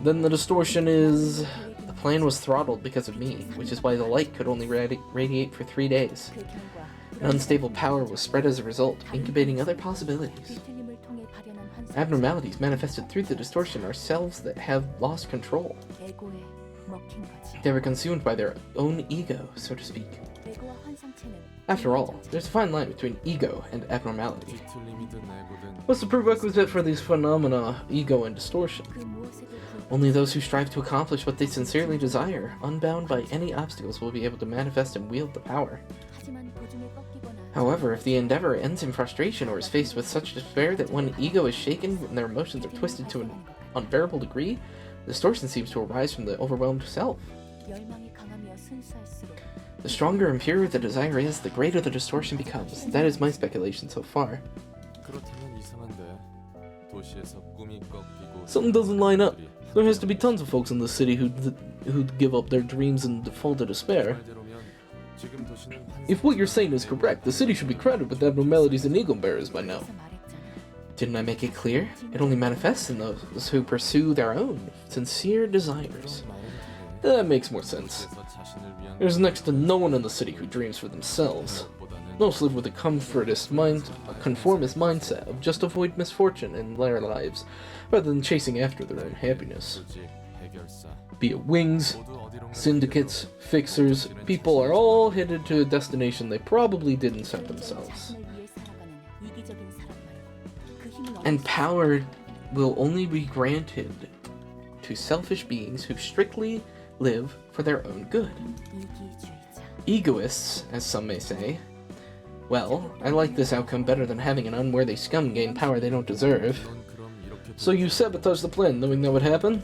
Then the distortion is... the plane was throttled because of me, which is why the light could only radiate for 3 days. An unstable power was spread as a result, incubating other possibilities. Abnormalities manifested through the distortion are selves that have lost control. They were consumed by their own ego, so to speak. After all, there's a fine line between ego and abnormality. What's the prerequisite for these phenomena, ego and distortion? Only those who strive to accomplish what they sincerely desire, unbound by any obstacles, will be able to manifest and wield the power. However, if the endeavor ends in frustration or is faced with such despair that one ego is shaken and their emotions are twisted to an unbearable degree, distortion seems to arise from the overwhelmed self. The stronger and purer the desire is, the greater the distortion becomes. That is my speculation so far. Something doesn't line up. There has to be tons of folks in the city who'd give up their dreams and fall to despair. If what you're saying is correct, the city should be crowded with abnormalities and ego bearers by now. Didn't I make it clear? It only manifests in those who pursue their own sincere desires. That makes more sense. There's next to no one in the city who dreams for themselves. Most live with a conformist mindset of just avoid misfortune in their lives, rather than chasing after their own happiness. Be it wings, syndicates, fixers, people are all headed to a destination they probably didn't set themselves. And power will only be granted to selfish beings who strictly live for their own good. Egoists, as some may say, well, I like this outcome better than having an unworthy scum gain power they don't deserve. So you sabotaged the plan knowing that would happen?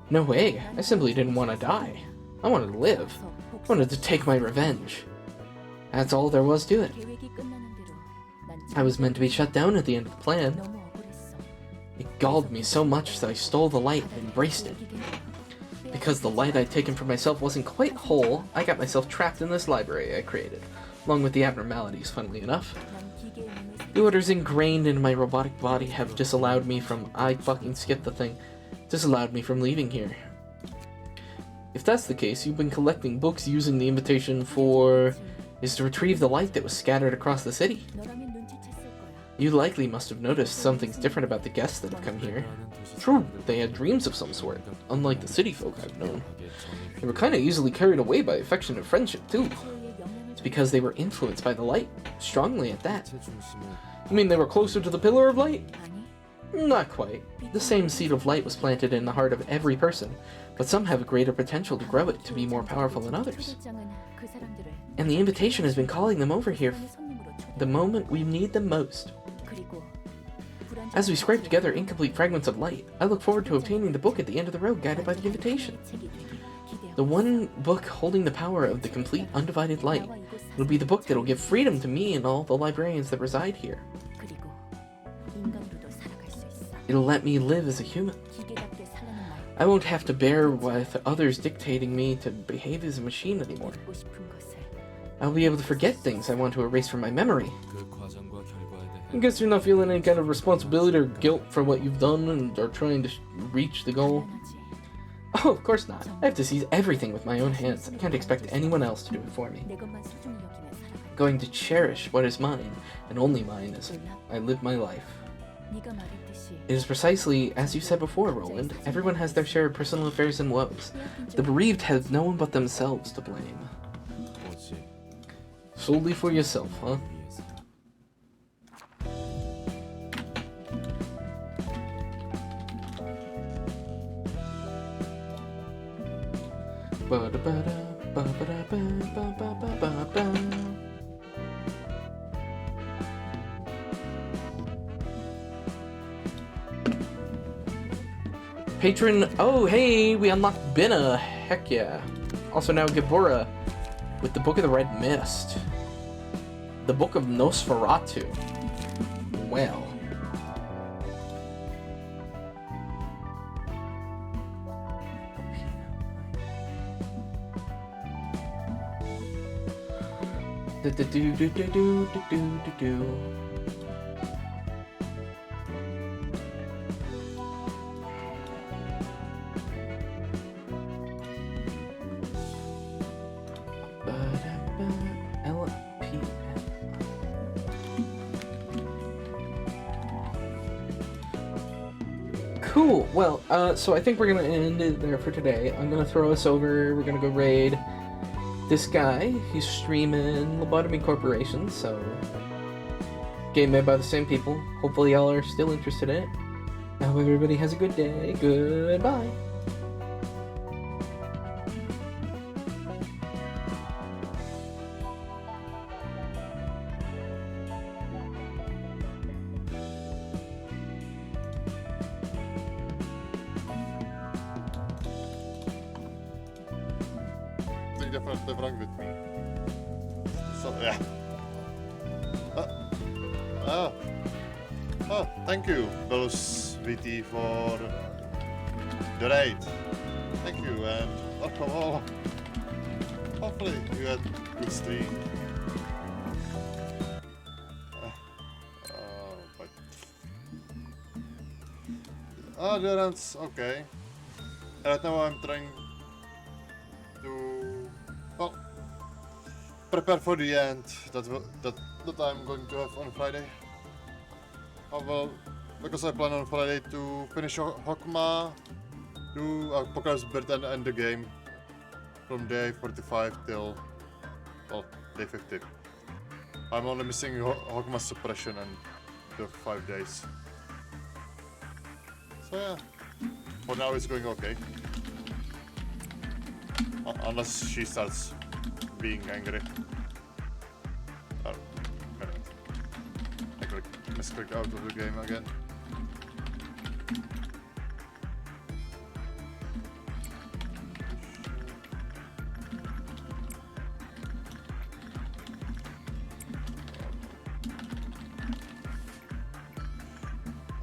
No way, I simply didn't want to die. I wanted to live. I wanted to take my revenge. That's all there was to it. I was meant to be shut down at the end of the plan. It galled me so much that I stole the light and embraced it. Because the light I'd taken for myself wasn't quite whole, I got myself trapped in this library I created, along with the abnormalities, funnily enough. The orders ingrained in my robotic body have disallowed me from— I fucking skipped the thing. Disallowed me from leaving here. If that's the case, you've been collecting books using the invitation for— is to retrieve the light that was scattered across the city. You likely must have noticed something's different about the guests that have come here. True, they had dreams of some sort, unlike the city folk I've known. They were kinda easily carried away by affection and friendship, too. It's because they were influenced by the light, strongly at that. You mean they were closer to the pillar of light? Not quite. The same seed of light was planted in the heart of every person, but some have a greater potential to grow it to be more powerful than others. And the invitation has been calling them over here the moment we need them most. As we scrape together incomplete fragments of light, I look forward to obtaining the book at the end of the road guided by the invitation. The one book holding the power of the complete undivided light will be the book that will give freedom to me and all the librarians that reside here. It'll let me live as a human. I won't have to bear with others dictating me to behave as a machine anymore. I'll be able to forget things I want to erase from my memory. I guess you're not feeling any kind of responsibility or guilt for what you've done and are trying to reach the goal? Oh, of course not. I have to seize everything with my own hands. I can't expect anyone else to do it for me. I'm going to cherish what is mine, and only mine, as I live my life. It is precisely as you said before, Roland. Everyone has their share of personal affairs and woes. The bereaved have no one but themselves to blame. Solely for yourself, huh? Patron, oh hey, we unlocked Binna, heck yeah. Also now Gibora with the Book of the Red Mist. The Book of Nosferatu. Well. Cool. Well, so I think we're gonna end it there for today. I'm gonna throw us over. We're gonna go raid this guy. He's streaming Lobotomy Corporation, so game made by the same people. Hopefully y'all are still interested in it. I hope everybody has a good day. Goodbye. Something definitely wrong with me. So, yeah. Oh, thank you, Belos VT, for the raid. Thank you, and welcome all. Hopefully you had a good stream. But... Oh, the round's okay. Right now I'm trying prepare for the end that I'm going to have on Friday. Oh well, because I plan on Friday to finish Hokma, do Poker's Bird and end the game from day 45 till, well, day 50. I'm only missing Hokma suppression and the 5 days. So yeah, for now it's going okay. Unless she starts being angry. Oh, wait a minute. I misclicked out of the game again.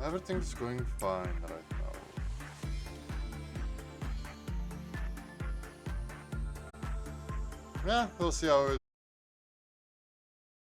Everything's going fine right now. Yeah, we'll see how it